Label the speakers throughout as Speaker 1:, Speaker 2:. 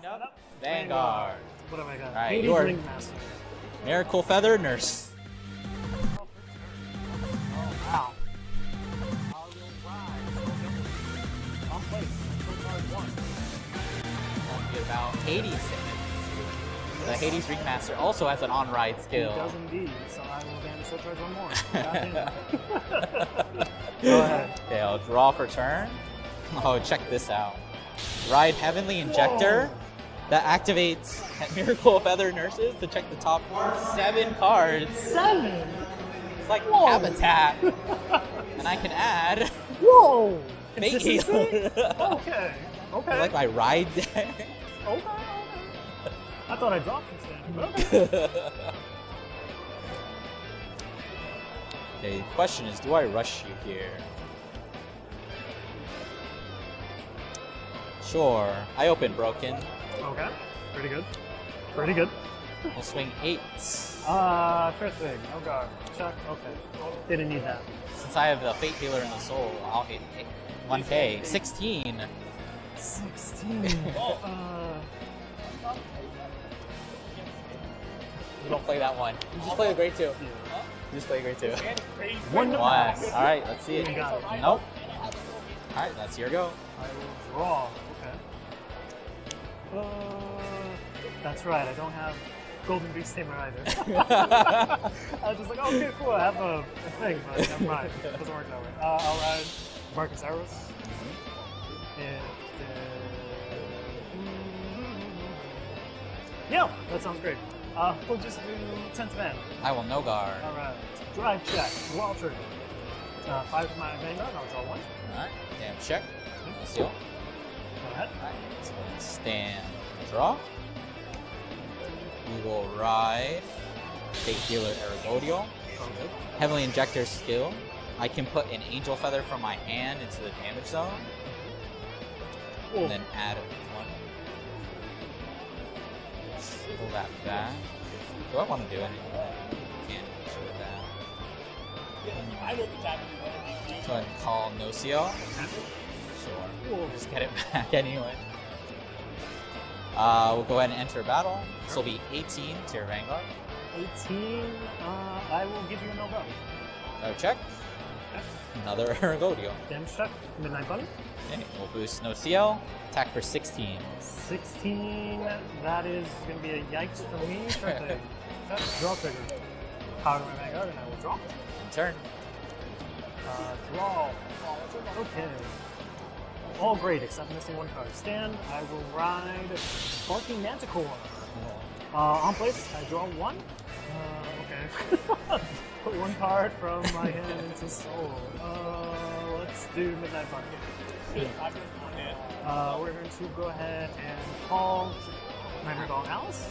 Speaker 1: Line up. Vanguard.
Speaker 2: What have I got?
Speaker 1: All right,
Speaker 2: Hades
Speaker 1: your
Speaker 2: Ringmaster.
Speaker 1: Miracle Feather Nurse.
Speaker 2: Oh, wow. On place.
Speaker 1: Only about 80 seconds. The Hades Ringmaster also has an on-ride skill.
Speaker 2: He does indeed, so I will damage Soul Charge one more. Go ahead.
Speaker 1: Okay, I'll draw for turn. Oh, check this out. Ride Heavenly Injector.
Speaker 2: Whoa.
Speaker 1: That activates Miracle Feather Nurses to check the top 7 cards.
Speaker 2: 7?
Speaker 1: It's like
Speaker 2: Whoa.
Speaker 1: Habitat. And I can add
Speaker 2: Whoa!
Speaker 1: Fate
Speaker 2: Consistency?
Speaker 1: Healer.
Speaker 2: Okay. Okay.
Speaker 1: Like my ride deck.
Speaker 2: Okay. I thought I dropped instead. Okay.
Speaker 1: Okay, the question is, do I rush you here? Sure. I open Broken.
Speaker 2: Okay. Pretty good. Pretty good.
Speaker 1: We'll swing 8.
Speaker 2: First thing. Oh god. Check. Okay. Didn't need that.
Speaker 1: Since I have the Fate Healer in the soul, I'll hit 1K. 16.
Speaker 2: 16.
Speaker 1: You don't play that one. You just play the grade 2. You just play grade 2.
Speaker 2: One.
Speaker 1: Alright, let's see it.
Speaker 2: You got it.
Speaker 1: Nope. Alright, that's your go.
Speaker 2: I will draw. Okay. That's right. I don't have Golden Beast Tamer either. I was just like, okay, cool. I have a thing, but never mind. It doesn't work that way. I'll ride Marcus Eros. Yeah, that sounds great. We'll just do 10th man.
Speaker 1: I will no guard.
Speaker 2: Alright. Drive check. Wall trigger. 5 for my Vanguard. I'll draw 1.
Speaker 1: Alright, damn check. No seal.
Speaker 2: Go ahead.
Speaker 1: Alright, so let's stand draw. We will ride Fate Healer Ergodio.
Speaker 2: Sounds good.
Speaker 1: Heavenly Injector skill. I can put an Angel Feather from my hand into the damage zone.
Speaker 2: Cool.
Speaker 1: And then add 1. Pull that back. Do I want to do anything? Can't sure with that. Go ahead and call Nocio. Sure. We'll just get it back anyway. We'll go ahead and enter battle. This will be 18 to your Vanguard.
Speaker 2: 18. I will give you a no-go.
Speaker 1: Another check. Another Ergodio.
Speaker 2: Damage check. Midnight Bunny.
Speaker 1: Okay, we'll boost Nocio. Attack for 16.
Speaker 2: 16. That is going to be a yikes for me. Sure thing. Okay, draw trigger. Power to my Vanguard, and I will draw.
Speaker 1: Turn.
Speaker 2: Draw. Okay. All great, except missing 1 card. Stand. I will ride Barking Manticore. On place, I draw 1. Okay. Put 1 card from my hand into soul. Let's do Midnight Bunny. We're going to go ahead and call Nightmare Doll Alice.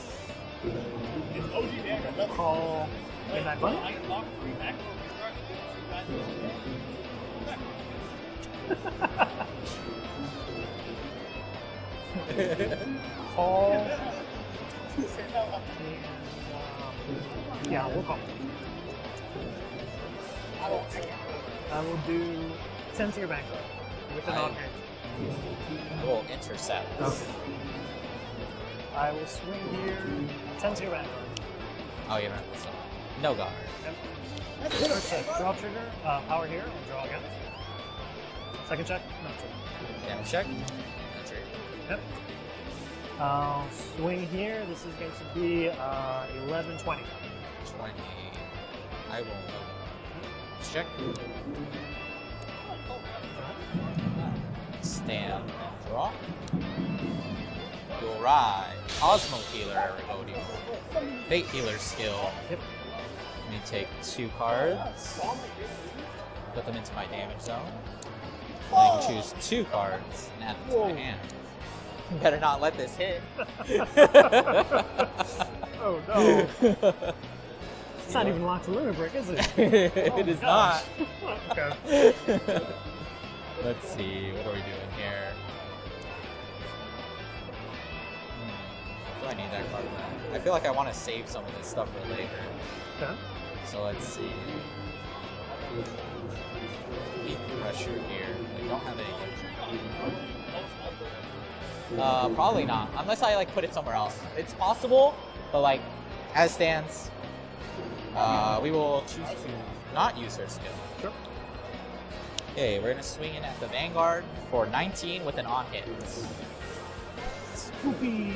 Speaker 2: Call Midnight Bunny. Call. Yeah, we'll call. I will do 10 to your Vanguard with an on hand.
Speaker 1: I will intercept.
Speaker 2: Okay. I will swing here 10 to your Vanguard.
Speaker 1: Oh, yeah, right. So, no guard.
Speaker 2: Yep. First check. Draw trigger. Power here. I'll draw again. Second check. No trigger.
Speaker 1: Damage check. No trigger.
Speaker 2: Yep. I'll swing here. This is going to be 11, 20.
Speaker 1: 20. I will no guard. Check. Stand and draw. You'll ride Cosmo Healer Ergodio. Fate Healer skill.
Speaker 2: Yep.
Speaker 1: Let me take 2 cards. Put them into my damage zone. And I can choose 2 cards and add them to my hand. Better not let this hit.
Speaker 2: Oh no. It's not even locked to Limit Break, is it?
Speaker 1: It is not.
Speaker 2: Okay.
Speaker 1: Let's see, what are we doing here? Do I need that card back? I feel like I want to save some of this stuff for later.
Speaker 2: Okay.
Speaker 1: So let's see. Keep pressure here. I don't have anything. Probably not, unless I like put it somewhere else. It's possible, but like as stands, we will choose to not use her skill.
Speaker 2: Sure.
Speaker 1: Okay, we're gonna swing in at the Vanguard for 19 with an on hit.
Speaker 2: Spoopy.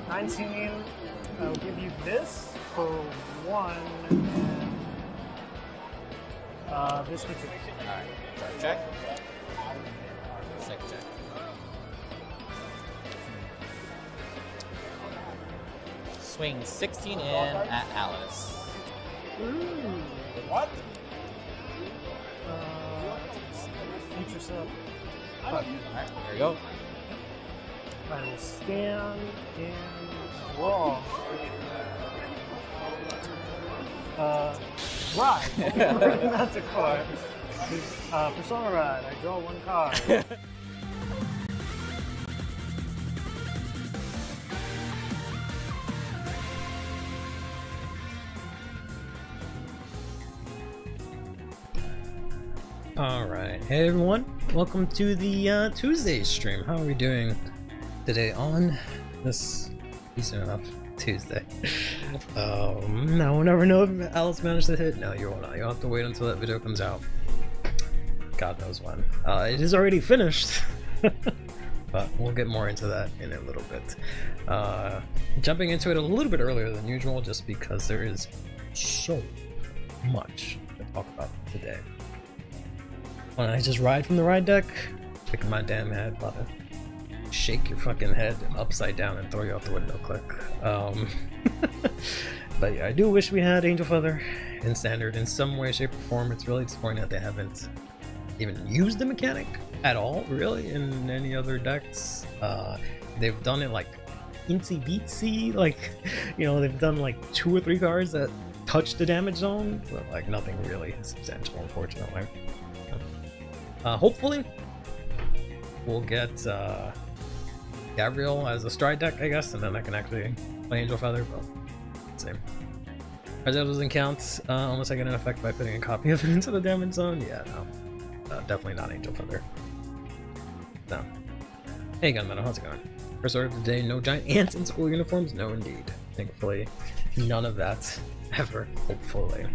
Speaker 2: 19. I'll give you this for 1. And this for 2.
Speaker 1: Alright, charge check. Second check. Swing 16 in at Alice.
Speaker 2: Ooh. What? Future sub.
Speaker 1: Alright, there we go.
Speaker 2: I will stand and draw. Ride. That's a card. Persona Ride. I draw 1 card.
Speaker 3: Alright, hey everyone, welcome to the Tuesday stream. How are we doing today on this decent enough Tuesday? Now we'll never know if Alice managed to hit. No, you will not. You'll have to wait until that video comes out. God knows when. It is already finished, but we'll get more into that in a little bit. Jumping into it a little bit earlier than usual, just because there is so much to talk about today. Why don't I just ride from the ride deck? Pick my damn head, but shake your fucking head upside down and throw you out the window click. But yeah, I do wish we had Angel Feather in standard in some way, shape, or form. It's really disappointing that they haven't even used the mechanic at all, really, in any other decks. They've done it like insy beatsy, like, you know, they've done like 2 or 3 cards that touch the damage zone, but like nothing really substantial, unfortunately. Hopefully, we'll get Gabriel as a stride deck, I guess, and then I can actually play Angel Feather, but let's see. That doesn't count unless I get an effect by putting a copy of it into the damage zone. Yeah, no. Definitely not Angel Feather. No. Hey, Gunmetal, how's it going? First order of the day, no giant ants in school uniforms? No, indeed. Thankfully, none of that ever, hopefully.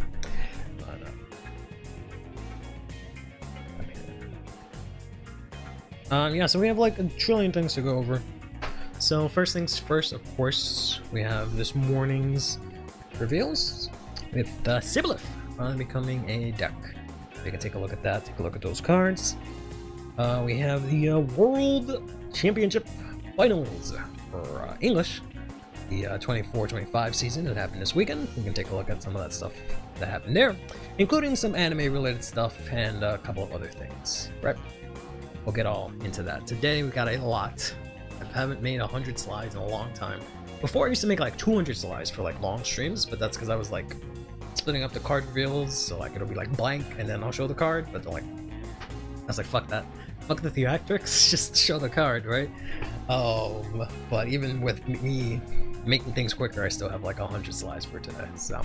Speaker 3: Yeah, so we have like a trillion things to go over. So first things first, of course, we have this morning's reveals with Syblit finally becoming a deck. We can take a look at that, take a look at those cards. We have the World Championship Finals for English, the 24-25 season that happened this weekend. We can take a look at some of that stuff that happened there, including some anime related stuff and a couple of other things, right? We'll get all into that. Today we got a lot. I haven't made 100 slides in a long time. Before I used to make like 200 slides for like long streams, but that's because I was like splitting up the card reveals, so like it'll be like blank and then I'll show the card, but like I was like, fuck that. Fuck the theatrics, just show the card, right? But even with me making things quicker, I still have like 100 slides for today, so.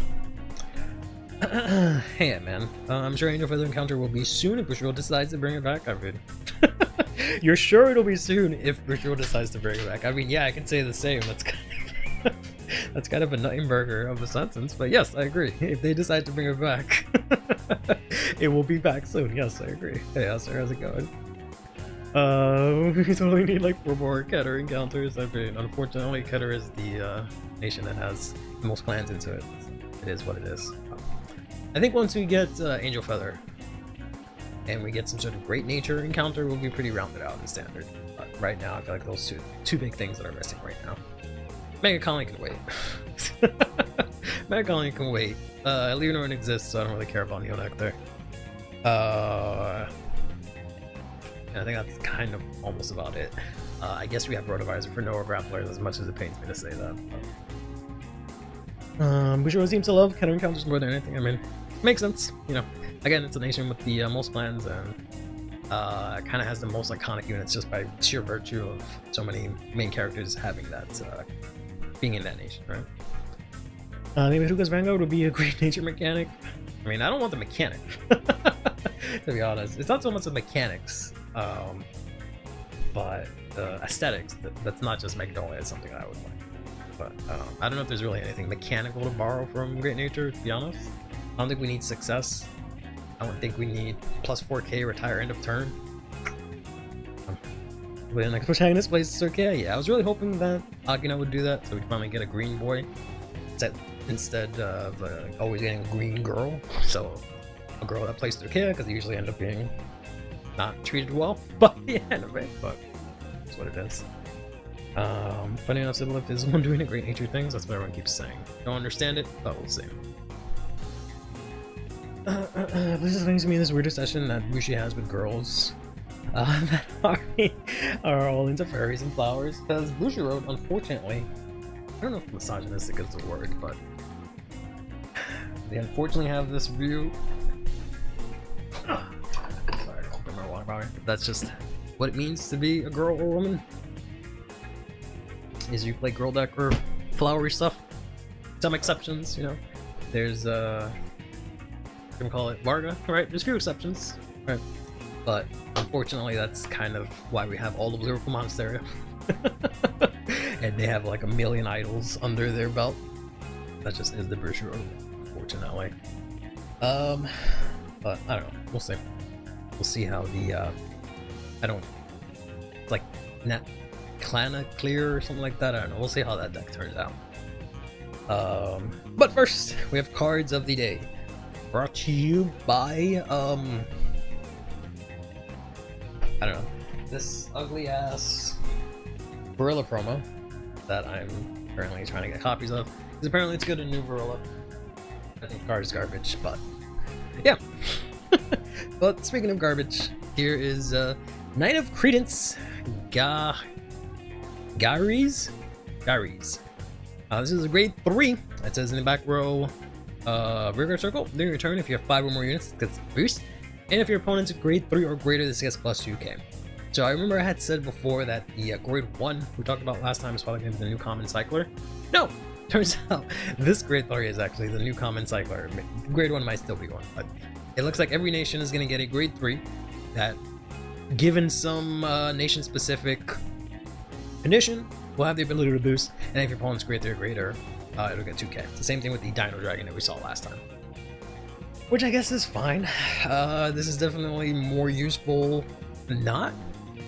Speaker 3: Hey man, I'm sure Angel Feather Encounter will be soon if Brutal decides to bring it back. I mean, you're sure it'll be soon if Brutal decides to bring it back. I mean, yeah, I can say the same. That's kind of a Nuttenberger of a sentence, but yes, I agree. If they decide to bring it back, it will be back soon. Yes, I agree. Hey, Aster, how's it going? We totally need like 4 more Keter encounters. I mean, unfortunately, Keter is the nation that has the most clans into it. It is what it is. I think once we get Angel Feather and we get some sort of Great Nature encounter, we'll be pretty rounded out in standard. But right now, I feel like those two big things that are missing right now. Mega Colony can wait. Mega Colony can wait. Leonor exists, so I don't really care about Neonectar. And I think that's kind of almost about it. I guess we have Rotovisor for Noah Grapplers, as much as it pains me to say that. Bouchard seems to love Keter encounters more than anything. I mean, makes sense, you know. Again, it's a nation with the most plans and kind of has the most iconic units just by sheer virtue of so many main characters having that, being in that nation, right? Maybe Huka's Vanguard would be a Great Nature mechanic. I mean, I don't want the mechanic, to be honest. It's not so much the mechanics. but the aesthetics, that's not just Magnolia, it's something that I would like. But I don't know if there's really anything mechanical to borrow from Great Nature, to be honest. I don't think we need success. I don't think we need plus 4k retire end of turn. When like protagonist plays Circa, yeah, I was really hoping that Akina would do that, so we'd finally get a green boy instead of always getting a green girl. So a girl that plays Circa, because they usually end up being not treated well by the anime, but that's what it is. Funny enough, Syblit is the one doing the Great Nature things. That's what everyone keeps saying. Don't understand it, but we'll see. This explains to me this weirder session that Bushi has with girls that are all into fairies and flowers. Because Bushi wrote, unfortunately, I don't know if misogynistic is the word, but they unfortunately have this view. Sorry, I'll open my water bottle. That's just what it means to be a girl or woman. Is you play girl deck or flowery stuff. Some exceptions, you know. There's we can call it Varga, right? There's a few exceptions, right? But unfortunately, that's kind of why we have all of Lyrical Monasteria. And they have like a million idols under their belt. That just is the Bushi Road, unfortunately. But I don't know. We'll see. We'll see how the it's like Clana Clear or something like that. I don't know. We'll see how that deck turns out. But first, we have cards of the day. Brought to you by I don't know, this ugly ass Gorilla promo that I'm currently trying to get copies of. Because apparently it's good in New Gorilla. I think the card is garbage, but yeah. But speaking of garbage, here is Knight of Credence Garies. This is a grade 3. It says in the back row, rearguard circle. During your turn, if you have 5 or more units, it gets a boost. And if your opponent's grade 3 or greater, this gets plus 2k. So I remember I had said before that the grade 1 we talked about last time is probably going to be the new common cycler. No! Turns out this grade 3 is actually the new common cycler. Grade 1 might still be one, but it looks like every nation is going to get a grade 3 that, given some nation-specific condition, will have the ability to boost. And if your opponent's grade 3 or greater, it'll get 2k. It's the same thing with the Dino Dragon that we saw last time. Which I guess is fine. This is definitely more useful than not.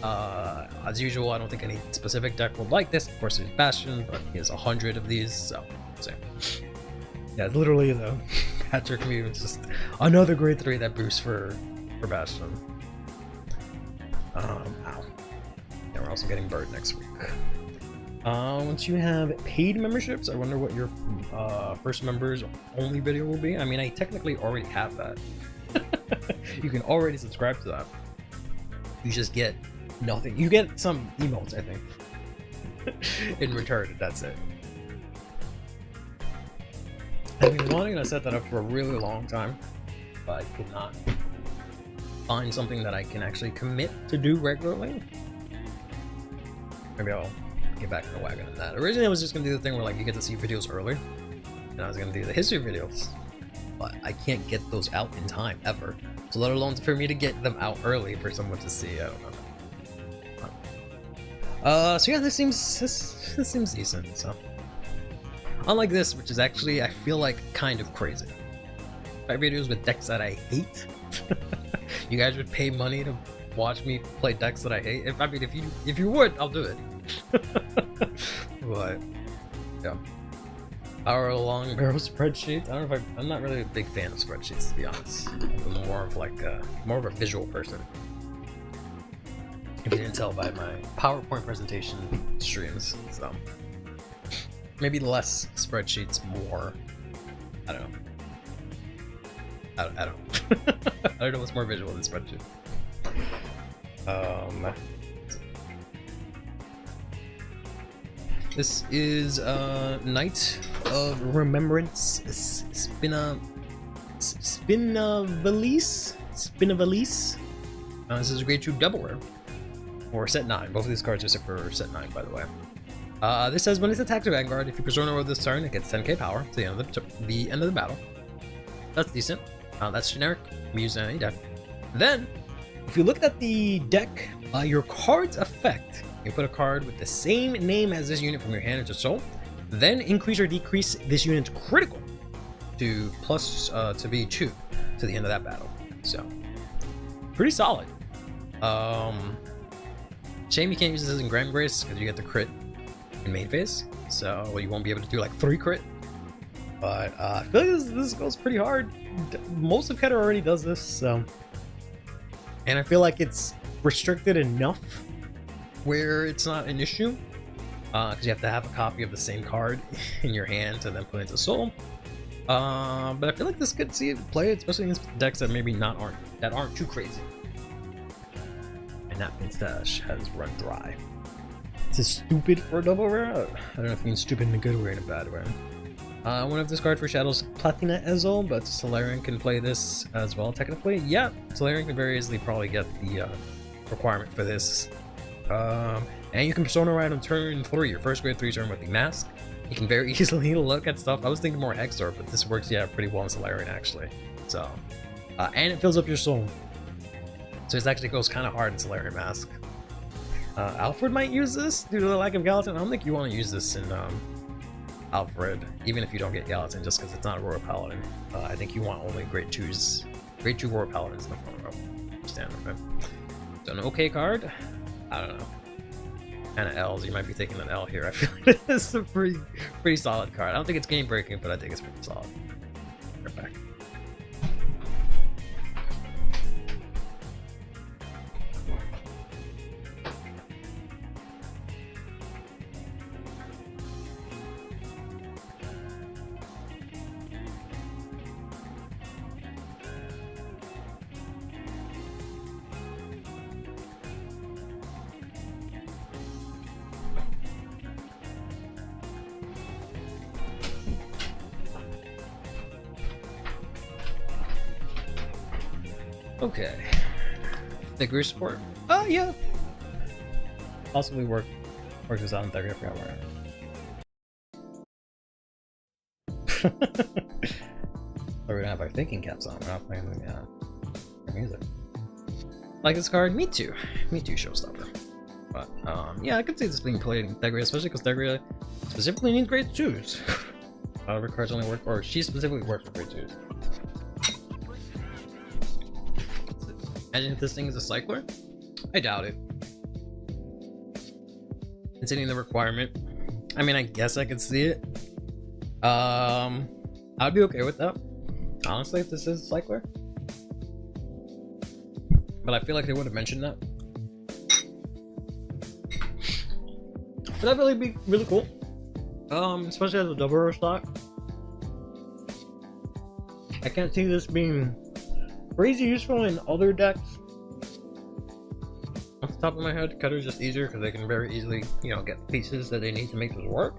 Speaker 3: As usual, I don't think any specific deck will like this. Of course, there's Bastion, but he has 100 of these, so same. Yeah, literally the Patrick Mew is just another grade 3 that boosts for Bastion. Ow. And we're also getting Bird next week. Once you have paid memberships, I wonder what your first members only video will be. I mean, I technically already have that. You can already subscribe to that. You just get nothing. You get some emotes, I think, in return. That's it. I've been wanting to set that up for a really long time, but I could not find something that I can actually commit to do regularly. Maybe I'll get back in the wagon on that. Originally I was just gonna do the thing where like you get to see videos early, and I was gonna do the history videos, but I can't get those out in time ever, so let alone for me to get them out early for someone to see. I don't know. So yeah, this seems decent. So unlike this, which is actually I feel like kind of crazy. 5 videos with decks that I hate. You guys would pay money to watch me play decks that I hate. If you would, I'll do it. But yeah, our long barrel spreadsheets. I don't know if I'm not really a big fan of spreadsheets, to be honest. I'm more of like more of a visual person. If you didn't tell by my PowerPoint presentation streams, so maybe less spreadsheets, more. I don't know. I don't I don't know what's more visual than spreadsheet. This is Knight of Remembrance Spinavalise. This is a grade 2 double rare. Or set 9. Both of these cards are set for set 9, by the way. This says when it's attacked to Vanguard, if you persona over this turn, it gets 10k power to the end of the battle. That's decent. That's generic. We use any deck. Then, if you look at the deck, your card's effect, you put a card with the same name as this unit from your hand into soul, then increase or decrease this unit's critical to plus to be 2 to the end of that battle. So pretty solid. Shame you can't use this in Grand Grace because you get the crit in main phase, so you won't be able to do like 3 crit. But I feel like this goes pretty hard. Most of Keter already does this, so, and I feel like it's restricted enough where it's not an issue, because you have to have a copy of the same card in your hand to then put into soul. But I feel like this could see it play, especially against decks that maybe aren't too crazy. And Napkin Stash has run dry. This is stupid for a double rare. I don't know if you mean stupid in a good way or in a bad way. One of this card for Shadow's Platina Ezel, but Solarian can play this as well, technically. Yeah, Solarian can very easily probably get the requirement for this. And you can Persona Ride on turn 3, your first grade 3 turn with the Mask. You can very easily look at stuff. I was thinking more Exor, but this works, yeah, pretty well in Solarian, actually. So, and it fills up your soul. So it actually goes kind of hard in Solarian Mask. Alfred might use this due to the lack of Gallatin. I don't think you want to use this in Alfred, even if you don't get Gallatin, just because it's not a Royal Paladin. I think you want only grade 2s, grade 2 Royal Paladins in the front row. Standard, right? So an okay card? I don't know. And L's, you might be taking an L here. I feel like this is a pretty solid card. I don't think it's game breaking, but I think it's pretty solid. Right back. Okay. Figure support? Oh, yeah. Possibly work this out in theory. I forgot where I am. We're gonna have our thinking caps on. We're not playing the music. Like this card? Me too. Me too, showstopper. But, yeah, I could see this being played in Thegria, especially because Thegria specifically needs grade 2s. A lot of her cards only work, or she specifically works with grade 2s. Imagine if this thing is a cycler? I doubt it. Considering the requirement. I mean, I guess I could see it. I'd be okay with that. Honestly, if this is a cycler. But I feel like they would have mentioned that. But that'd really be really cool. Especially as a double row stock. I can't see this being crazy useful in other decks. Off the top of my head, Cutter's just easier because they can very easily, you know, get pieces that they need to make this work.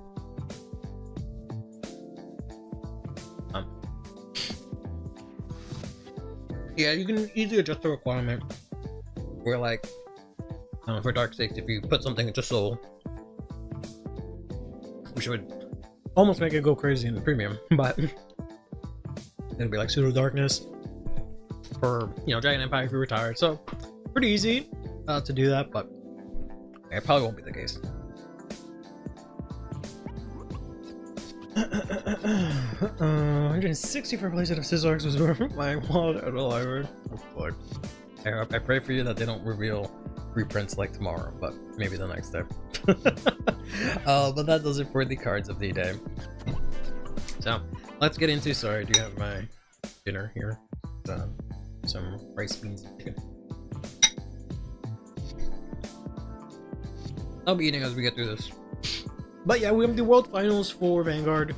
Speaker 3: Yeah, you can easily adjust the requirement. Where, like, for Dark's sake, if you put something into Soul, which would almost make it go crazy in the premium, but it'd be like Pseudo Darkness. For, you know, Giant Empire if you're retired. So, pretty easy to do that, but it probably won't be the case. 160 for playset of Sizzarks was worth my wallet at the library. I pray for you that they don't reveal reprints like tomorrow, but maybe the next day. But that does it for the cards of the day. So, let's get into, sorry, I do have my dinner here. Some rice, beans, and chicken. I'll be eating as we get through this. But yeah, we have the World Finals for Vanguard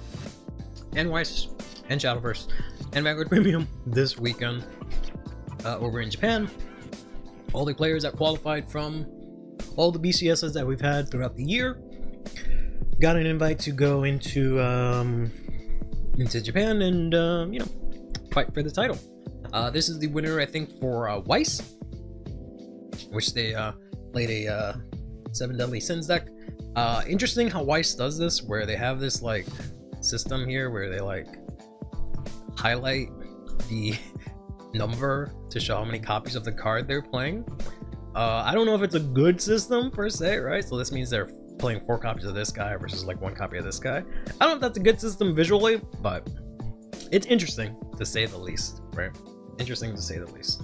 Speaker 3: and Weiss and Shadowverse and Vanguard Premium this weekend over in Japan. All the players that qualified from all the BCSs that we've had throughout the year got an invite to go into Japan and you know, fight for the title. This is the winner, I think, for Weiss, which they played a 7 Deadly Sins deck. Interesting how Weiss does this, where they have this like system here where they like highlight the number to show how many copies of the card they're playing. I don't know if it's a good system per se, right? So this means they're playing 4 copies of this guy versus like 1 copy of this guy. I don't know if that's a good system visually, but it's interesting to say the least, right? Interesting to say the least.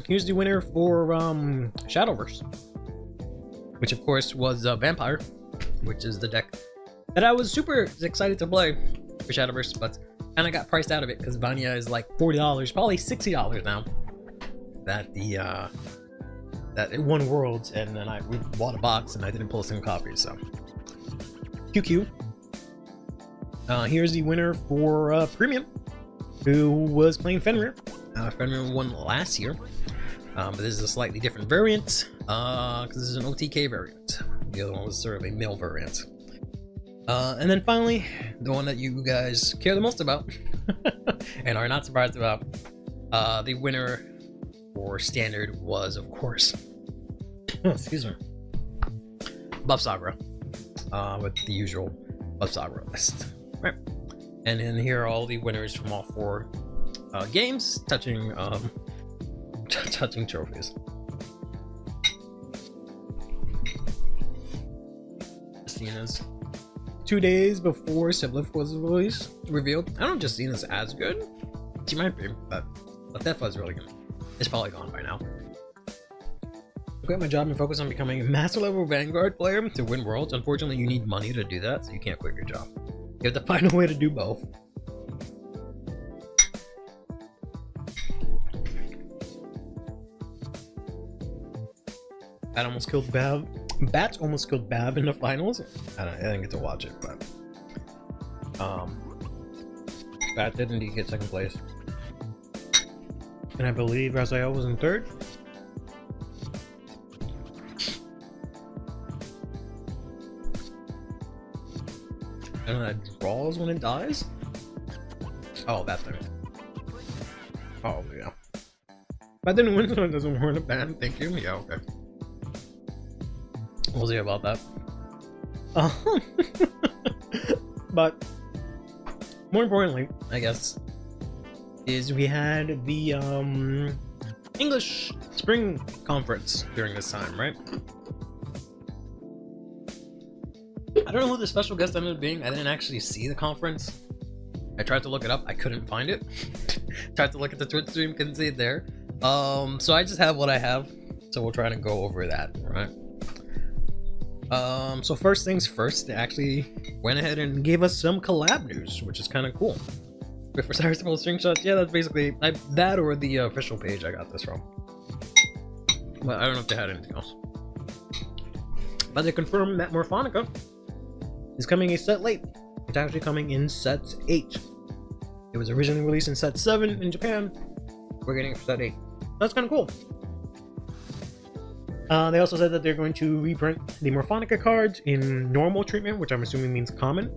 Speaker 3: Here's the winner for Shadowverse, which of course was Vampire, which is the deck that I was super excited to play for Shadowverse, but kind of got priced out of it because Vanya is like $40, probably $60 now. That it won Worlds, and then we bought a box and I didn't pull a single copy, so QQ. Here's the winner for Premium, who was playing Fenrir. Fenrir won last year, but this is a slightly different variant because this is an OTK variant. The other one was sort of a male variant. And then finally, the one that you guys care the most about and are not surprised about, the winner for Standard was, of course, excuse me, Buff Sagra, with the usual Buff Sagra list, right? And then here are all the winners from all 4 games, touching touching trophies. Justina's 2 days before Syblit was revealed. I don't know if Justina's as good. She might be, but Tefa is really good. It's probably gone by now. I quit my job and focus on becoming a master level Vanguard player to win Worlds. Unfortunately, you need money to do that, so you can't quit your job. You have to find a way to do both. Bat almost killed Bav. Bats almost killed Bav in the finals. I didn't get to watch it, but Bat did indeed get 2nd place, and I believe Raziel was in 3rd. And that draws when it dies. Oh, that thing. Oh yeah. But then win, so it doesn't warrant a ban. Thank you. Yeah, okay. We'll see about that. But more importantly, I guess, is we had the English Spring Conference during this time, right? I don't know who the special guest ended up being. I didn't actually see the conference. I tried to look it up. I couldn't find it. Tried to look at the Twitch stream. Couldn't see it there. So I just have what I have. So we'll try to go over that, right? So first things first, they actually went ahead and gave us some collab news, which is kind of cool. Wait for Cyrus to post screenshots. Yeah, that's basically that or the official page I got this from. But I don't know if they had anything else. But they confirmed that Morphonica is coming a set late. It's actually coming in set 8. It was originally released in set 7 in Japan. We're getting it for set 8. That's kind of cool. They also said that they're going to reprint the Morphonica cards in normal treatment, which I'm assuming means common.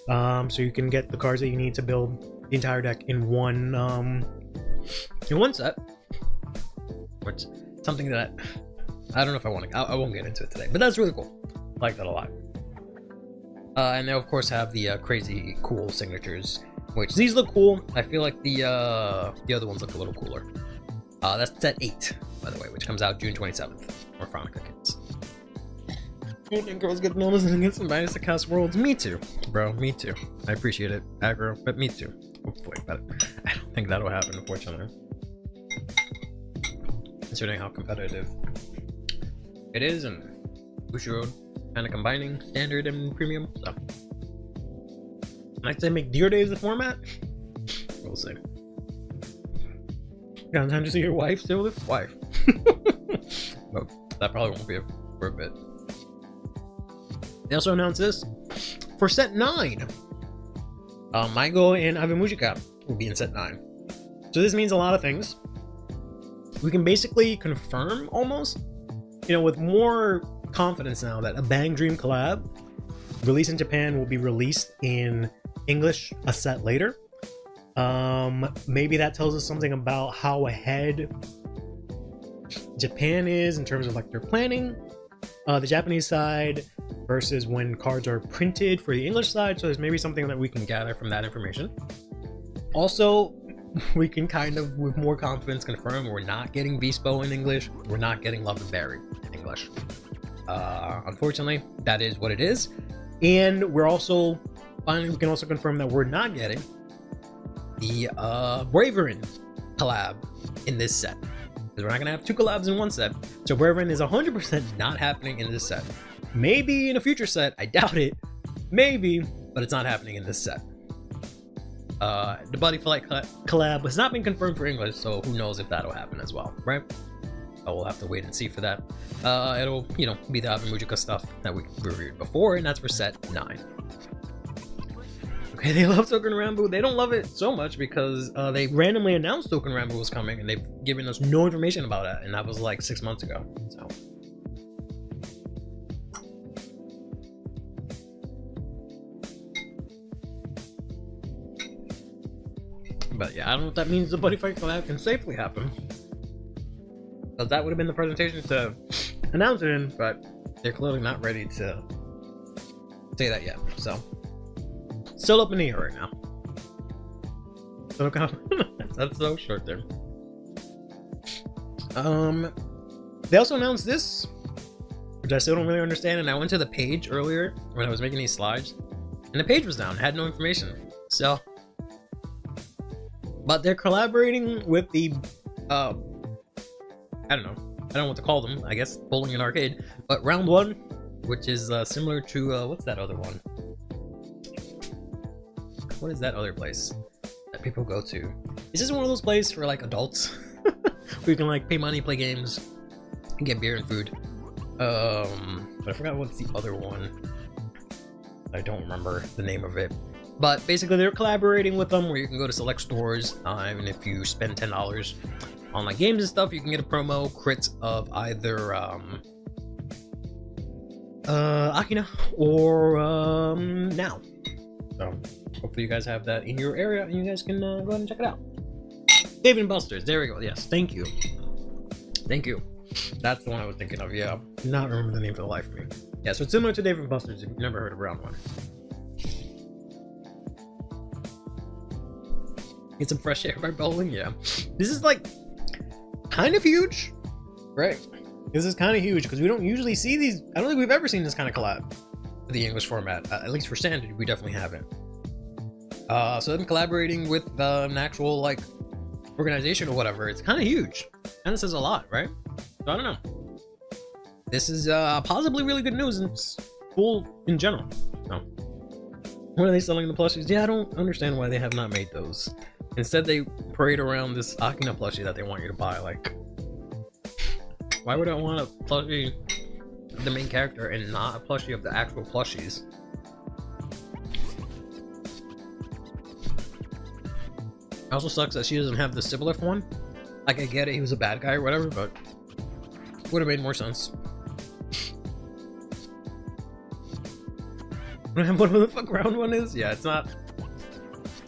Speaker 3: So you can get the cards that you need to build the entire deck in one set. Which something that I don't know if I want to. I won't get into it today, but that's really cool. I like that a lot. And they of course have the crazy cool signatures, which these look cool. I feel like the other ones look a little cooler. That's set 8, by the way, which comes out June 27th. Morphonica kits. You think girls get noticed and get some minus to cast Worlds? Me too, bro. Me too. I appreciate it, aggro, but me too. Hopefully, but I don't think that'll happen, unfortunately. Considering how competitive it is, and Bushiroad kind of combining standard and premium, so I'd say make Deer Days the format. We'll see. Got time to see your wife still with wife. But that probably won't be for a bit. They also announced this for set 9. Maigo and Avimujika will be in set 9. So this means a lot of things. We can basically confirm almost, with more confidence now that a Bang Dream collab released in Japan will be released in English a set later. Maybe that tells us something about how ahead Japan is in terms of like their planning. The Japanese side versus when cards are printed for the English side. So there's maybe something that we can gather from that information. Also, we can kind of with more confidence confirm we're not getting Vispo in English, we're not getting Love and Berry in English. Unfortunately, that is what it is. And we're also finally, we can also confirm that we're not getting the Braverin collab in this set, because we're not gonna have 2 collabs in one set. So Braverin is 100% not happening in this set. Maybe in a future set, I doubt it, maybe, but it's not happening in this set. The Buddy Flight collab has not been confirmed for English, so who knows if that'll happen as well, right? We'll have to wait and see for that. It'll, you know, be the Abimujika stuff that we reviewed before, and that's for set 9. Okay, they love Token Rambo. They don't love it so much because they randomly announced Token Rambo was coming, and they've given us no information about it, and that was like 6 months ago. So. But yeah, I don't know if that means the Buddy Fight collab can safely happen, because that would have been the presentation to announce it in, but they're clearly not ready to say that yet. So still up in the air right now. So that's so short there. They also announced this, which I still don't really understand, and I went to the page earlier when I was making these slides, and the page was down, had no information. So, but they're collaborating with the I don't know what to call them, I guess bowling and arcade, but Round 1, which is similar to what's that other one? What is that other place that people go to? Is this one of those places for like adults where you can like pay money, play games, and get beer and food? But I forgot what's the other one. I don't remember the name of it. But basically they're collaborating with them where you can go to select stores, and if you spend $10 on like games and stuff, you can get a promo crit of either Akina or Now. So hopefully you guys have that in your area and you guys can go ahead and check it out. Dave and Buster's, there we go. Yes, thank you. That's the one I was thinking of. Yeah, not remember the name for the life of me. Yeah, so it's similar to Dave and Buster's if you've never heard of Round 1. Get some fresh air by bowling. Yeah, this is like kind of huge, right? This is kind of huge because we don't usually see these. I don't think we've ever seen this kind of collab for the English format, at least for standard. We definitely haven't. So them collaborating with an actual like organization or whatever, it's kind of huge. Kind of says a lot, right? So I don't know. This is possibly really good news and it's cool in general. So, when are they selling the plushies? Yeah, I don't understand why they have not made those. Instead, they parade around this Akina plushie that they want you to buy. Like, why would I want a plushie of the main character and not a plushie of the actual plushies? It also sucks that she doesn't have the Syblit one. Like, I get it, he was a bad guy or whatever, but it would have made more sense. What the fuck Round 1 is? Yeah, it's not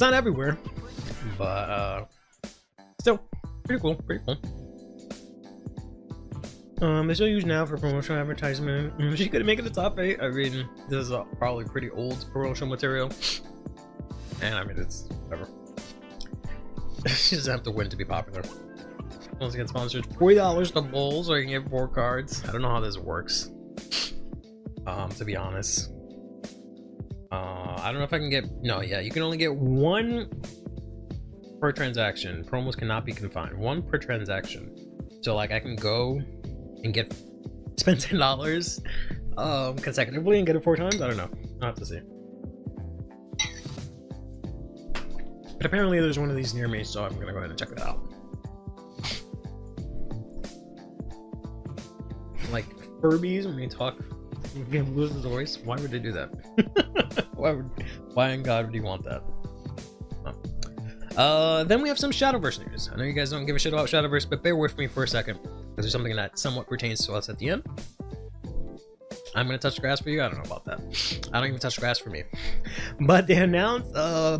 Speaker 3: everywhere, but still pretty cool. They still use Now for promotional advertisement. She couldn't make it to top 8. I mean, this is probably pretty old promotional material, and I mean it's whatever. She doesn't have to win to be popular. Once again, sponsored $40 to bowl, so I can get 4 cards. I don't know how this works. To be honest. I don't know if I can get... No, yeah, you can only get 1 per transaction. Promos cannot be confined. 1 per transaction. So, like, I can go and spend $10 consecutively and get it 4 times? I don't know. I'll have to see. But apparently there's one of these near me, so I'm gonna go ahead and check it out. Like, Furbies, when we talk... You lose his voice. Why would they do that? Why in God would you want that? Oh. Then we have some Shadowverse news. I know you guys don't give a shit about Shadowverse, but bear with me for a second because there's something that somewhat pertains to us at the end. I'm gonna touch grass for you. I don't know about that. I don't even touch grass for me. But they announced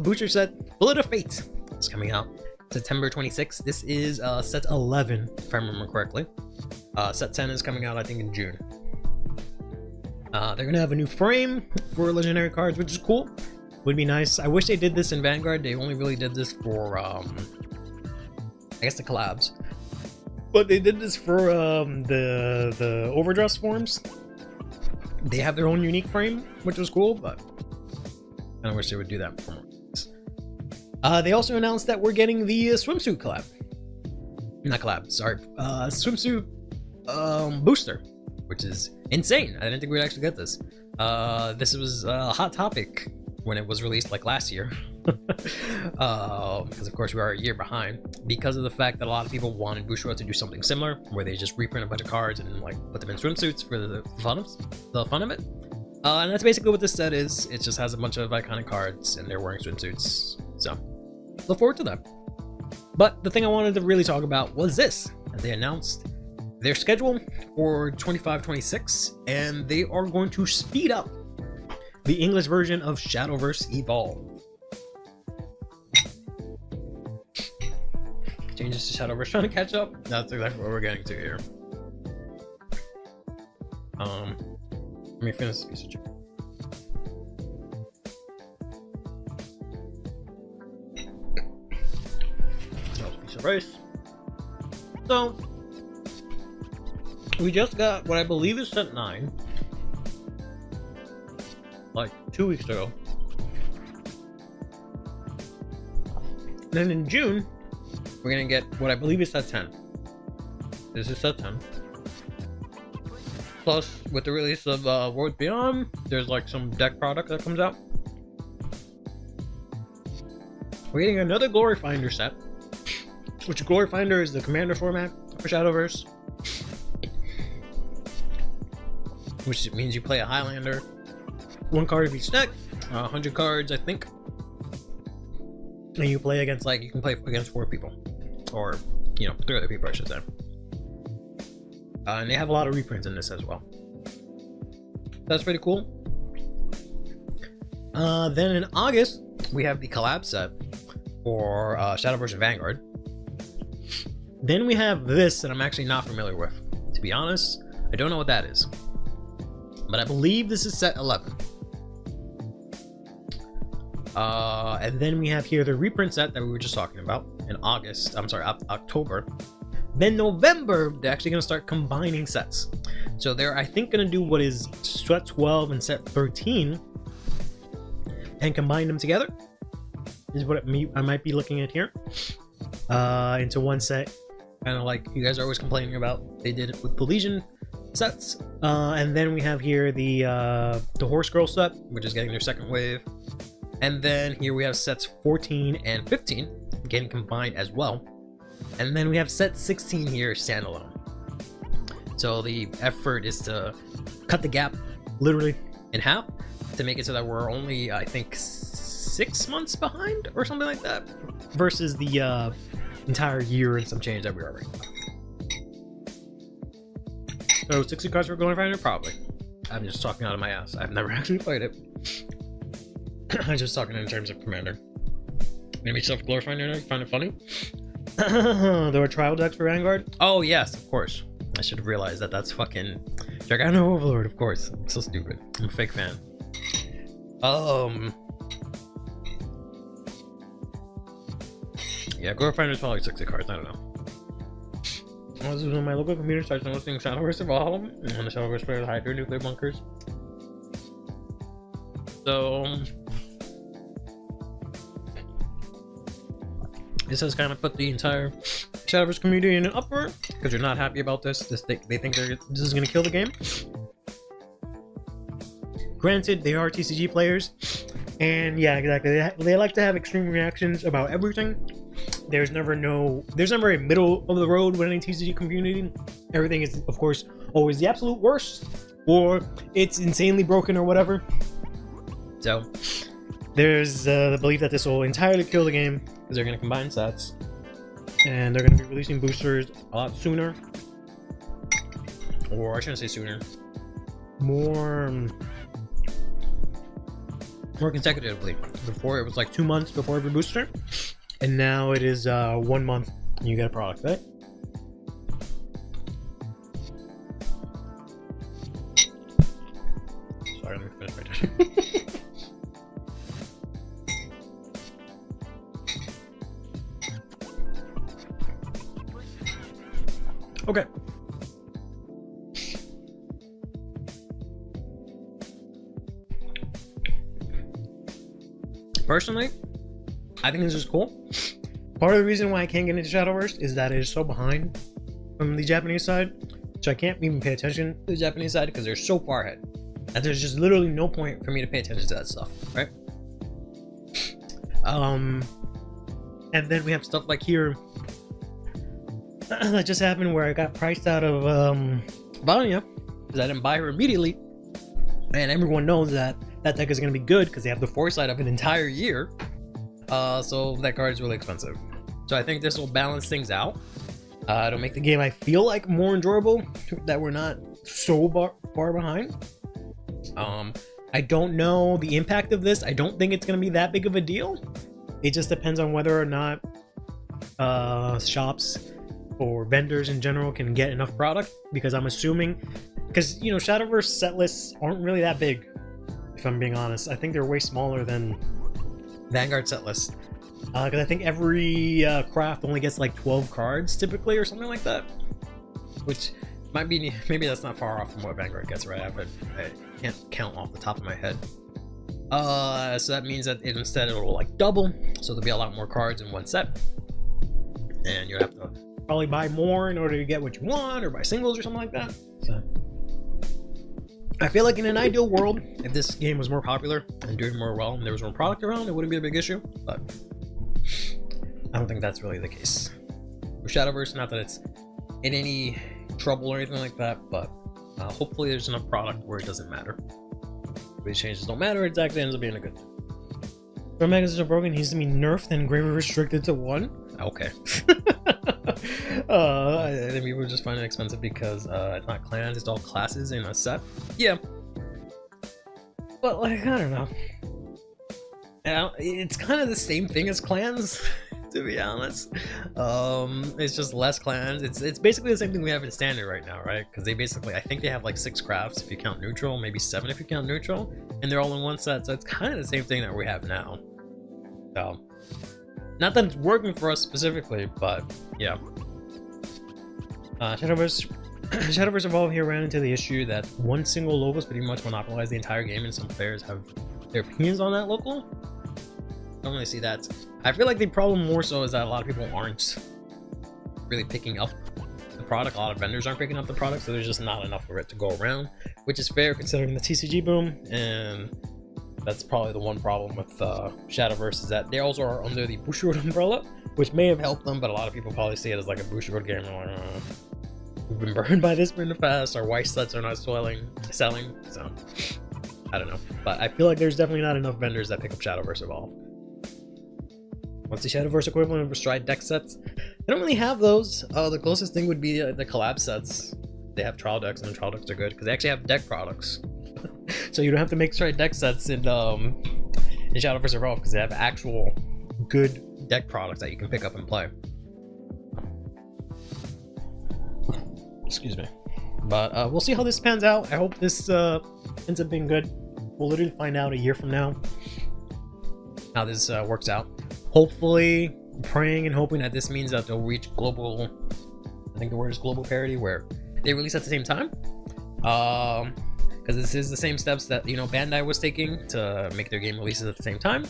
Speaker 3: Butcher set Bullet of Fate. It's coming out September 26th. This is set 11, if I remember correctly. Set 10 is coming out, I think, in June. They're gonna have a new frame for legendary cards, which is cool. Would be nice. I wish they did this in Vanguard. They only really did this for, I guess, the collabs. But they did this for the overdress forms. They have their own unique frame, which was cool, but I kind of wish they would do that for more. They also announced that we're getting the swimsuit collab. Not collab, sorry. Swimsuit booster, which is insane. I didn't think we'd actually get this. This was a hot topic when it was released like last year. Because of course we are a year behind, because of the fact that a lot of people wanted Bushiroad to do something similar, where they just reprint a bunch of cards and like put them in swimsuits for the fun of it. And that's basically what this set is. It just has a bunch of iconic cards and they're wearing swimsuits. So look forward to that. But the thing I wanted to really talk about was this. They announced their schedule for 25-26, and they are going to speed up the English version of Shadowverse Evolve. Changes to Shadowverse trying to catch up. That's exactly what we're getting to here. Let me finish this piece of chicken. Piece of rice. So we just got what I believe is set 9, like 2 weeks ago. Then in June, we're gonna get what I believe is set 10. This is set 10. Plus, with the release of Worlds Beyond, there's like some deck product that comes out. We're getting another Glory Finder set, which Glory Finder is the commander format for Shadowverse, which means you play a Highlander, 1 card of each deck, 100 cards, I think, and you play against, like, you can play against 4 people, or, you know, 3 other people, I should say. And they have a lot of reprints in this as well. That's pretty cool. Then in August, we have the collab set for Shadowverse and Vanguard. Then we have this that I'm actually not familiar with. To be honest, I don't know what that is. But I believe this is set 11. And then we have here the reprint set that we were just talking about in August. I'm sorry, October. Then November, they're actually going to start combining sets. So they're, I think, going to do what is set 12 and set 13 and combine them together. Is what I might be looking at here. Into one set. Kind of like you guys are always complaining about. They did it with Pelesian sets. And then we have here the Horse Girl set, which is getting their second wave. And then here we have sets 14 and 15 getting combined as well. And then we have set 16 here standalone. So the effort is to cut the gap literally in half to make it so that we're only, I think, 6 months behind or something like that, versus the entire year and some change that we are right now. So 60 cards for Golden Finder? Probably. I'm just talking out of my ass. I've never actually played it. I'm just talking in terms of Commander. Maybe yourself Glory Finder, you find it funny? There were trial decks for Vanguard? Oh yes, of course. I should have realized that that's fucking Dragano Overlord, of course. I'm so stupid. I'm a fake fan. Yeah, Glory Finder is probably 60 cards, I don't know. I was when my local computer starts noticing Shadowverse Evolve, and the Shadowverse players hide their nuclear bunkers. So this has kind of put the entire Shadowverse community in an uproar because they're not happy about this. They think this is going to kill the game. Granted, they are TCG players, and yeah, exactly. They like to have extreme reactions about everything. There's never a middle of the road with any TCG community. Everything is, of course, always the absolute worst, or it's insanely broken or whatever. So there's the belief that this will entirely kill the game because they're going to combine sets and they're going to be releasing boosters a lot sooner, or I shouldn't say sooner, more consecutively. Before it was like 2 months before every booster, and now it is 1 month and you get a product, right? sorry, let me finish my dish. Okay. Personally, I think this is cool. Part of the reason why I can't get into Shadowverse is that it is so behind from the Japanese side, so I can't even pay attention to the Japanese side because they're so far ahead. And there's just literally no point for me to pay attention to that stuff, right? And then we have stuff like here that just happened where I got priced out of Vanya because I didn't buy her immediately, and everyone knows that that deck is going to be good because they have the foresight of an entire year. So that card is really expensive. So I think this will balance things out. It'll make the game, I feel like, more enjoyable that we're not so far behind. I don't know the impact of this. I don't think it's going to be that big of a deal. It just depends on whether or not shops or vendors in general can get enough product, because I'm assuming, because, you know, Shadowverse set lists aren't really that big, if I'm being honest. I think they're way smaller than Vanguard set lists. Because I think every craft only gets like 12 cards typically or something like that. Which might be, maybe that's not far off from what Vanguard gets, right? I can't count off the top of my head. So that means that instead it'll like double, so there'll be a lot more cards in one set. And you'll have to probably buy more in order to get what you want, or buy singles or something like that. So I feel like in an ideal world, if this game was more popular and doing more well and there was more product around, it wouldn't be a big issue, but I don't think that's really the case. With Shadowverse, not that it's in any trouble or anything like that, but hopefully there's enough product where it doesn't matter. If these changes don't matter, it actually ends up being a good thing. If Megas are broken, needs to be nerfed and gravely restricted to 1. Okay. I think people just find it expensive because it's not clans, it's all classes in a set. Yeah. But like, I don't know. It's kind of the same thing as clans, to be honest. It's just less clans. It's basically the same thing we have in standard right now, right? Because they basically, I think they have like 6 crafts if you count neutral, maybe 7 if you count neutral, and they're all in one set. So it's kind of the same thing that we have now. So, not that it's working for us specifically, but yeah. Shadowverse Evolve here ran into the issue that one single locals pretty much monopolized the entire game, and some players have their opinions on that local. I don't really see that. I feel like the problem more so is that a lot of people aren't really picking up the product. A lot of vendors aren't picking up the product, so there's just not enough for it to go around, which is fair considering the TCG boom. And that's probably the one problem with Shadowverse, is that they also are under the Bushiroad umbrella, which may have helped them, but a lot of people probably see it as like a Bushiroad game. Like, we've been burned by this in the past, our white sets are not selling, so I don't know. But I feel like there's definitely not enough vendors that pick up Shadowverse Evolve. What's the Shadowverse equivalent of Stride deck sets? They don't really have those. The closest thing would be the collab sets. They have trial decks, and trial decks are good because they actually have deck products. So you don't have to make Stride deck sets in Shadowverse Evolve because they have actual good deck products that you can pick up and play. Excuse me. But we'll see how this pans out. I hope this ends up being good. We'll literally find out a year from now how this works out. Hopefully, praying and hoping that this means that they'll reach global, I think the word is global parity, where they release at the same time. Because this is the same steps that, you know, Bandai was taking to make their game releases at the same time.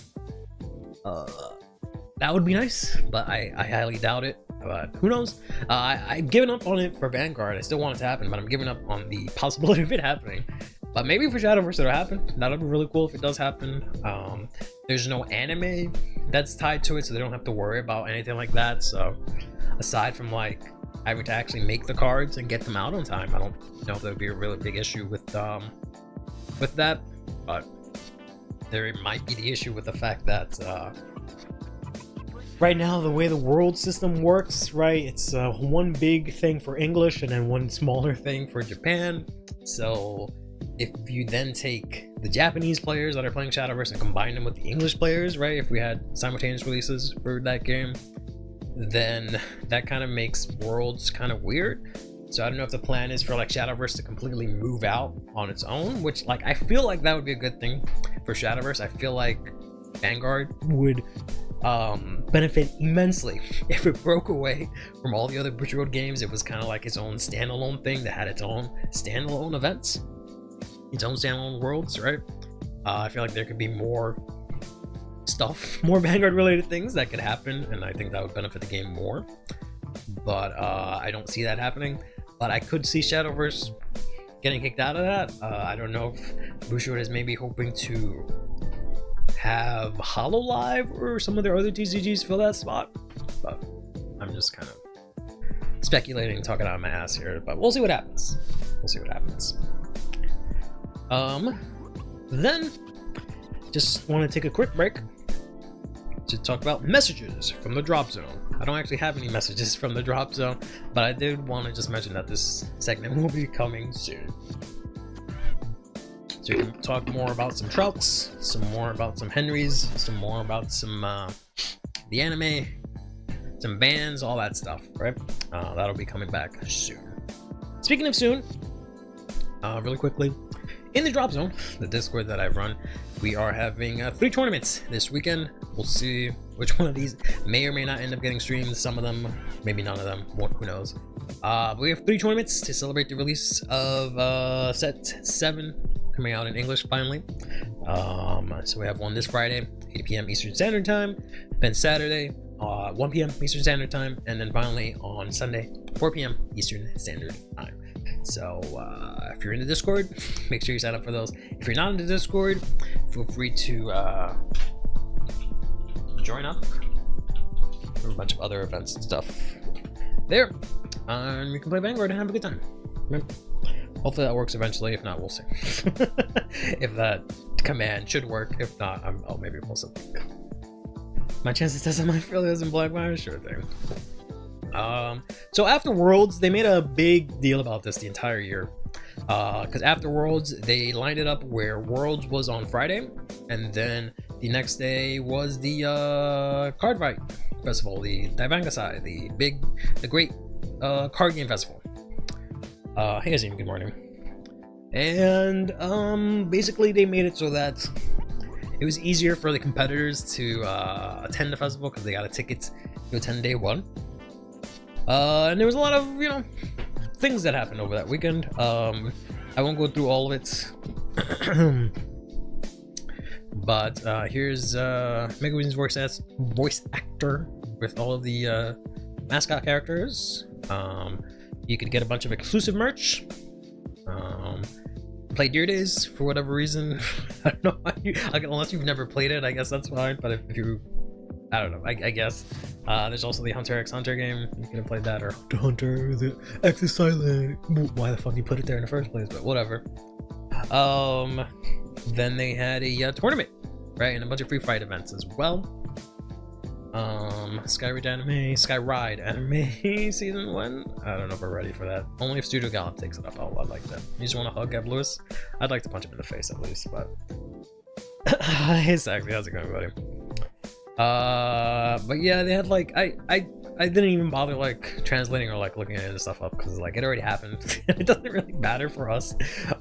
Speaker 3: That would be nice, but I highly doubt it. But who knows? I've given up on it for Vanguard. I still want it to happen, but I'm giving up on the possibility of it happening. But maybe for Shadowverse it'll happen. That'll be really cool if it does happen. There's no anime that's tied to it, so they don't have to worry about anything like that. So aside from like having to actually make the cards and get them out on time, I don't know if there would be a really big issue with that. But there might be the issue with the fact that right now the way the world system works, right, it's one big thing for English and then one smaller thing for Japan. So if you then take the Japanese players that are playing Shadowverse and combine them with the English players, right, if we had simultaneous releases for that game, then that kind of makes worlds kind of weird. So I don't know if the plan is for like Shadowverse to completely move out on its own, which like I feel like that would be a good thing for Shadowverse. I feel like Vanguard would benefit immensely if it broke away from all the other Bushiroad games. It was kind of like its own standalone thing that had its own standalone events, its own standalone worlds, right? I feel like there could be more stuff, more Vanguard related things that could happen, and I think that would benefit the game more. But I don't see that happening. But I could see Shadowverse getting kicked out of that. I don't know if Bushiroad is maybe hoping to have HoloLive or some of their other TCGs fill that spot, but I'm just kind of speculating, talking out of my ass here. But we'll see what happens. We'll see what happens. Then just want to take a quick break to talk about messages from the drop zone. I don't actually have any messages from the drop zone, but I did want to just mention that this segment will be coming soon. So we can talk more about some Trouts, some more about some Henrys, some more about some the anime, some bands, all that stuff, right? That'll be coming back soon. Speaking of soon, really quickly, in the drop zone, the Discord that I've run, we are having 3 tournaments this weekend. We'll see which one of these may or may not end up getting streamed. Some of them, maybe none of them, who knows. But we have 3 tournaments to celebrate the release of set 7 coming out in English finally. So we have one this Friday, 8 p.m. Eastern Standard Time, then Saturday, 1 p.m. Eastern Standard Time, and then finally on Sunday, 4 p.m. Eastern Standard Time. So if you're in the Discord, make sure you sign up for those. If you're not in the Discord, feel free to join up for a bunch of other events and stuff there, and we can play Vanguard and have a good time. Hopefully that works eventually. If not, we'll see. If that command should work. If not, I'll maybe pull something. My chances doesn't mind failures in Black Fire, sure thing. So after Worlds, they made a big deal about this the entire year. Because after Worlds, they lined it up where Worlds was on Friday, and then the next day was the Card Fight Festival, the Daivangasai, the great card game festival. Hey Azim, good morning. And basically they made it so that it was easier for the competitors to attend the festival because they got a ticket to attend day one. And there was a lot of, things that happened over that weekend. I won't go through all of it. But here's Mega Vision's voice actor with all of the mascot characters. You could get a bunch of exclusive merch. Play Deer Days for whatever reason. I don't know, unless you've never played it, I guess that's fine. But if you, I don't know, I guess. There's also the Hunter x Hunter game. You could have played that, or Hunter, the X is silent. Why the fuck you put it there in the first place? But whatever. Then they had a tournament, right, and a bunch of free fight events as well. Skyride Anime Season 1. I don't know if we're ready for that. Only if Studio Gallop takes it up, I'd like that. You just want to hug Gab Lewis? I'd like to punch him in the face at least, but... Hey, Zachary, how's it going, buddy? But yeah, they had like... I didn't even bother like translating or like looking at this stuff up because like it already happened. It doesn't really matter for us.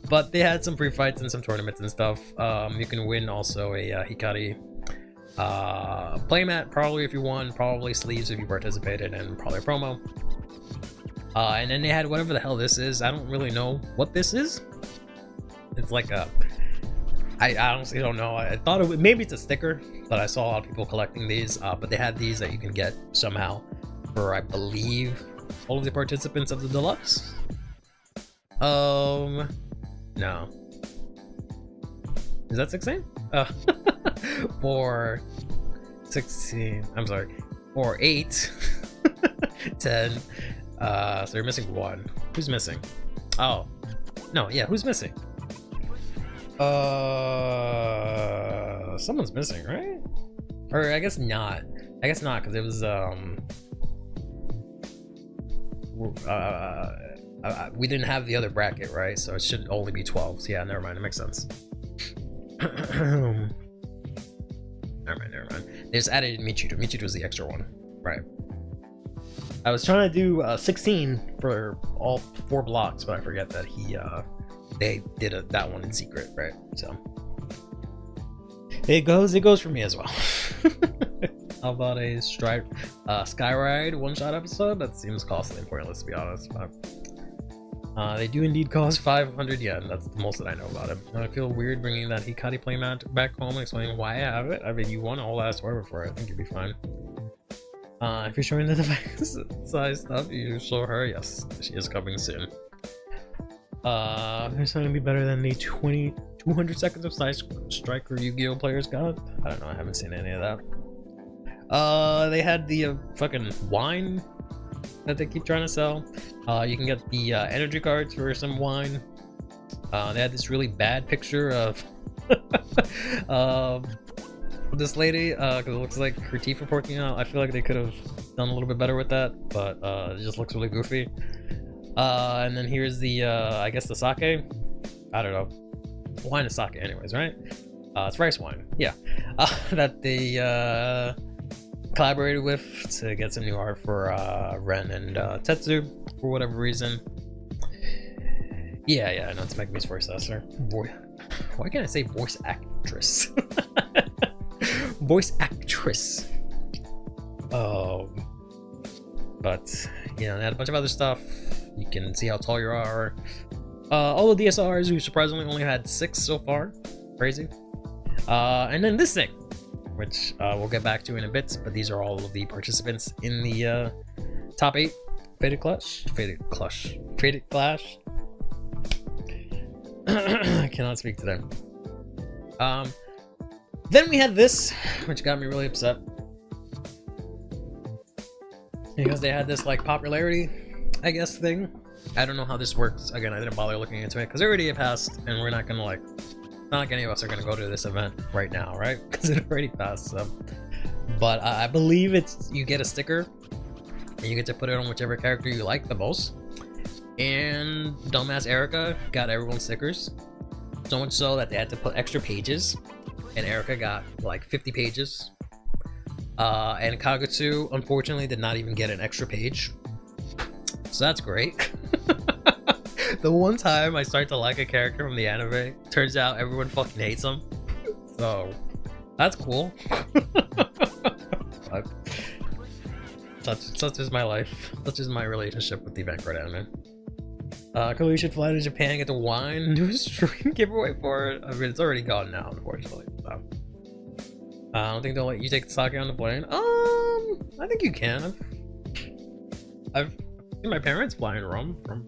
Speaker 3: But they had some free fights and some tournaments and stuff. You can win also a Hikari playmat probably if you won, probably sleeves if you participated, and probably a promo. And then they had whatever the hell this is. I don't really know what this is. It's like a... I honestly don't know. I thought it would, maybe it's a sticker, but I saw a lot of people collecting these. But they had these that you can get somehow for, I believe, all of the participants of the deluxe. No. Is that 16? For 16, I'm sorry, for 8, 10. So you're missing 1. Who's missing? Oh, no, yeah, who's missing? Someone's missing, right? Or I guess not. I guess not, because it was we didn't have the other bracket, right? So it should only be 12. So yeah, never mind. It makes sense. Never mind. They just added Michiru. Michiru was the extra one, right? I was trying to do 16 for all 4 blocks, but I forget that they did that one in secret, right? So it goes for me as well. How about a Skyride one-shot episode? That seems costly and pointless, to be honest. But they do indeed cost 500 yen. That's the most that I know about it. And I feel weird bringing that Hikari playmat back home and explaining why I have it. I mean, you won all last order for it. I think you'll be fine. If you're showing the device size stuff, you show her. Yes, she is coming soon. There's going to be better than the 200 seconds of Side Striker Yu-Gi-Oh players got. I don't know. I haven't seen any of that. They had the fucking wine that they keep trying to sell. You can get the energy cards for some wine. They had this really bad picture of this lady because it looks like her teeth are poking out. I feel like they could have done a little bit better with that, but it just looks really goofy. And then here's the I guess the sake. I don't know. Wine is sake anyways, right? It's rice wine. Yeah. That they collaborated with to get some new art for Ren and Tetsu for whatever reason. Yeah, I know it's Megami's voice actor. Boy, why can't I say voice actress? Voice actress. But you know, they had a bunch of other stuff. You can see how tall you are. All the DSRs, who surprisingly only had 6 so far. Crazy. And then this thing, which we'll get back to in a bit, but these are all of the participants in the top 8 Fated Clash. I cannot speak to them. Then we had this, which got me really upset. Because they had this like popularity, I guess, thing. I don't know how this works. Again, I didn't bother looking into it because it already passed, and we're not gonna like, not like any of us are gonna go to this event right now, right? Because it already passed. So, but I believe it's you get a sticker, and you get to put it on whichever character you like the most. And dumbass Erica got everyone's stickers, so much so that they had to put extra pages, and Erica got like 50 pages. And Kagutsu unfortunately did not even get an extra page, so that's great. The one time I start to like a character from the anime, turns out everyone fucking hates him, so that's cool. Such is my life. Such is my relationship with the Vanguard anime. Curly should fly to Japan, get the wine, and do a stream giveaway for it. I mean, it's already gone now, unfortunately. So. I don't think they'll let you take the sake on the plane. I think you can. I've seen my parents fly in Rome from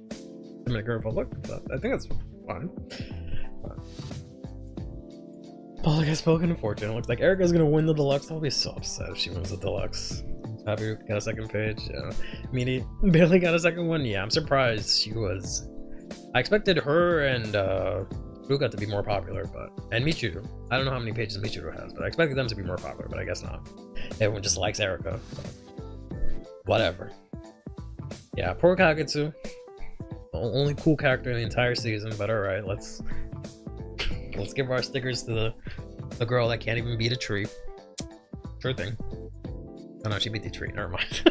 Speaker 3: Dominican Republic, so I think that's fine. Paula has spoken of fortune. It looks like Erica's gonna win the deluxe. I'll be so upset if she wins the deluxe. Happy we got a second page. Yeah. Meanie barely got a second one. Yeah, I'm surprised she was. I expected her and Ruka to be more popular, and Michiru. I don't know how many pages Michiru has, but I expected them to be more popular, but I guess not. Everyone just likes Erica. So. Whatever. Yeah, poor Kagutsu. The only cool character in the entire season, but alright, let's give our stickers to the girl that can't even beat a tree. Sure thing. Oh no, she beat the tree, never mind.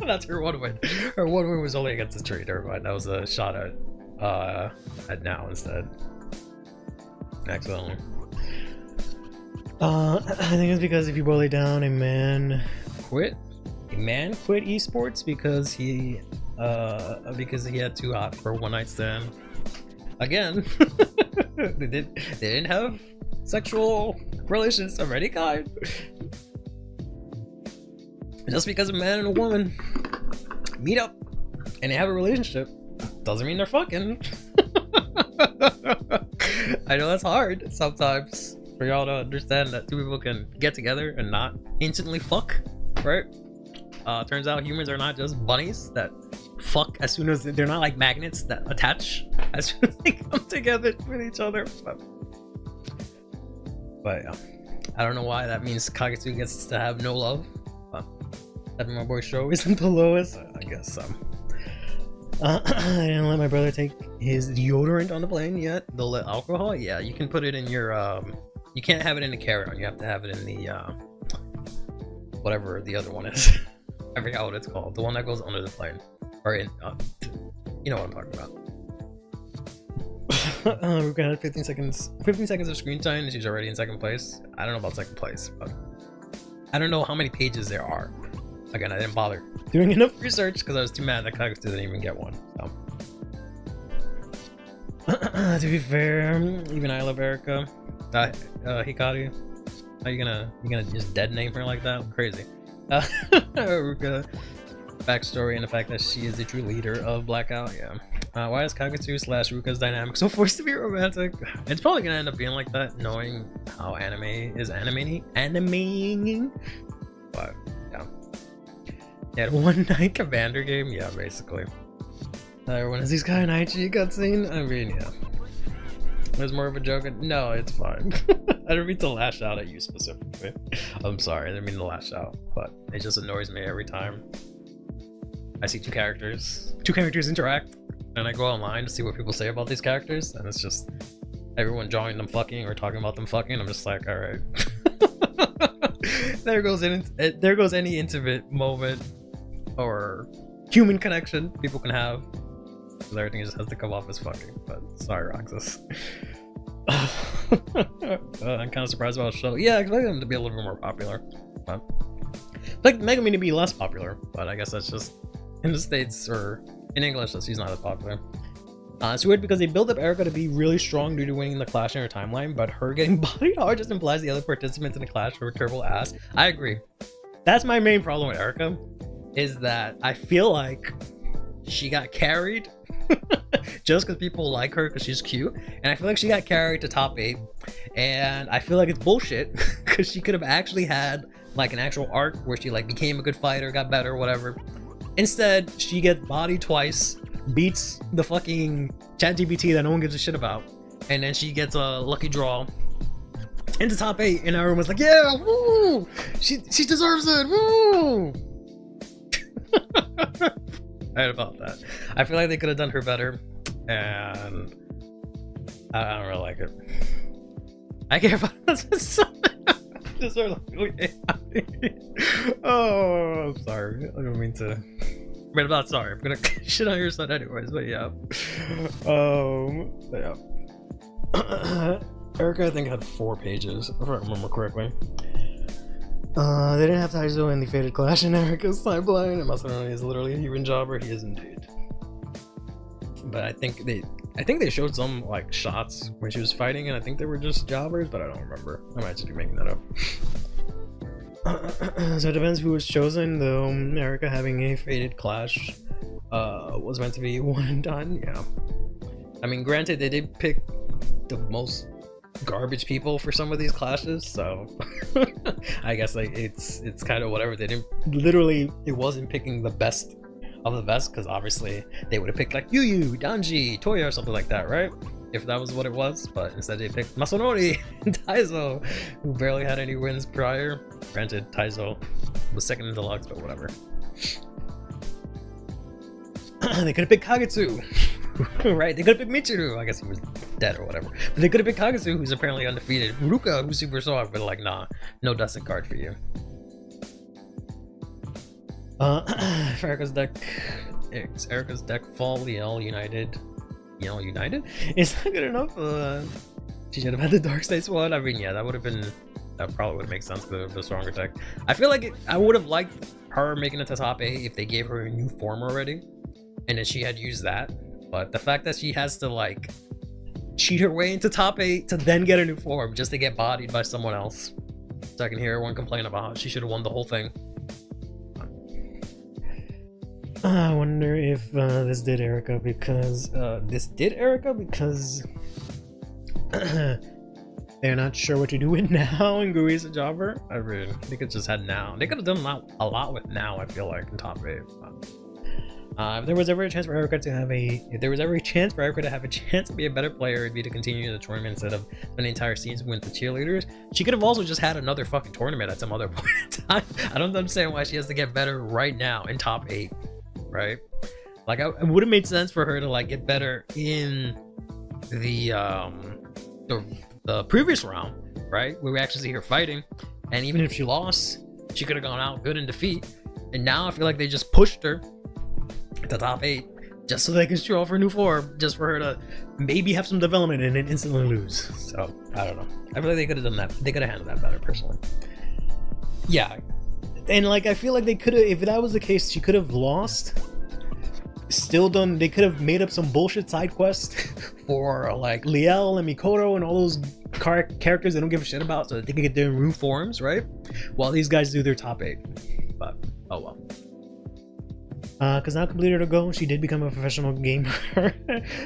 Speaker 3: That's her one win. Her one win was only against the tree, never mind. That was a shot at now instead. Excellent. I think it's because if you boil it down, a man quit esports because he had too hot for a one night stand. Again, they didn't have sexual relations of any kind. Just because a man and a woman meet up and they have a relationship doesn't mean they're fucking. I know that's hard sometimes for y'all to understand that two people can get together and not instantly fuck, right? Turns out humans are not just bunnies that fuck as soon as they're not like magnets that attach as soon as they come together with each other. But yeah, I don't know why that means Kagutsu gets to have no love. That my boy show isn't the lowest. I guess so. I didn't let my brother take his deodorant on the plane yet. They'll let alcohol? Yeah, you can put it in your you can't have it in the carry-on. You have to have it in the whatever the other one is. I forgot what it's called. The one that goes under the plane. Or in, you know what I'm talking about. We're gonna have 15 seconds of screen time, and she's already in second place. I don't know about second place, but I don't know how many pages there are. Again, I didn't bother doing enough research because I was too mad that Kagutsu didn't even get one. So. To be fair, even I love Erica. Hikari. Are you gonna just dead name her like that? Crazy. Ruka backstory and the fact that she is the true leader of Blackout. Yeah. Why is Kagutsu / Ruka's dynamic so forced to be romantic? It's probably gonna end up being like that, knowing how anime is animating. But yeah. They had one night commander game. Yeah, basically. Everyone has these Kai Naichi cutscene. I mean, yeah. There's more of a joke. No, it's fine. I didn't mean to lash out at you specifically. I'm sorry, I didn't mean to lash out, but it just annoys me every time I see two characters interact, and I go online to see what people say about these characters, and it's just everyone drawing them fucking or talking about them fucking. I'm just like, all right. there goes any intimate moment or human connection people can have. Because everything just has to come off as fucking. But sorry, Roxas. I'm kind of surprised about the show. Yeah, I expected them to be a little bit more popular. But like Megami to be less popular, but I guess that's just in the States or in English that she's not as popular. It's weird because they build up Erica to be really strong due to winning the clash in her timeline, but her getting bodied hard just implies the other participants in the clash were terrible ass. I agree. That's my main problem with Erica, is that I feel like she got carried just because people like her because she's cute, and I feel like she got carried to top 8, and I feel like it's bullshit because she could have actually had like an actual arc where she like became a good fighter, got better, whatever. Instead, she gets bodied twice, beats the fucking ChatGPT that no one gives a shit about, and then she gets a lucky draw into top 8, and everyone's like, yeah, woo, she deserves it, woo. Right about that. I feel like they could have done her better, and I don't really like it. I care about this. Oh, I'm sorry. I don't mean to. But I'm not sorry. I'm gonna shit on your son anyways. But yeah. Yeah. Erica, I think, had 4 pages, if I remember correctly. They didn't have Taizo in the Fated Clash in Erica's timeline, and Masanori is literally a human jobber. He is indeed. But I think they showed some like shots when she was fighting, and I think they were just jobbers, but I don't remember. I might just be making that up. So it depends who was chosen, though. Erica having a Fated Clash was meant to be one and done. Yeah. I mean, granted, they did pick the most garbage people for some of these clashes, so I guess like it's kind of whatever. They didn't literally, it wasn't picking the best of the best, because obviously they would have picked like Yu, Danji, Toya, or something like that, right? If that was what it was, but instead they picked Masanori and Taizo, who barely had any wins prior. Granted, Taizo was second in deluxe, but whatever. They could have picked Kagutsu. Right, they could have picked Michiru. I guess he was dead or whatever. But they could have picked Kagutsu, who's apparently undefeated. Ruka, who's super soft, but like, nah, no Dustin card for you. For Erica's deck, fall Yell United. Yell United? Is that good enough? She should have had the Dark States one. I mean, yeah, that probably would make sense because of the stronger deck. I feel like I would have liked her making it to top 8 if they gave her a new form already, and then she had used that. But the fact that she has to like cheat her way into top 8 to then get a new form just to get bodied by someone else. So I can hear everyone complain about how she should have won the whole thing. I wonder if this did Erica because they're not sure what to do with Now and Gui's a jobber. I mean, they could just had Now. They could have done a lot with Now, I feel like, in top 8. If there was ever a chance for Erica to have a chance to be a better player, it'd be to continue the tournament instead of an entire season with the cheerleaders. She could have also just had another fucking tournament at some other point in time. I don't understand why she has to get better right now in top 8, right? Like, it would have made sense for her to like get better in the previous round, right, where we actually see her fighting, and even if she lost, she could have gone out good in defeat. And now I feel like they just pushed her to top 8 just so they can show off her new form, just for her to maybe have some development and then instantly lose. So I don't know. I feel like they could have done that. They could have handled that better, personally. Yeah, and like I feel like they could have. If that was the case, she could have lost. Still done. They could have made up some bullshit side quest for like Liel and Mikoto and all those characters they don't give a shit about, so that they can get their new forms, right? While these guys do their top 8. But oh well. Because now completed her goal, she did become a professional gamer.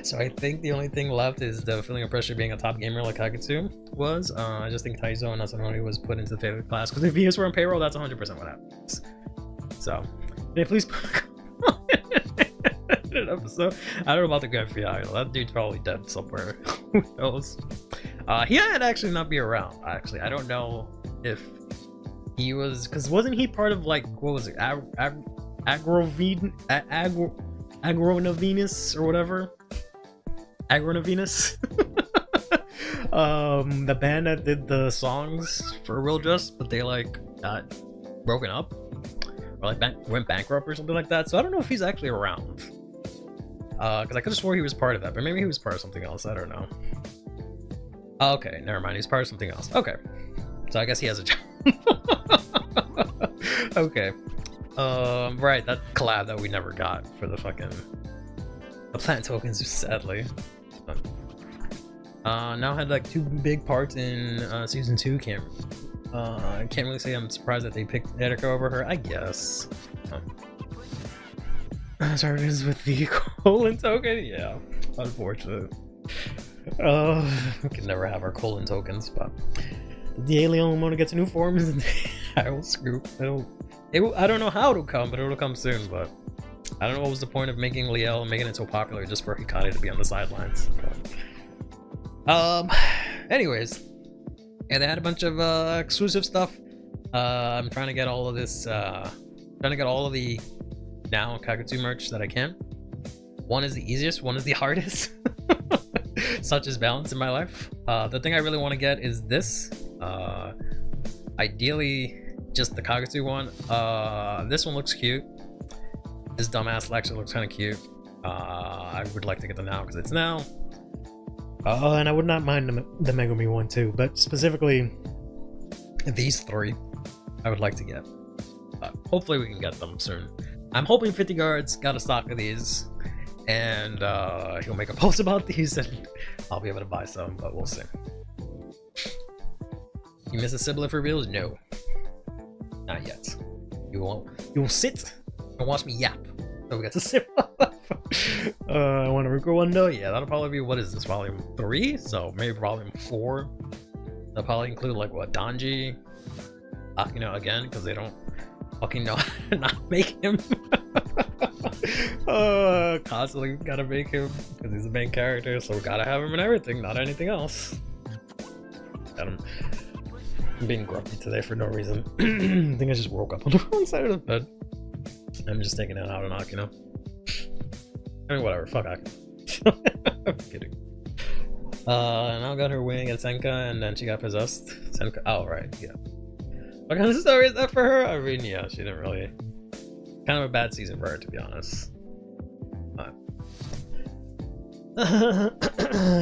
Speaker 3: So I think the only thing left is the feeling of pressure being a top gamer like Kagutsu was. I just think Taizo and Asanori was put into the favorite class, because if he were on payroll, that's 100% what happens. So, may I please an episode? I don't know about the guy for Idol. That dude's probably dead somewhere. Who knows? He might actually not be around. Actually, I don't know if he was, because wasn't he part of like, what was it? Agronovenus or whatever. Agronovenus. The band that did the songs for Real Just, but they like got broken up or like went bankrupt or something like that. So I don't know if he's actually around. Because I could have swore he was part of that, but maybe he was part of something else. I don't know. Okay, never mind. He's part of something else. Okay, so I guess he has a job. Okay. Right, that collab that we never got for the fucking plant tokens, sadly. Now had like 2 big parts in season 2. Can't really say I'm surprised that they picked Erika over her. I guess. Sorry, this is with the colon token. Yeah, unfortunate. We can never have our colon tokens, but the alien Mona gets a new form. I will scoop. I don't know how it'll come, but it'll come soon. But I don't know what was the point of making Liel and making it so popular just for Hikari to be on the sidelines. But, anyways, yeah, they had a bunch of exclusive stuff. I'm trying to get all of this. Trying to get all of the now Kagutsu merch that I can. One is the easiest, one is the hardest. Such is balance in my life. The thing I really want to get is this. Ideally, just the Kagutsu one. This one looks cute. This dumbass lecture looks kind of cute. I would like to get the now because it's now. And I would not mind the Megumi one too, but specifically these 3 I would like to get. Hopefully we can get them soon. I'm hoping 50 Guards got a stock of these, and he'll make a post about these, and I'll be able to buy some, but we'll see. You miss the Syblit reveals? No. Not yet. You will sit and watch me yap. So we got to Syblit. I want to Ruko one though. Yeah, that'll probably be, what is this, volume 3? So maybe volume 4. They'll probably include like what, Danji, Akino again, because they don't fucking know how to not make him. Constantly gotta make him because he's the main character, so we gotta have him in everything, not anything else. I'm being grumpy today for no reason. I think I just woke up on the wrong side of the bed. I'm just taking it out on Akino. I mean, whatever, fuck Akino. I'm kidding. And I got her winning at Senka, and then she got possessed. Senka, oh right, yeah. What kind of story is that for her? I mean, yeah, she didn't really. Kind of a bad season for her, to be honest.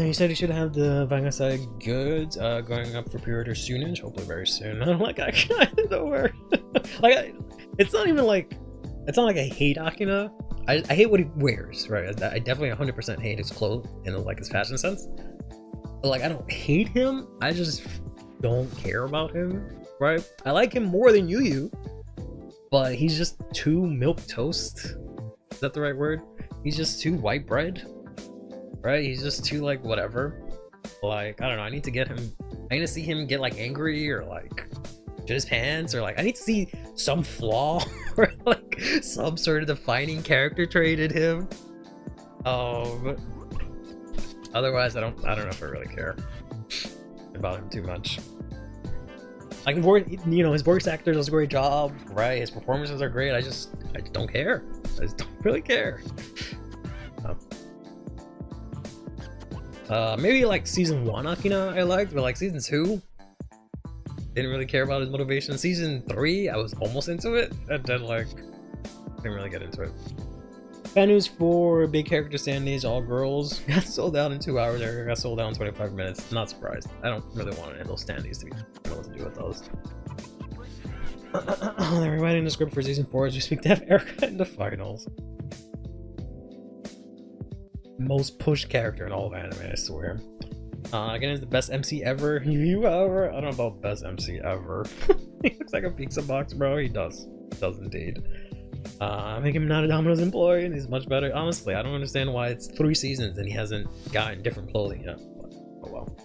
Speaker 3: He said he should have the Vanguard goods going up for pre-order soonish, hopefully very soon. I'm like, I kind of where. Like, it's not even like, it's not like I hate Akina. I hate what he wears, right? I definitely 100% hate his clothes and like his fashion sense. But like, I don't hate him. I just don't care about him, right? I like him more than Yu, but he's just too milquetoast. Is that the right word? He's just too white bread, right? He's just too like whatever. Like, I don't know. I need to get him. I need to see him get like angry or like shit his pants, or like I need to see some flaw or like some sort of defining character trait in him. Otherwise, I don't know if I really care about him too much. Like, you know, his voice actor does a great job, right? His performances are great. I just don't care. I just don't really care. Maybe like season 1 Akina I liked, but like season 2 didn't really care about his motivation. Season 3 I was almost into it, and then like Didn't really get into it. Bad news for big character standees, all girls. Got sold out in 2 hours. Erica got sold out in 25 minutes. Not surprised. I don't really want any of those standees to be. I don't know what to do with those. They're rewriting the script for season 4 as we speak to have Erica in the finals. Most pushed character in all of anime, I swear. Again, is the best MC ever. You ever? I don't know about best MC ever. He looks like a pizza box, bro. He does. He does indeed. Make him not a Domino's employee and he's much better. Honestly, I don't understand why it's 3 seasons and he hasn't gotten different clothing yet. But, oh well.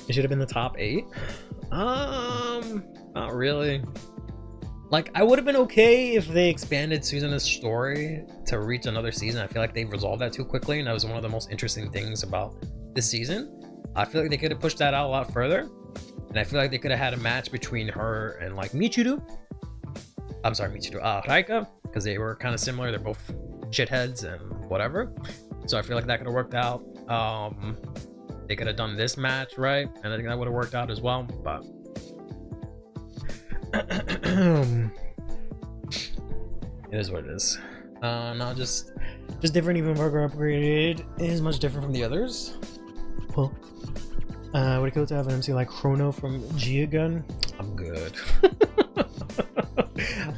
Speaker 3: It should have been the top 8. Not really. Like, I would have been okay if they expanded Suzuna's story to reach another season. I feel like they resolved that too quickly, and that was one of the most interesting things about this season. I feel like they could have pushed that out a lot further, and I feel like they could have had a match between her and like Michiru. I'm sorry, Michiru, Raika, because they were kind of similar. They're both shitheads and whatever. So I feel like that could have worked out. They could have done this match, right? And I think that would have worked out as well, but it is what it is. Not just different. Even Burger Upgrade is much different from the others. Well, would it go to have an MC like Chrono from Giagun? I'm good.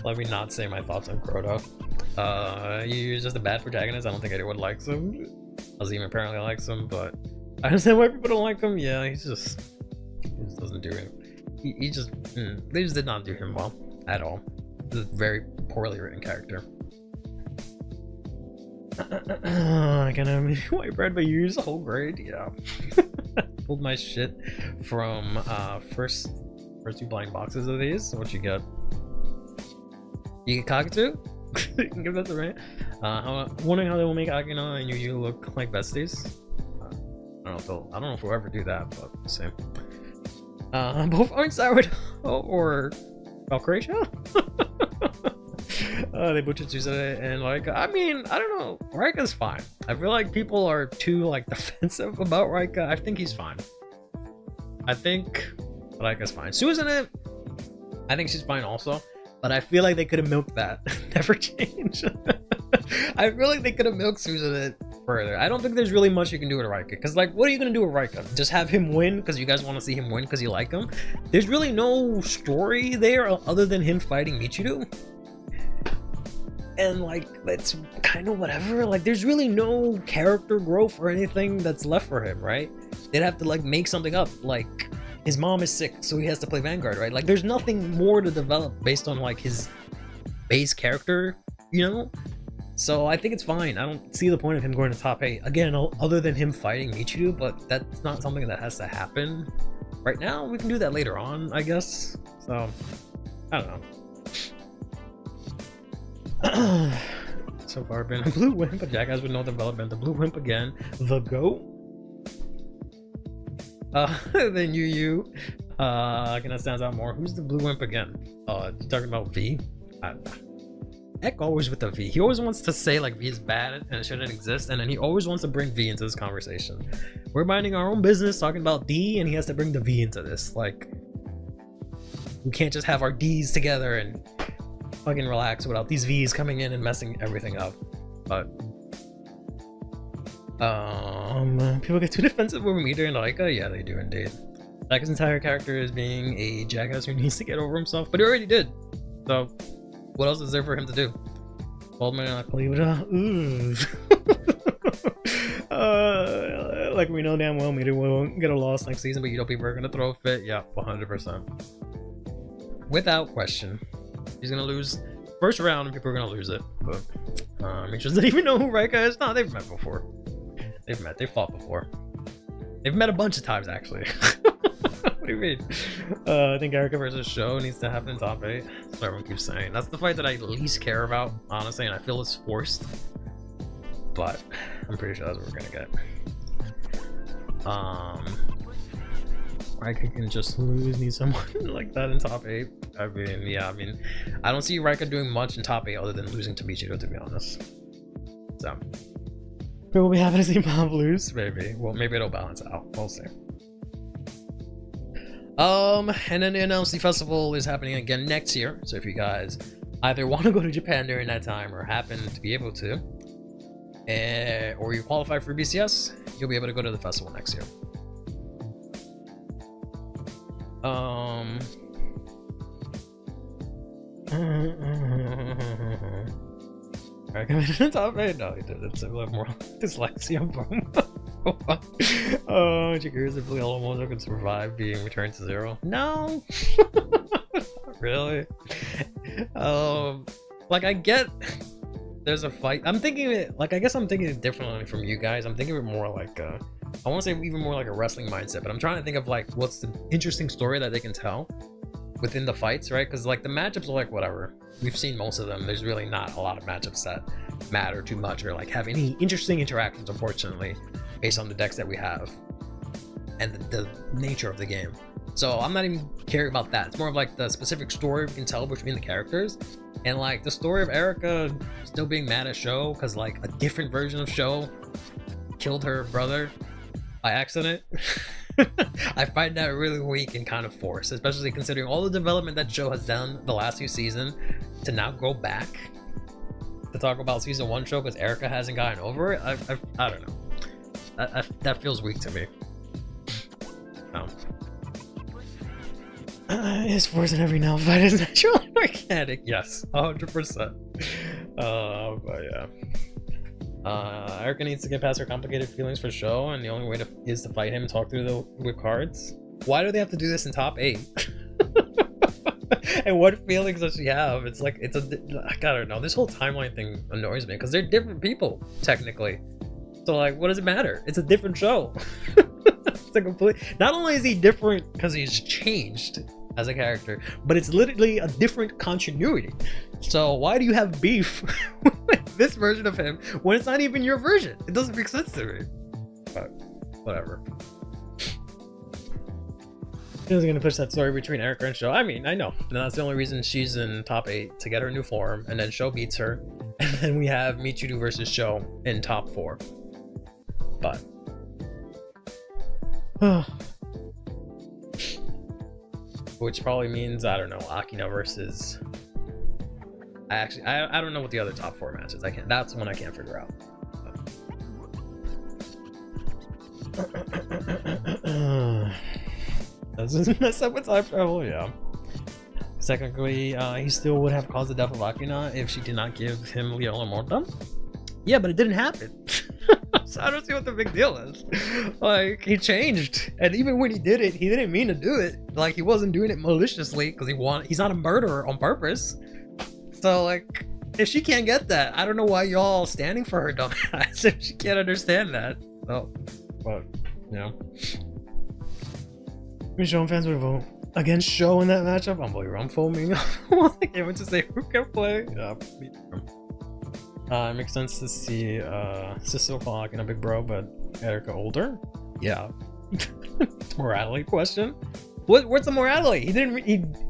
Speaker 3: Let me not say my thoughts on Chrono. He's just a bad protagonist. I don't think anyone likes him. Azim apparently likes him, but I understand why people don't like him. Yeah, he just doesn't do it. He just they just did not do him well at all. This is a very poorly written character. I kind of white bread, but you use the whole grade. Yeah. Pulled my shit from first 2 blind boxes of these. So what you get? You get Kagatu? You can give that to me. Wondering how they will make Akina and Yu look like besties. I don't know if we'll ever do that, but we'll see. Both aren't Sourdough or Valkratia? They butchered Suzette and Raika. I mean, I don't know. Raika's fine. I feel like people are too like defensive about Raika. I think he's fine. I think Raika's fine. Suzette, I think she's fine also. But I feel like they could have milked that. Never change. I feel like they could have milked Suzette further. I don't think there's really much you can do with Raika. Because, like, what are you going to do with Raika? Just have him win because you guys want to see him win because you like him? There's really no story there other than him fighting Michiru. And, like, that's kind of whatever. Like, there's really no character growth or anything that's left for him, right? They'd have to, like, make something up. Like, his mom is sick, so he has to play Vanguard, right? Like, there's nothing more to develop based on, like, his base character, you know? So I think it's fine. I don't see the point of him going to top 8. Again, other than him fighting Michiru, but that's not something that has to happen right now. We can do that later on, I guess. So, I don't know. So far, been a blue wimp, but Jackass with no development. The blue wimp again. The GOAT. Then Yu. That stands out more. Who's the blue wimp again? You talking about V? Eck always with the V. He always wants to say like V is bad and it shouldn't exist, and then he always wants to bring V into this conversation. We're minding our own business talking about D, and he has to bring the V into this. Like, we can't just have our D's together and fucking relax without these V's coming in and messing everything up. But people get too defensive over Meter and Raika. Yeah, they do indeed. Raika's entire character is being a jackass who needs to get over himself, but he already did. So what else is there for him to do? Oldman and Libra. Like we know damn well Meter will get a loss next season, but you know people are gonna throw a fit. Yeah, 100%. Without question. He's gonna lose first round and people are gonna lose it. But Mitch doesn't even know who Raika is. No, they've met before. They've fought before. They've met a bunch of times actually. What do you mean? I think Erica versus Sho needs to happen in top 8. That's what everyone keeps saying. That's the fight that I least care about, honestly, and I feel it's forced. But I'm pretty sure that's what we're gonna get. Raika can just lose, need someone like that in top 8. I mean, yeah, I don't see Raika doing much in top 8 other than losing to Michiru, to be honest. So will we have to see Bob lose? Maybe. Well, maybe it'll balance out. We'll see. And then they announced the festival is happening again next year. So if you guys either want to go to Japan during that time or happen to be able to, or you qualify for BCS, you'll be able to go to the festival next year. I coming to the top 8? No, he didn't. So we'll have more dyslexia. Boom. Oh, curious if Leomozo could survive being returned to 0? No. Not really. Like I get there's a fight. I'm thinking it like I guess I'm thinking it differently from you guys. I'm thinking of it more like I want to say even more like a wrestling mindset, but I'm trying to think of like what's the interesting story that they can tell within the fights, right? Because like the matchups are like whatever. We've seen most of them. There's really not a lot of matchups that matter too much or like have any interesting interactions, unfortunately, based on the decks that we have and the nature of the game. So I'm not even caring about that. It's more of like the specific story we can tell between the characters, and like the story of Erica still being mad at Sho because like a different version of Sho killed her brother by accident. I find that really weak and kind of forced, especially considering all the development that Sho has done the last few seasons to now go back to talk about season 1 Sho because Erica hasn't gotten over it. I don't know. That feels weak to me. Oh. Is forcing every now fight is natural and organic. Yes, 100%. But yeah. Erica needs to get past her complicated feelings for Sho, and the only way is to fight him and talk through with cards. Why do they have to do this in top 8? And what feelings does she have? It's like, I don't know. This whole timeline thing annoys me because they're different people, technically. So like, what does it matter? It's a different show. It's a complete. Not only is he different because he's changed as a character, but it's literally a different continuity. So why do you have beef with this version of him when it's not even your version? It doesn't make sense to me. But whatever. Who's gonna push that story between Erica and Sho? I mean, I know. And that's the only reason she's in top 8 to get her new form, and then Sho beats her, and then we have Michiru versus Sho in top 4. But which probably means, I don't know, Akina versus I don't know what the other top 4 matches. That's one I can't figure out. Does this mess up with time travel? Yeah. Secondly, he still would have caused the death of Akina if she did not give him Leo Morta. Yeah, but it didn't happen. So I don't see what the big deal is. Like, he changed, and even when he did it, he didn't mean to do it. Like, he wasn't doing it maliciously because he's not a murderer on purpose. So like, if she can't get that, I don't know why y'all standing for her, dumbass. If she can't understand that. Oh, but you know, Sho fans would vote against Sho in that matchup. Unbelievable. I'm foaming. I can't wait to say who can play. Yeah, it makes sense to see Sister Clock and a big bro, but Erica older. Yeah. Morality question. What's the morality?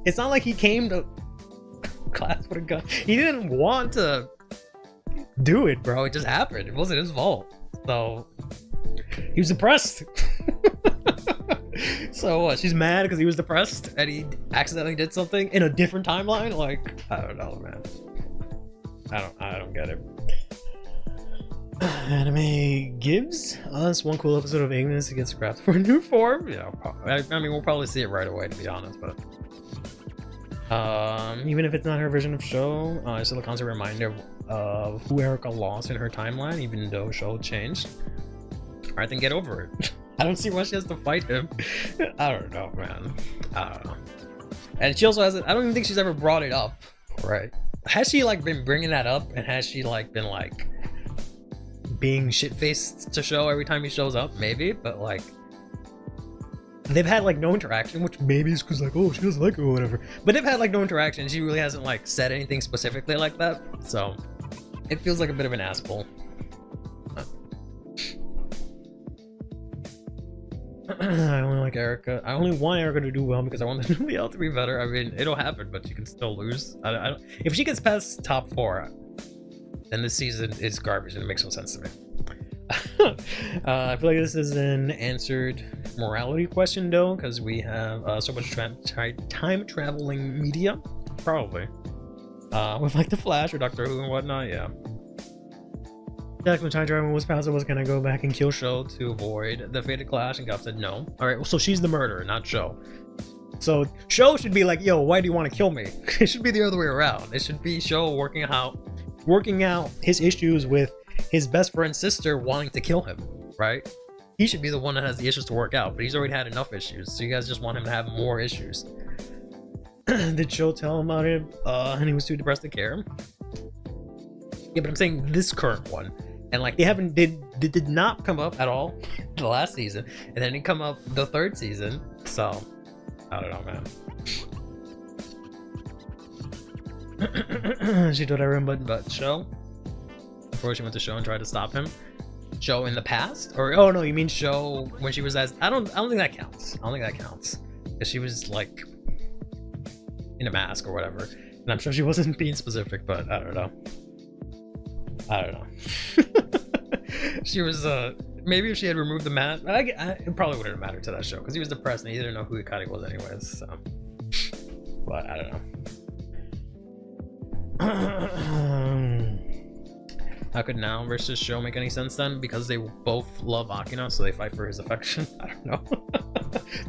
Speaker 3: It's not like he came to class with a gun. He didn't want to do it, bro. It just happened. It wasn't his fault. So he was depressed. So what? She's mad because he was depressed and he accidentally did something in a different timeline? Like, I don't know, man. I don't get it. Anime gives us one cool episode of Ignis to get scrapped for a new form. Yeah, probably. I mean, we'll probably see it right away, to be honest, but even if it's not her version of Sho, it's still a constant reminder of who Erica lost in her timeline, even though Sho changed. Alright, then get over it. I don't see why she has to fight him. I don't know, man. I don't know. And she also hasn't, I don't even think she's ever brought it up, right? Has she like been bringing that up, and has she like been like being shit-faced to Sho every time he shows up? Maybe, but like they've had like no interaction, which maybe is because like, oh, she doesn't like it or whatever, but they've had like no interaction. She really hasn't like said anything specifically like that, so it feels like a bit of an asshole. I only like Erica. I only want Erica to do well because I want the new L to be better. I mean, it'll happen, but she can still lose. I don't, if she gets past top 4, then this season is garbage and it makes no sense to me. I feel like this is an answered morality question though, because we have so much time traveling media. Probably. with like the Flash or Doctor Who and whatnot. Yeah. Jack, when time traveling was passed, was gonna go back and kill Sho to avoid the fated clash, and Gop said no. All right, well, so she's the murderer, not Sho. So Sho should be like, yo, why do you want to kill me? It should be the other way around. It should be Sho working out his issues with his best friend's sister wanting to kill him, right? He should be the one that has the issues to work out, but he's already had enough issues, so you guys just want him to have more issues. Did Sho tell him about it? And he was too depressed to care. Yeah, but I'm saying this current one. And like they did not come up at all the last season, and then it come up the third season. So I don't know, man. She told everyone but Sho before she went to Sho and tried to stop him. Sho in the past, or oh no, you mean Sho when she was as I don't think that counts. I don't think that counts because she was like in a mask or whatever, and I'm sure she wasn't being specific, but I don't know. She was maybe if she had removed the mask, it probably wouldn't have mattered to that show because he was depressed and he didn't know who Hikari was anyways. So, but I don't know. How could Now versus Sho make any sense then? Because they both love Akina, so they fight for his affection. I don't know.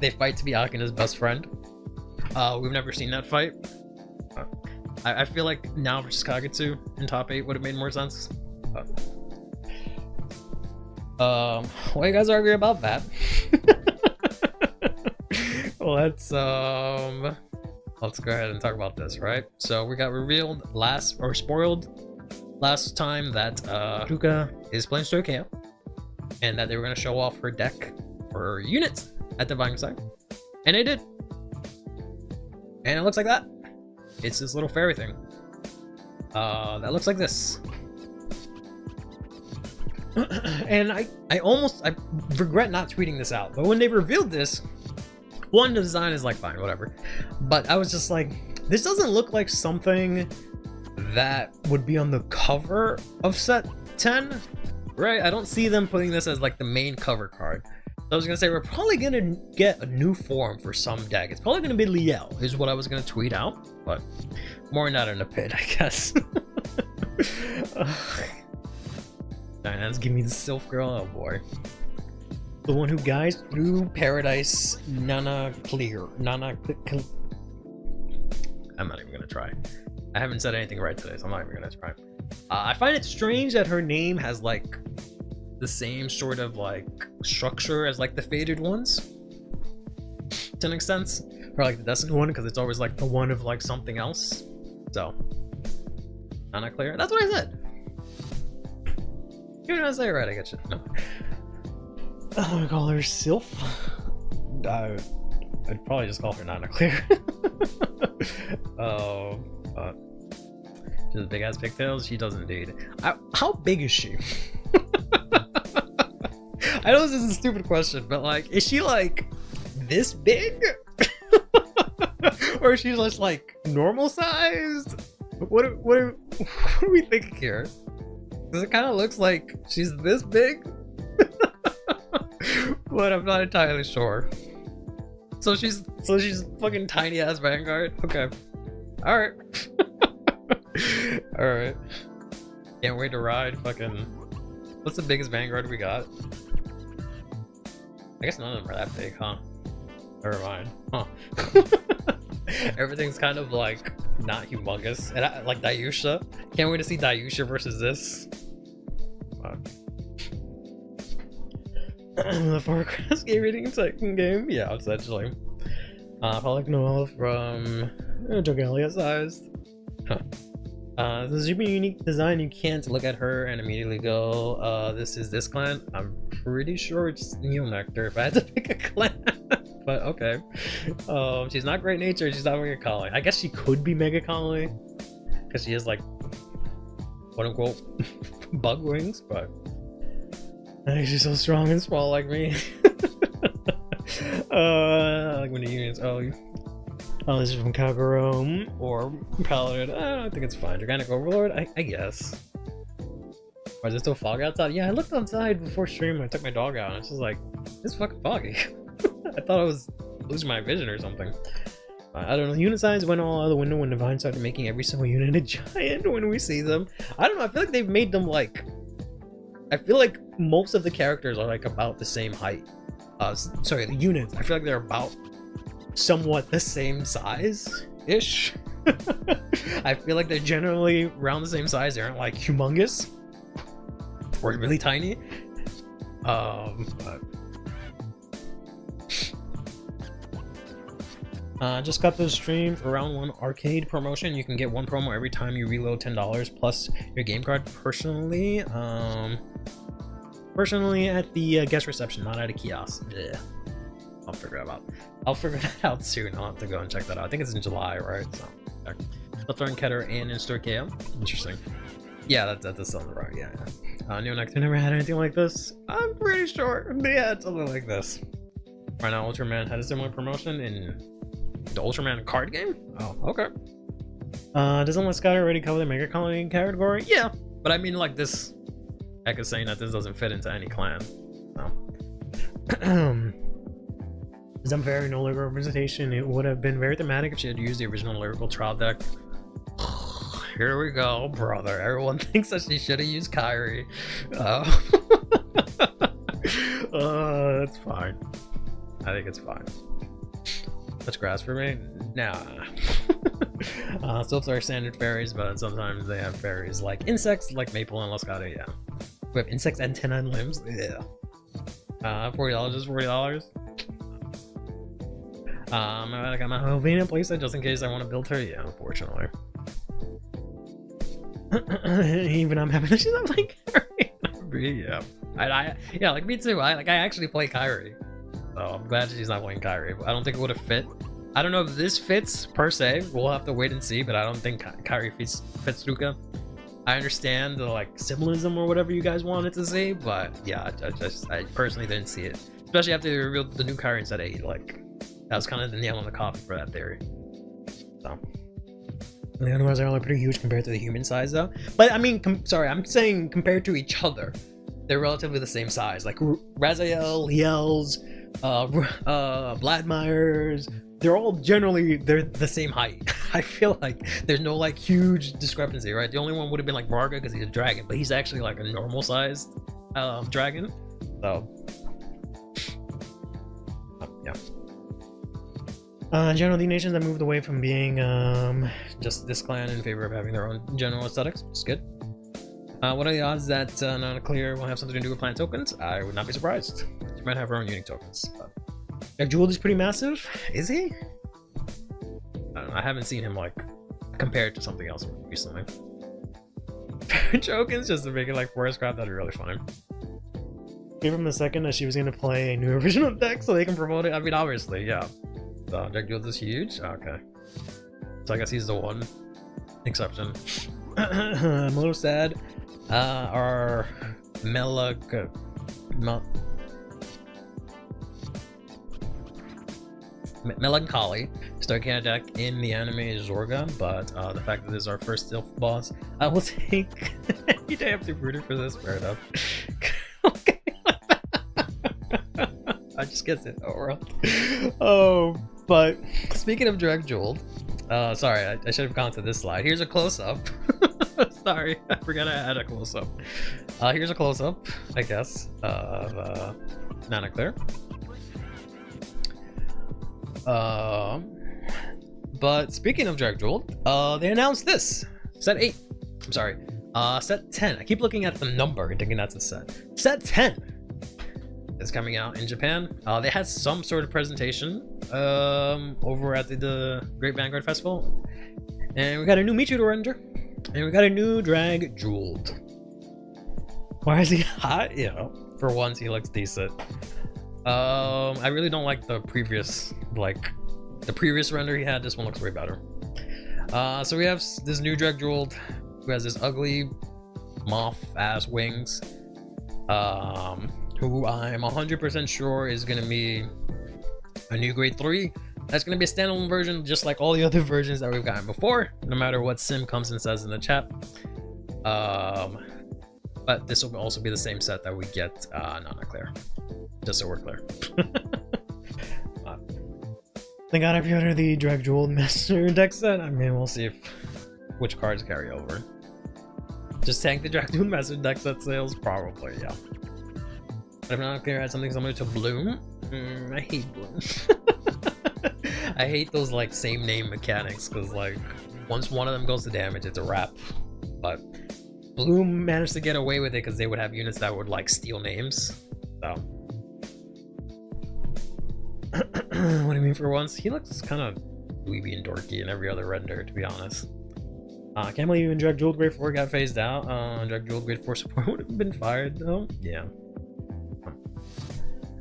Speaker 3: They fight to be Akina's best friend. We've never seen that fight. I feel like Now versus Kagetsu in top 8 would have made more sense. Why you guys argue about that? Let's go ahead and talk about this, right? So we got revealed spoiled last time that Ruka is playing Stoikea, and that they were going to show off her deck or units at the Vanguard side, and they did. And it looks like that. It's this little fairy thing that looks like this. And I regret not tweeting this out, but when they revealed this, one, the design is like fine, whatever, but I was just like, this doesn't look like something that would be on the cover of set 10, right? I don't see them putting this as like the main cover card. So I was gonna say we're probably gonna get a new form for some deck. It's probably gonna be Liel is what I was gonna tweet out, but more not in a pit, I guess. Diana's give me the Sylph Girl, oh boy. The one who guides through paradise, Nana Clear. I'm not even gonna try. I haven't said anything right today, so I'm not even gonna try. I find it strange that her name has like the same sort of like structure as like the faded ones, to an extent, or like the Destiny one, because it's always like the one of like something else. So, Nana Clear. That's what I said. You're gonna say it right, I get you. No. I'm gonna call her Sylph. I'd probably just call her Nana Clear. Oh, she has big ass pigtails. She does indeed. How big is she? I know this is a stupid question, but like, is she like this big? Or is she just like normal sized? What are we thinking here? Because it kind of looks like she's this big, but I'm not entirely sure. So she's fucking tiny ass Vanguard. Okay, all right, all right. Can't wait to ride. Fucking, what's the biggest Vanguard we got? I guess none of them are that big, huh? Never mind. Huh? Everything's kind of like not humongous, and I like Dayusha. Can't wait to see Dayusha versus this. The forecast game reading second game, yeah, essentially. Pollock Noel from Jogalia sized. Huh. This is a unique design. You can't look at her and immediately go, this is this clan. I'm pretty sure it's Neo Nectar if I had to pick a clan. But okay. She's not Great Nature, she's not Mega Kali. I guess she could be Mega Kali because she has like quote unquote bug wings, but I think she's so strong and small like me. Like when the unions, oh, this is from Kagero or Paladin. I think it's fine. Gigantic Overlord, I guess. Or is it still foggy outside? Yeah, I looked outside before stream. I took my dog out and it's just like, it's fucking foggy. I thought I was losing my vision or something. I don't know. Unit size went all out the window when Divine started making every single unit a giant when we see them. I don't know. I feel like they've made them like. I feel like most of the characters are like about the same height. Sorry, the units. I feel like they're about somewhat the same size ish. I feel like they're generally around the same size. They aren't like humongous or really tiny. But just got the stream for round 1 arcade promotion. You can get 1 promo every time you reload $10 plus your game card personally. Personally at the guest reception, not at a kiosk. Yeah. I'll figure that out soon. I'll have to go and check that out. I think it's in July, right? So check. Thorn Keter and in-store KO. Interesting. Yeah, that sounds right. Yeah. Neonex never had anything like this. I'm pretty sure they had something like this. Right now, Ultraman had a similar promotion in the Ultraman card game? Oh, okay. Doesn't Let's Sky already cover the Mega Colony category? Yeah, but I mean like this. Heck is saying that this doesn't fit into any clan. No. Is unfair, no lyrical representation. It would have been very thematic if she had used the original lyrical trial deck. Here we go, brother. Everyone thinks that she should have used Kyrie. That's fine. I think it's fine. Much grass for me? Nah. Soaps are standard fairies, but sometimes they have fairies like insects, like Maple and Lascata. Yeah. We have insects and 10 on limbs. Yeah. $40 is $40. I got my Helvina playset just in case I want to build her. Yeah, unfortunately. Even I'm happy that she's not playing Kyrie. Yeah. Yeah, like me too. I actually play Kyrie. So I'm glad she's not playing Kyrie. I don't think it would have fit. I don't know if this fits per se. We'll have to wait and see, but I don't think Kyrie fits Luca. I understand the like symbolism or whatever you guys wanted to see, but yeah, I personally didn't see it. Especially after they revealed the new Kyrie in set 8. Like that was kind of the nail on the coffin for that theory. So the animals are only pretty huge compared to the human size though. But I mean, sorry, I'm saying compared to each other, they're relatively the same size. Like Raziel, Liels, Vladmir's, they're all generally the same height. I feel like there's no like huge discrepancy, right? The only one would have been like Varga because he's a dragon, but he's actually like a normal sized dragon. So yeah. General, the nations that moved away from being just this clan in favor of having their own general aesthetics. It's good. What are the odds that non-clear will have something to do with plant tokens? I would not be surprised. She might have her own unique tokens. But Jewel is pretty massive. Is he? I don't know. I haven't seen him like compared to something else recently. Tokens just to make it like forest craft. That'd be really funny. Gave him a second that she was going to play a new original deck so they can promote it. I mean, obviously, yeah. So Jack Jewel is huge. Okay. So I guess he's the one exception. I'm a little sad. Our Melancholy Starcana deck in the anime is Zorga, but the fact that this is our first stealth boss, I will take any day after rooting for this. Fair enough. Okay. I just guess it over. Oh, but speaking of Drag Jeweled, sorry, I should have gone to this slide. Here's a close-up. Sorry, I forgot I had a close-up. Here's a close-up, I guess, of Nana Claire. But speaking of Drag Jeweled, they announced this. Set 8. I'm sorry. Set 10. I keep looking at the number and thinking that's a set. Set 10 is coming out in Japan. They had some sort of presentation over at the Great Vanguard Festival. And we got a new Michu to render. And we got a new Drag Jeweled. Why is he hot? You know, for once he looks decent. I really don't like the previous render he had. This one looks way better. So we have this new Drag Jeweled who has this ugly moth ass wings. Who I'm 100% sure is gonna be a new grade 3. That's gonna be a standalone version, just like all the other versions that we've gotten before, no matter what Sim comes and says in the chat. But this will also be the same set that we get not clear. Just so we're clear. They gotta be under the Drag Jewel Master deck set. I mean, we'll see if which cards carry over. Just tank the Drag Jewel Master deck set sales, probably, yeah. But if not, clear add something similar to Bloom. I hate Bloom. I hate those like same name mechanics because like once one of them goes to damage, it's a wrap. But Bloom managed to get away with it because they would have units that would like steal names. So what do you mean for once? He looks kind of dweeby and dorky in every other render, to be honest. I can't believe even Drag Jeweled Grade 4 got phased out. Drag Jeweled Grade 4 support would have been fired though. Yeah.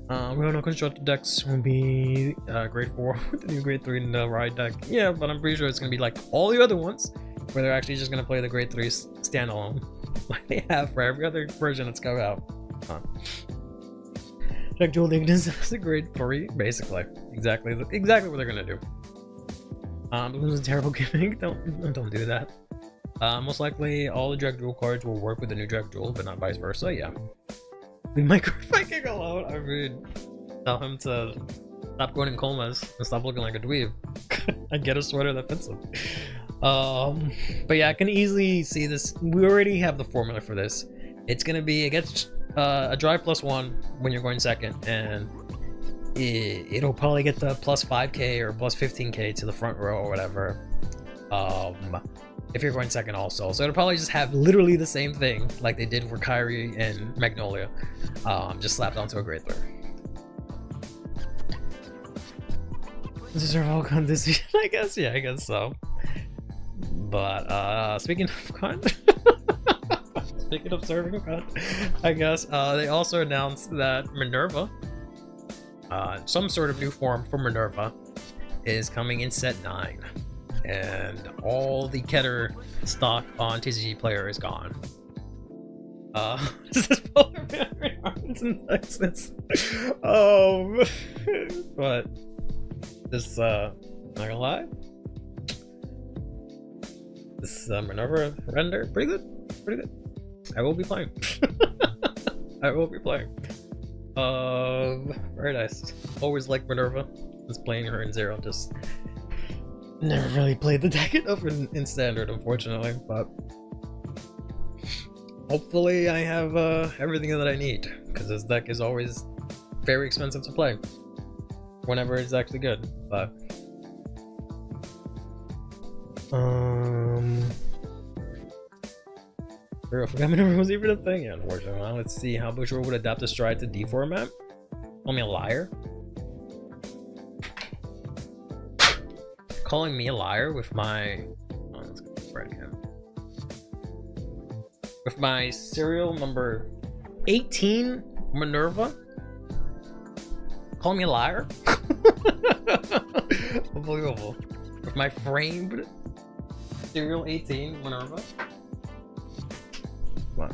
Speaker 3: We're gonna construct the decks will be grade 4 with the new grade 3 in the ride deck. Yeah, but I'm pretty sure it's gonna be like all the other ones where they're actually just gonna play the grade 3 standalone like they have for every other version that's come out. Drag Jewel Ignis is a grade 3, basically. Exactly what they're gonna do. It was a terrible gimmick. Don't do that. Most likely all the Drag Jewel cards will work with the new Drag Jewel, but not vice versa. Yeah. We micro-fighting alone. I mean, tell him to stop going in comas and stop looking like a dweeb and get a sweater that fits him. But yeah, I can easily see this. We already have the formula for this. It's gonna be, it gets a drive +1 when you're going second, and it'll probably get the plus 5k or plus 15k to the front row or whatever. If you're going second also, so it'll probably just have literally the same thing like they did for Kyrie and Magnolia, just slapped onto a grade 3. Deserve all condition, I guess. Yeah, I guess so. But speaking of cunt, speaking of serving cunt, I guess they also announced that Minerva, some sort of new form for Minerva, is coming in set 9. And all the Keter stock on TCG Player is gone. This is Polar Bear in Texas. But this, not gonna lie, this Minerva render, pretty good. I will be playing. I will be playing. Very nice. Always like Minerva. Just playing her in 0, just never really played the deck enough in standard, unfortunately, but hopefully I have everything that I need, because this deck is always very expensive to play whenever it's actually good. But I forgot Minerva was even a thing. Yeah, unfortunately. Well, let's see how Butcher would adapt the stride to D format. Call me a liar. Calling me a liar with my with my serial number 18 Minerva. Call me a liar. Unbelievable. With my framed serial 18 Minerva. Come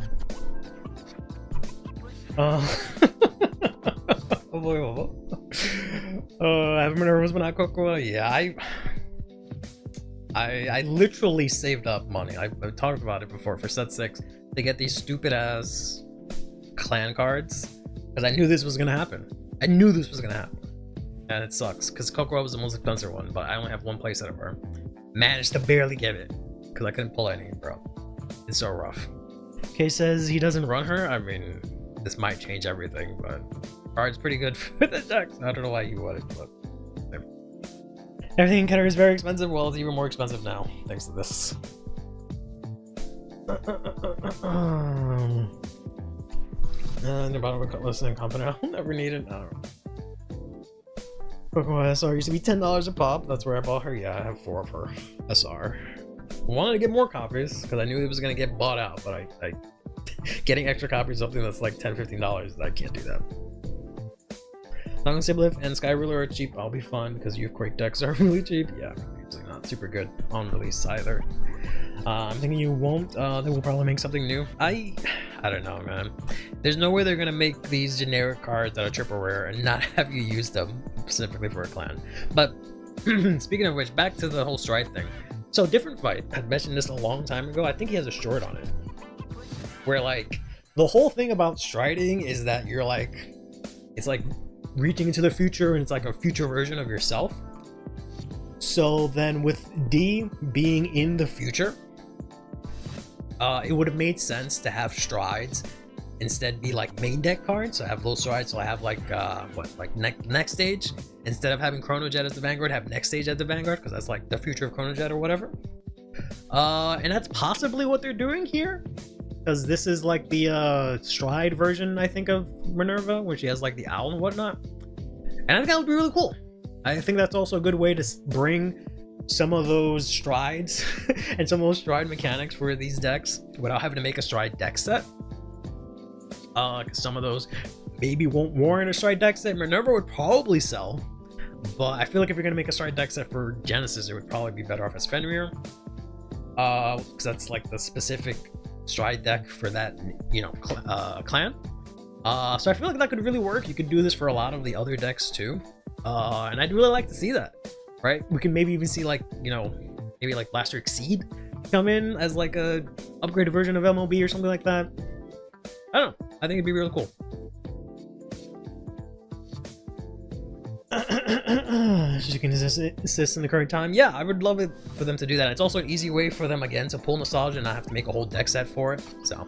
Speaker 3: on. Unbelievable. I have Minerva's but not Cocoa. Yeah, I literally saved up money. I've talked about it before for set 6 to get these stupid ass clan cards because I knew this was gonna happen. And it sucks because Kokoro was the most expensive one, but I only have one playset of her. Managed to barely get it because I couldn't pull any, bro. It's so rough. Kay says he doesn't run her. I mean, this might change everything, but card's pretty good for the deck. I don't know why you would it, but everything in Keter is very expensive. Well, it's even more expensive now, thanks to this. And the bottom of a cutlass and company, I'll never need it. I don't know. Pokemon SR used to be $10 a pop. That's where I bought her. Yeah, I have 4 of her SR. Wanted to get more copies because I knew it was gonna get bought out, but I getting extra copies of something that's like $10-15, I can't do that. Long Syblit and Sky Ruler are cheap. I'll be fun because youth Quake decks are really cheap. Yeah, usually not super good on release either. I'm thinking you won't. They will probably make something new. I don't know, man. There's no way they're gonna make these generic cards that are triple rare and not have you use them specifically for a clan. But speaking of which, back to the whole Stride thing. So Different Fight had mentioned this a long time ago. I think he has a short on it where like the whole thing about striding is that you're like, it's like reaching into the future and it's like a future version of yourself. So then with D being in the future, it would have made sense to have strides instead be like main deck cards. So I have low strides, so I have like next stage, instead of having Chrono Jet as the Vanguard, have next stage as the Vanguard, because that's like the future of Chrono Jet or whatever. And that's possibly what they're doing here, because this is like the stride version, I think, of Minerva, where she has like the owl and whatnot, and I think that would be really cool. I think that's also a good way to bring some of those strides and some of those stride mechanics for these decks without having to make a stride deck set. Because some of those maybe won't warrant a stride deck set. Minerva would probably sell, but I feel like if you're gonna make a stride deck set for Genesis, it would probably be better off as Fenrir, because that's like the specific stride deck for that, you know, clan. So I feel like that could really work. You could do this for a lot of the other decks too, and I'd really like to see that. Right? We can maybe even see, like, you know, maybe like Blaster Exceed come in as like a upgraded version of MLB or something like that. I don't know. I think it'd be really cool. You can assist in the current time. Yeah, I would love it for them to do that. It's also an easy way for them, again, to pull nostalgia and not have to make a whole deck set for it. So,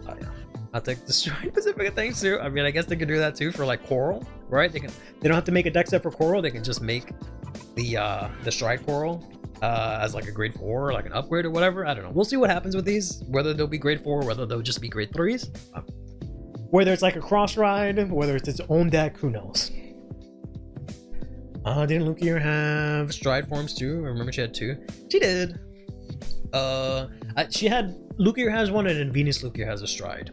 Speaker 3: yeah, I'll take the Stride Pacific things too. I mean, I guess they could do that too for like Coral, right? They don't have to make a deck set for Coral. They can just make the Stride Coral as like a grade 4 or like an upgrade or whatever. I don't know. We'll see what happens with these, whether they'll be grade 4 or whether they'll just be grade 3s. Whether it's like a cross ride, whether it's its own deck, who knows. Didn't Lukier have stride forms too? I remember she had 2. She did. She had, Lukier has one, and then Venus Lukier has a stride.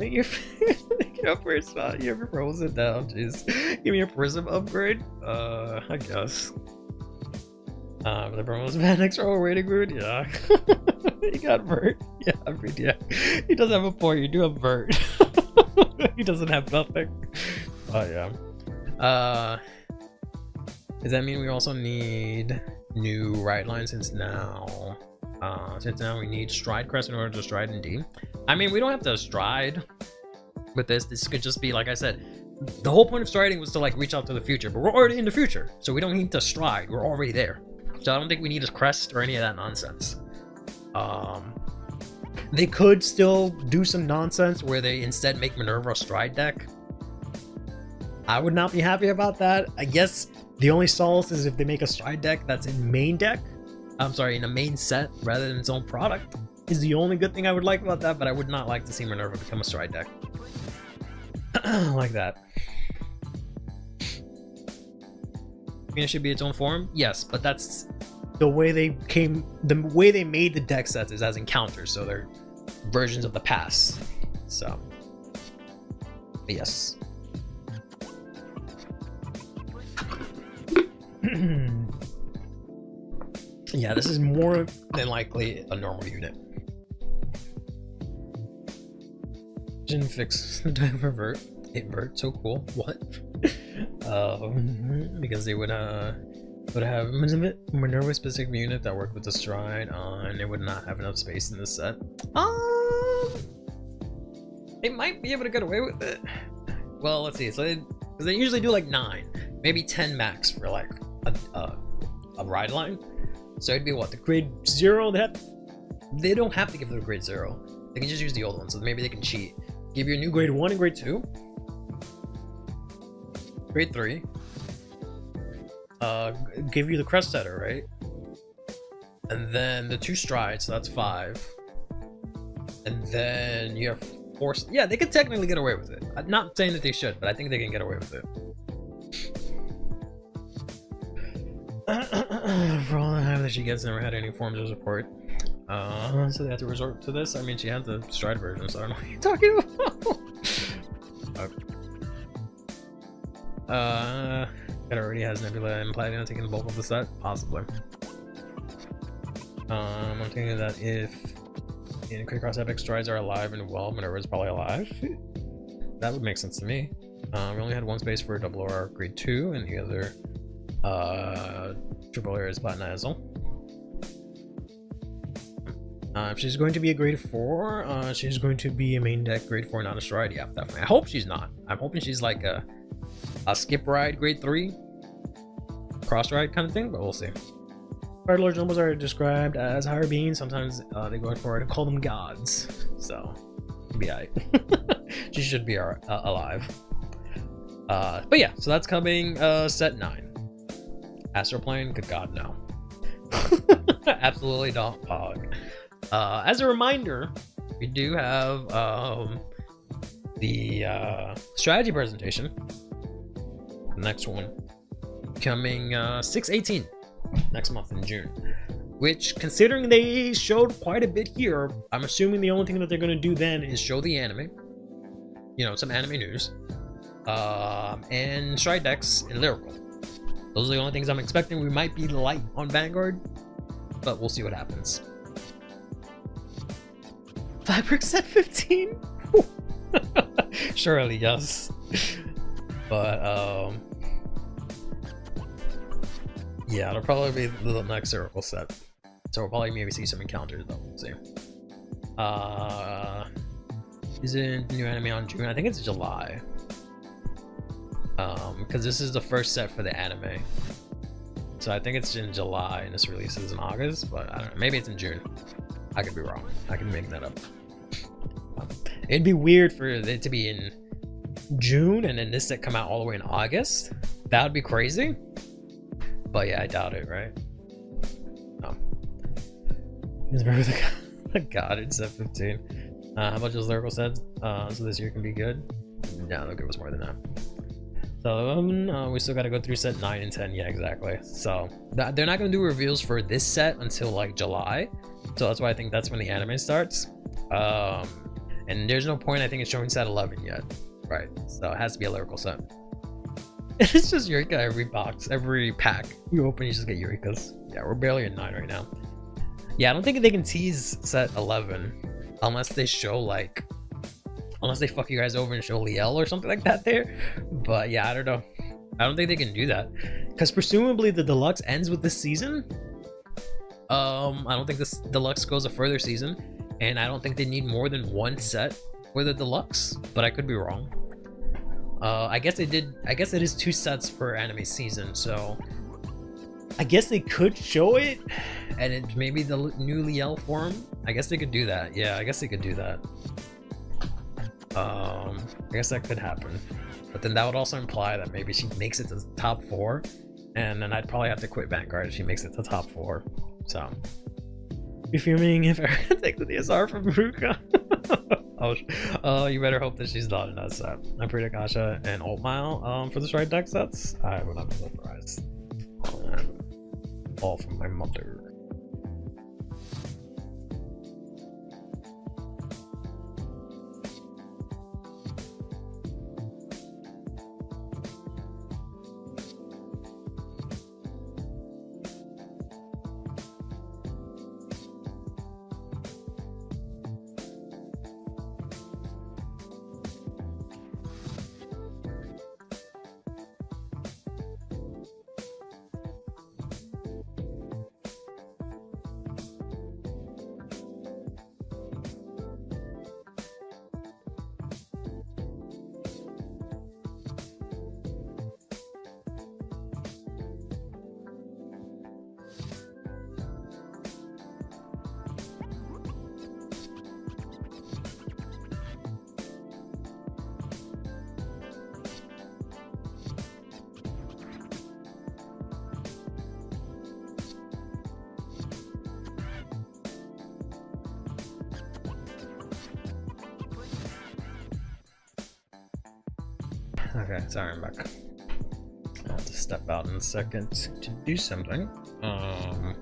Speaker 3: Your first spot, you ever froze it down? Jeez. Give me a prism upgrade? I guess. The Bromos Vanix roll rating mood? Yeah. He got Vert. Yeah, I mean, yeah. He doesn't have a point, you do have Vert. He doesn't have nothing. Oh, yeah. Does that mean we also need new ride lines since now we need Stride Crest in order to stride in D? I mean, we don't have to stride with this. This could just be, like I said, the whole point of striding was to like reach out to the future, but we're already in the future, so we don't need to stride. We're already there. So I don't think we need a crest or any of that nonsense. They could still do some nonsense where they instead make Minerva a stride deck. I would not be happy about that. I guess the only solace is if they make a stride deck that's in main deck. I'm sorry, in a main set rather than its own product. Is the only good thing I would like about that, but I would not like to see Minerva become a stride deck. Like that. I mean, it should be its own form? Yes, but that's the way they made the deck sets is as encounters, so they're versions of the past. So, yes. Yeah, this is more than likely a normal unit. Didn't fix the time for Vert. It Vert, so cool. What? Because they would have Minerva specific unit that worked with the stride and it would not have enough space in the set. They might be able to get away with it. Well, let's see. So they usually do like 9, maybe 10 max for like a ride line. So it'd be what, the grade 0? They don't have to give it a grade 0. They can just use the old one. So maybe they can cheat. Give you a new grade 1 and grade 2. Grade 3. Give you the crest setter, right? And then the 2 strides, so that's 5. And then you have 4. Yeah, they could technically get away with it. I'm not saying that they should, but I think they can get away with it. For all the time that she gets, never had any forms of support. So they had to resort to this. I mean, she had the stride version, so I don't know what you're talking about. It already has Nebula and Platinum taking the bulk of the set, possibly. I'm thinking that if in Quick Cross Epic strides are alive and well, Minerva is probably alive. That would make sense to me. We only had 1 space for double R grade 2, and the other triple R is Platinum. If she's going to be a grade 4, she's going to be a main deck grade 4, not a stride. Yeah, definitely. I hope she's not. I'm hoping she's like a skip ride grade 3, cross ride kind of thing, but we'll see. Card Lord Jumbos are described as higher beings. Sometimes they go for it to call them gods. So, be alright. She should be alive. But yeah, so that's coming set 9. Astroplane? Good god, no. Absolutely not pog. As a reminder, we do have the strategy presentation. The next one coming 6/18 next month in June. Which, considering they showed quite a bit here, I'm assuming the only thing that they're going to do then is show the anime. You know, some anime news. And stride decks and lyrical. Those are the only things I'm expecting. We might be light on Vanguard, but we'll see what happens. Fabric set 15? Surely, yes. But, yeah, it'll probably be the next lyrical set. So we'll probably maybe see some encounters, though. We'll see. Is it new anime on June? I think it's July. Because this is the first set for the anime. So I think it's in July and this releases in August, but I don't know. Maybe it's in June. I could be wrong. I could make that up. It'd be weird for it to be in June and then this set come out all the way in August. That would be crazy. But yeah, I doubt it, right? No. The god, it's set 15. How much is lyrical sets? So this year can be good? No, they'll give us more than that. So we still got to go through set 9 and 10. Yeah, exactly. So they're not going to do reveals for this set until like July. So that's why I think that's when the anime starts. And there's no point, I think, in showing set 11 yet. Right. So it has to be a lyrical set. It's just Eureka every box, every pack you open, you just get Eurekas. Yeah, we're barely at 9 right now. Yeah, I don't think they can tease set 11 unless they show like, unless they fuck you guys over and show Liel or something like that there. But yeah, I don't know. I don't think they can do that because presumably the deluxe ends with this season. I don't think this deluxe goes a further season, and I don't think they need more than one set for the deluxe, but I could be wrong. I guess they did. I guess it is 2 sets per anime season, so I guess they could show it, and it maybe the new Liel form. I guess they could do that. Yeah, I guess they could do that. I guess that could happen, but then that would also imply that maybe she makes it to the top 4, and then I'd probably have to quit Vanguard if she makes it to top 4. So, you fuming if Erica takes the DSR from Ruka? Oh, you better hope that she's not in that set. I'm pretty Kasha and Alt Mile for the stride deck sets. I would not be surprised. All from my mother. Okay, sorry, I'm back. I'll have to step out in a second to do something. I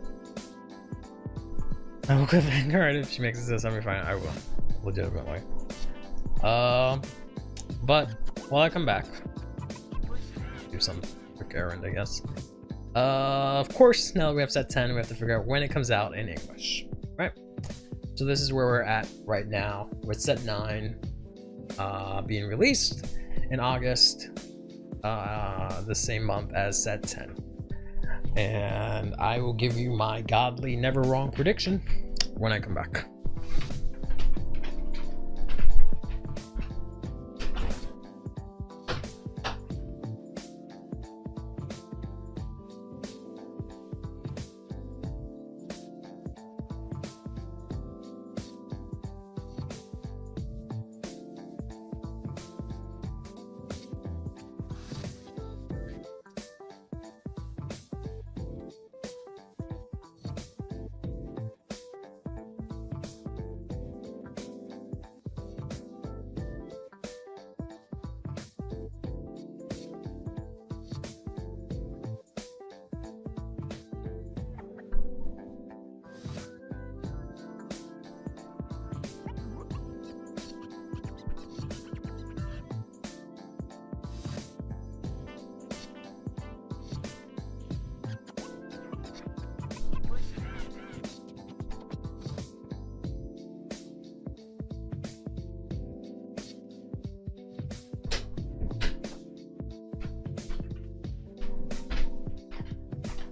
Speaker 3: will quit Vanguard if she makes it to the semifinal. I will, legitimately. But while I come back, do some quick errand, I guess. Of course, now that we have set 10, we have to figure out when it comes out in English, right? So this is where we're at right now with set 9 being released in August, the same month as set 10. And I will give you my godly never wrong prediction when I come back.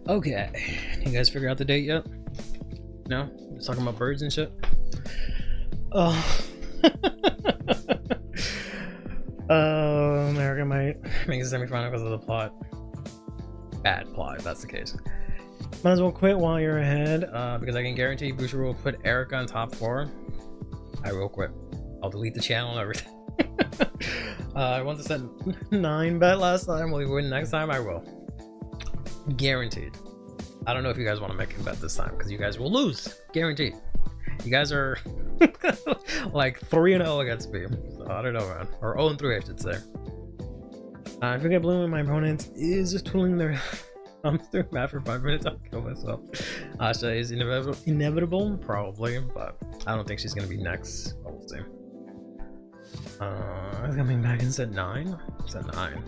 Speaker 3: Okay, you guys figure out the date yet? No? Just talking about birds and shit? Oh. America might make a semifinal because of the plot. Bad plot, if that's the case. Might as well quit while you're ahead, because I can guarantee Boucher will put Erica on top 4. I will quit. I'll delete the channel and everything. I want to set 9 bet last time. Will he win next time? I will. Guaranteed. I don't know if you guys want to make a bet this time because you guys will lose. Guaranteed. You guys are like 3-0 against me. So I don't know, man. Or 0-3, I should say. If I get blue and my opponent is just twiddling their thumbs through map for 5 minutes, I'll kill myself. Asha is inevitable, probably, but I don't think she's gonna be next. But we'll see. Coming back in set 9. Set 9.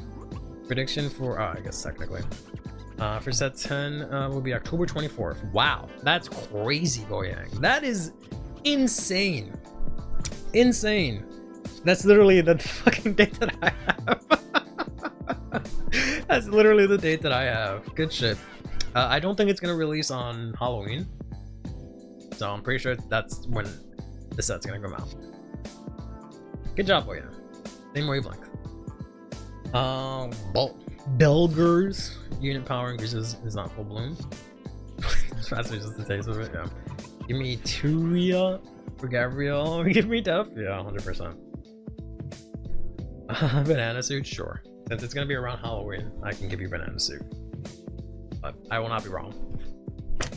Speaker 3: Prediction for I guess technically. For set 10 will be October 24th. Wow, that's crazy, Boyang. That is insane. Insane. That's literally the fucking date that I have. That's literally the date that I have. Good shit. I don't think it's gonna release on Halloween, so I'm pretty sure that's when the set's gonna come out. Good job, Boyang. Same wavelength. Belger's unit power increases is not full bloom. That's just the taste of it, yeah. Give me Turia for Gabrielle. Give me Def, yeah, 100%. Banana suit, sure. Since it's gonna be around Halloween, I can give you banana suit. But I will not be wrong.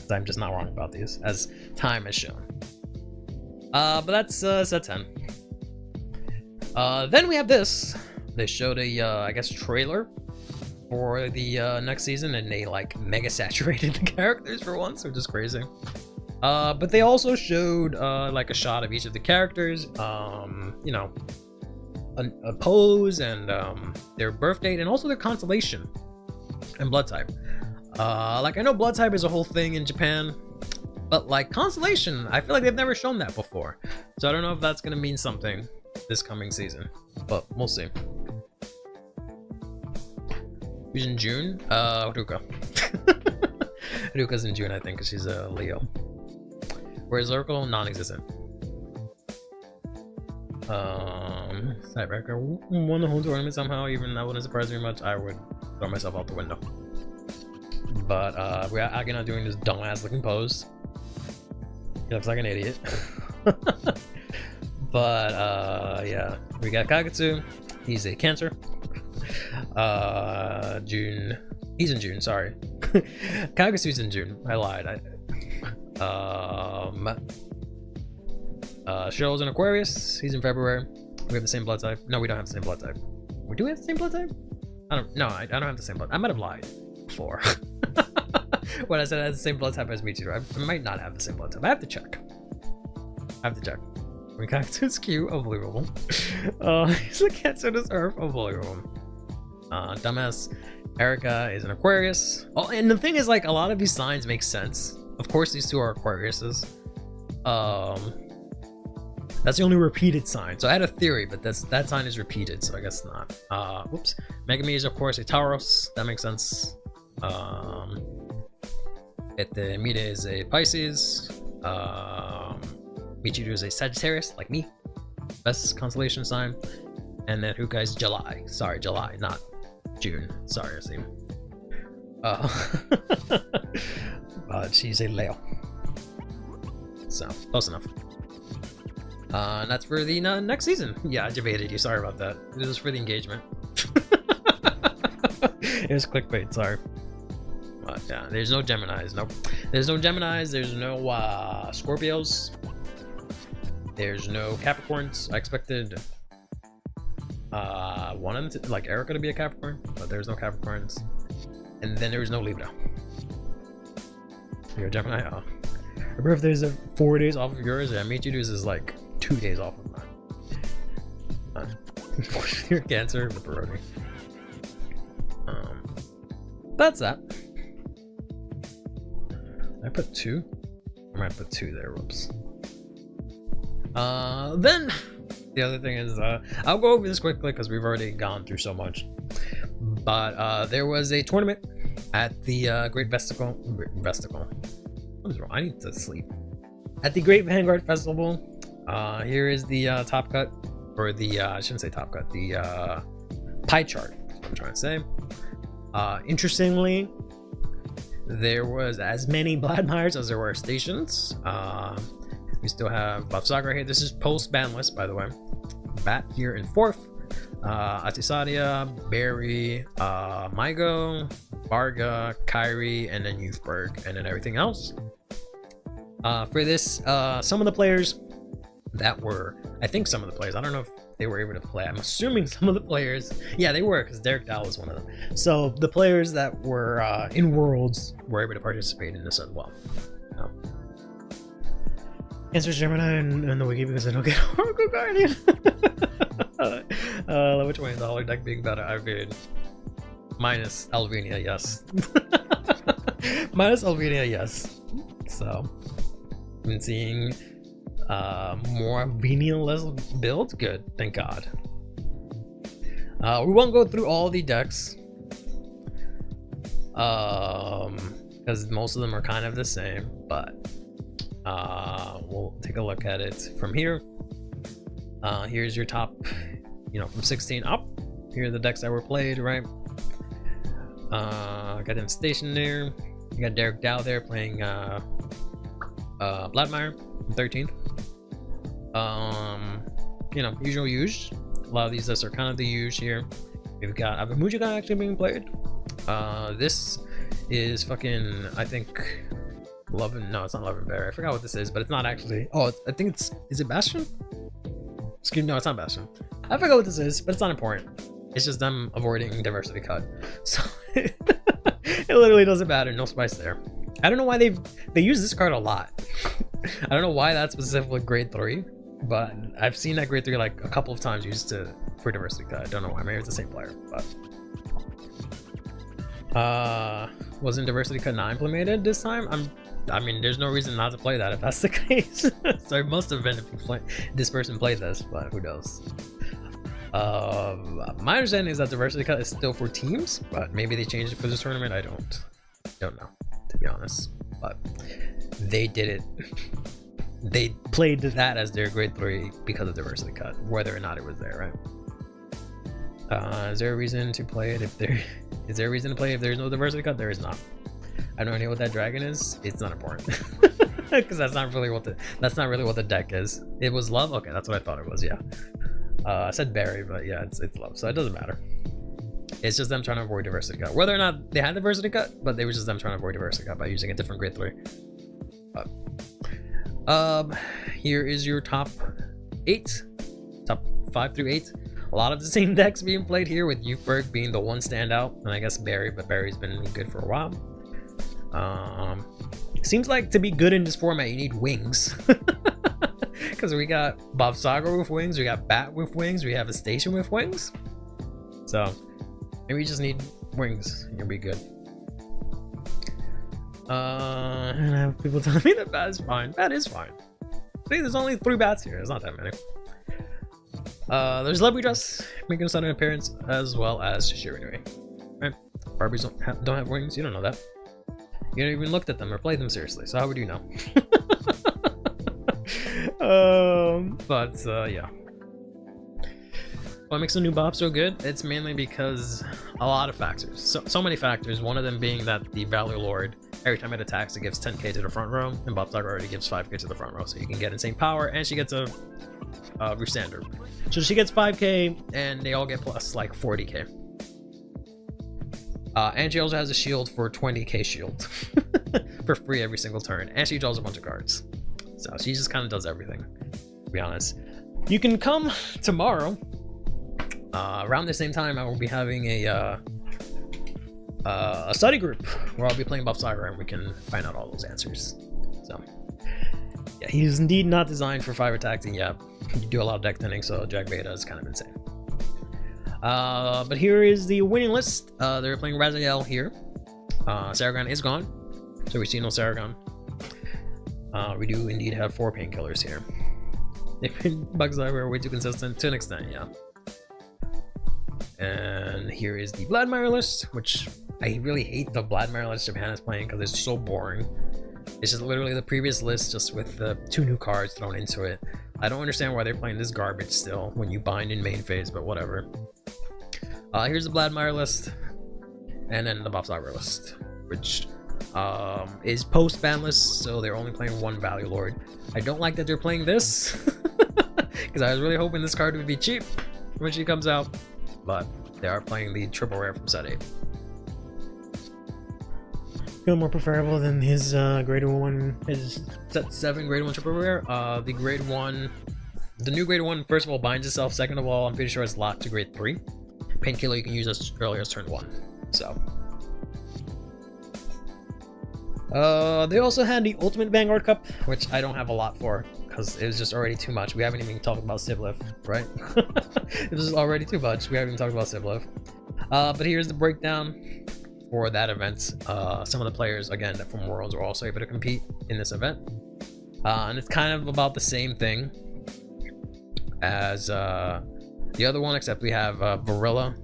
Speaker 3: I'm just not wrong about these, as time has shown. But that's set 10. Then we have this. They showed a, I guess, trailer for the next season, and they like mega saturated the characters for once, which is crazy. But they also showed like a shot of each of the characters, you know, a pose and their birth date and also their constellation and blood type. Like I know blood type is a whole thing in Japan, but like constellation, I feel like they've never shown that before. So I don't know if that's gonna mean something this coming season, but we'll see. Who's in June? Ruka. Ruka's in June, I think, because she's a Leo. Whereas Oracle, non-existent. Sidebreaker won the whole tournament somehow. Even that wouldn't surprise me much. I would throw myself out the window. But we're Agana doing this dumbass looking pose. He looks like an idiot. But yeah, we got Kagetsu. He's a Cancer. June. He's in June. Sorry, Kagetsu's in June. I lied. Cheryl's in Aquarius. He's in February. We have the same blood type. No, we don't have the same blood type. Do we have the same blood type? I don't have the same blood. I might have lied before when I said I had the same blood type as Michiru. I might not have the same blood type. I have to check. We got to skew, unbelievable. He's a Cancer to Earth, unbelievable. Dumbass Erica is an Aquarius. Oh, and the thing is, like, a lot of these signs make sense. Of course, these two are Aquariuses. That's the only repeated sign. So I had a theory, but that sign is repeated, so I guess not. Whoops. Megami is, of course, a Taurus. That makes sense. Mita is a Pisces. Michiru is a Sagittarius, like me. Best constellation sign. And then Huka is July. Sorry, July, not June. Sorry, Asim. But she's a Leo. So, close enough. And that's for the next season. Yeah, I debated you. Sorry about that. This is for the engagement. It was clickbait, sorry. But yeah, there's no Geminis. Nope. There's no Geminis. There's no Scorpios. There's no Capricorns. I expected one of them to, like Erica to be a Capricorn, but there's no Capricorns. And then there was no Libra. You're a Gemini. Oh. Her birthday's 4 days off of yours. Yeah, Michiru's is like 2 days off of mine. You're Cancer, the Baroni. That's that. I put 2. I might put 2 there. Whoops. Then the other thing is, I'll go over this quickly because we've already gone through so much. But there was a tournament at the Great Vesticle. What is wrong? I need to sleep. At the Great Vanguard Festival. Here is the top cut, or the I shouldn't say top cut, the pie chart. That's what I'm trying to say. Interestingly, there was as many Bladmeyers as there were stations. We still have Bafsagar here. This is post ban list, by the way. Bat here in 4th. Atisadia, Barry, Mygo, Varga, Kyrie, and then Youthberg, and then everything else. For this, some of the players that were, I think some of the players, I don't know if they were able to play. I'm assuming some of the players, yeah, they were, because Derek Dow was one of them. So the players that were in Worlds were able to participate in this as well. Answer Gemini and the wiki because I don't get Oracle Guardian. Which way is the Holler deck being better? I mean, minus Alvenia, yes. Minus Alvenia, yes. So, I've been seeing more Alvenia, less builds. Good, thank God. We won't go through all the decks. Because most of them are kind of the same, but we'll take a look at it from here. Here's your top, from 16 up. Here are the decks that were played, right? Got them stationed there. You got Derek Dow there playing Bladmeyer, 13th. Usual use. A lot of these lists are kind of the use here. We've got Abamujigan actually being played. This is fucking, I think, no, it's not Love and Bear. I forgot what this is, but it's not actually. Oh, I think is it Bastion? Excuse me, no, it's not Bastion. I forgot what this is, but it's not important. It's just them avoiding diversity cut. So it literally doesn't matter. No spice there. I don't know why they use this card a lot. I don't know why that's specifically grade 3, but I've seen that grade 3 like a couple of times used for diversity cut. I don't know why. Maybe it's the same player, but wasn't diversity cut not implemented this time? I mean, there's no reason not to play that if that's the case. So it must have been if this person played this, but who knows? My understanding is that diversity cut is still for teams, but maybe they changed it for this tournament. I don't know, to be honest. But they did it. They played that as their grade 3 because of diversity cut, whether or not it was there, right? Is there a reason to play it if is there a reason to play if there's no diversity cut? There is not. I don't know what that dragon is. It's not important because that's not really what the deck is. It was love. Okay, that's what I thought it was. Yeah, I said berry, but yeah, it's love, so it doesn't matter. It's just them trying to avoid diversity cut. Whether or not they had diversity cut, but they were just them trying to avoid diversity cut by using a different grade 3. But here is your top 8, top 5 through 8. A lot of the same decks being played here, with Youthberg being the one standout, and I guess Barry, but Barry's been good for a while. Seems like to be good in this format you need wings. Because we got Bob Sagar with wings, we got Bat with wings, we have a station with wings. So maybe you just need wings and you'll be good. And I have people telling me that Bat is fine. Bat is fine. I think there's only 3 bats here, it's not that many. There's Celebrity Dress making a sudden appearance, as well as Shirinui. Right? Barbies don't have wings, you don't know that. You haven't even looked at them or played them seriously, so how would you know? Yeah. What makes the new buff so good? It's mainly because a lot of factors. So many factors. One of them being that the Value Lord, every time it attacks, it gives 10k to the front row, and Buff Dog already gives 5k to the front row, so you can get insane power, and she gets a Rustander. So she gets 5k, and they all get plus like 40k. And she also has a shield for 20k shield for free every single turn, and she draws a bunch of cards. So she just kind of does everything, to be honest. You can come tomorrow. Around the same time, I will be having a study group where I'll be playing Buff Saga and we can find out all those answers. So, yeah, he's indeed not designed for 5 attacks, and yeah, you do a lot of deck thinning, so Jack Beta is kind of insane. But here is the winning list. They're playing Raziel here. Saragon is gone, so we see no Saragon. We do indeed have 4 painkillers here. Bugs are way too consistent to an extent, yeah. And here is the Vladimir list, which I really hate the Vladimir list Japan is playing because it's so boring. It's just literally the previous list, just with the 2 new cards thrown into it. I don't understand why they're playing this garbage still when you bind in main phase, but whatever. Here's the Vladimir list, and then the Buff Saga list, which is post ban list, so they're only playing 1 Value Lord. I don't like that they're playing this because I was really hoping this card would be cheap when she comes out. But they are playing the triple rare from set 8. Feel more preferable than his grade 1, his set 7 grade 1 triple rare. The grade 1, the new grade 1, first of all, binds itself. Second of all, I'm pretty sure it's locked to grade 3. Painkiller you can use as early as turn 1. So. They also had the Ultimate Vanguard Cup, which I don't have a lot for, because it was just already too much. We haven't even talked about Syblit, right? It was already too much. We haven't even talked about Syblit. But here's the breakdown for that event. Some of the players, again, from Worlds were also able to compete in this event. And it's kind of about the same thing as the other one, except we have Varilla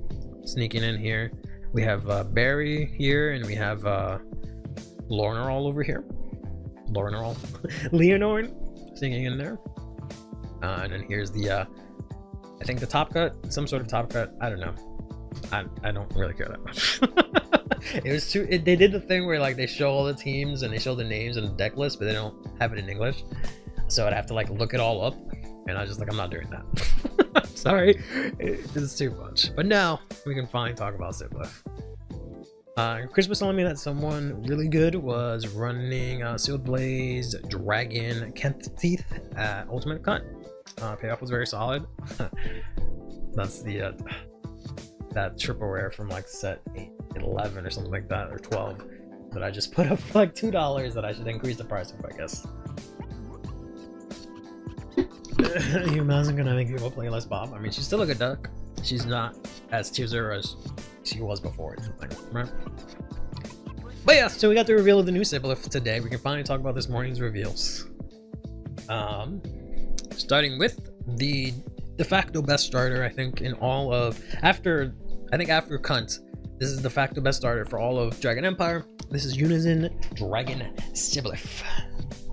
Speaker 3: sneaking in here. We have Barry here, and we have Lornerall over here. Lornerall. Leonorn singing in there. And then here's the I think the top cut, some sort of top cut. I don't know. I don't really care that much. It was too. They did the thing where like they show all the teams and they show the names and the deck list, but they don't have it in English. So I'd have to like look it all up, and I was just like, I'm not doing that. Sorry, it's too much. But now we can finally talk about Syblit. Chris was telling me that someone really good was running Sealed Blaze, Dragon, Kent Teeth at Ultimate Cut. Payoff was very solid. That's the that triple rare from like set 11 or something like that, or 12, that I just put up for like $2 that I should increase the price of, I guess. You imagine gonna make people play less Bob? I mean, she's still a good duck. She's not as tier 0 as she was before or something, right? But yeah, so we got the reveal of the new Syblit today. We can finally talk about this morning's reveals. Starting with the de facto best starter, I think, in all of after Cunt, this is the de facto best starter for all of Dragon Empire. This is Unison Dragon Syblit.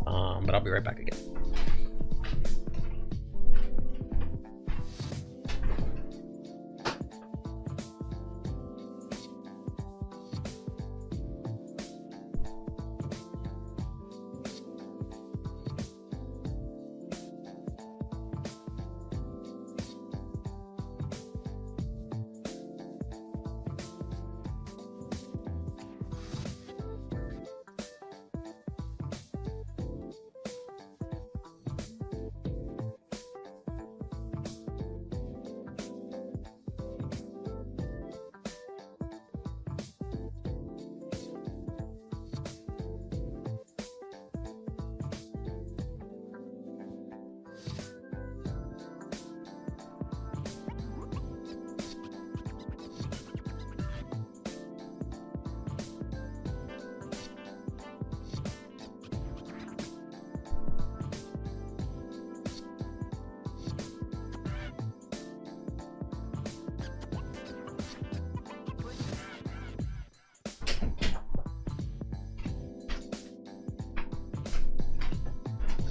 Speaker 3: But I'll be right back again.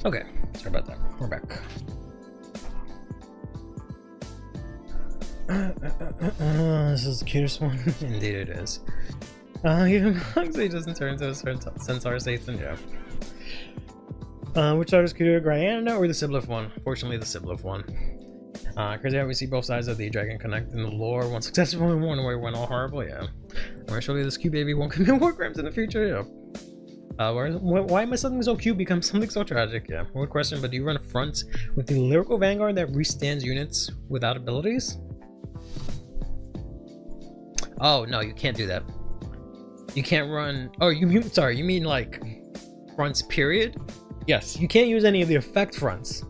Speaker 3: Okay, sorry about that. we're back. This is the cutest one. Indeed it is. Even Huxley doesn't turn into a centaur Satan, yeah. Which art is cuter, Gryanda or the Syblit one? Fortunately, the Syblit one. Crazy how we see both sides of the Dragon Connect in the lore. One successful and one way went all horrible, yeah. Why surely this cute baby won't commit war crimes in the future, yeah. Why must something so cute become something so tragic? Yeah, good question, but do you run front with the Lyrical Vanguard that restands units without abilities? Oh, no, you can't do that. You can't run... Oh, you mean like fronts period? Yes, you can't use any of the effect fronts.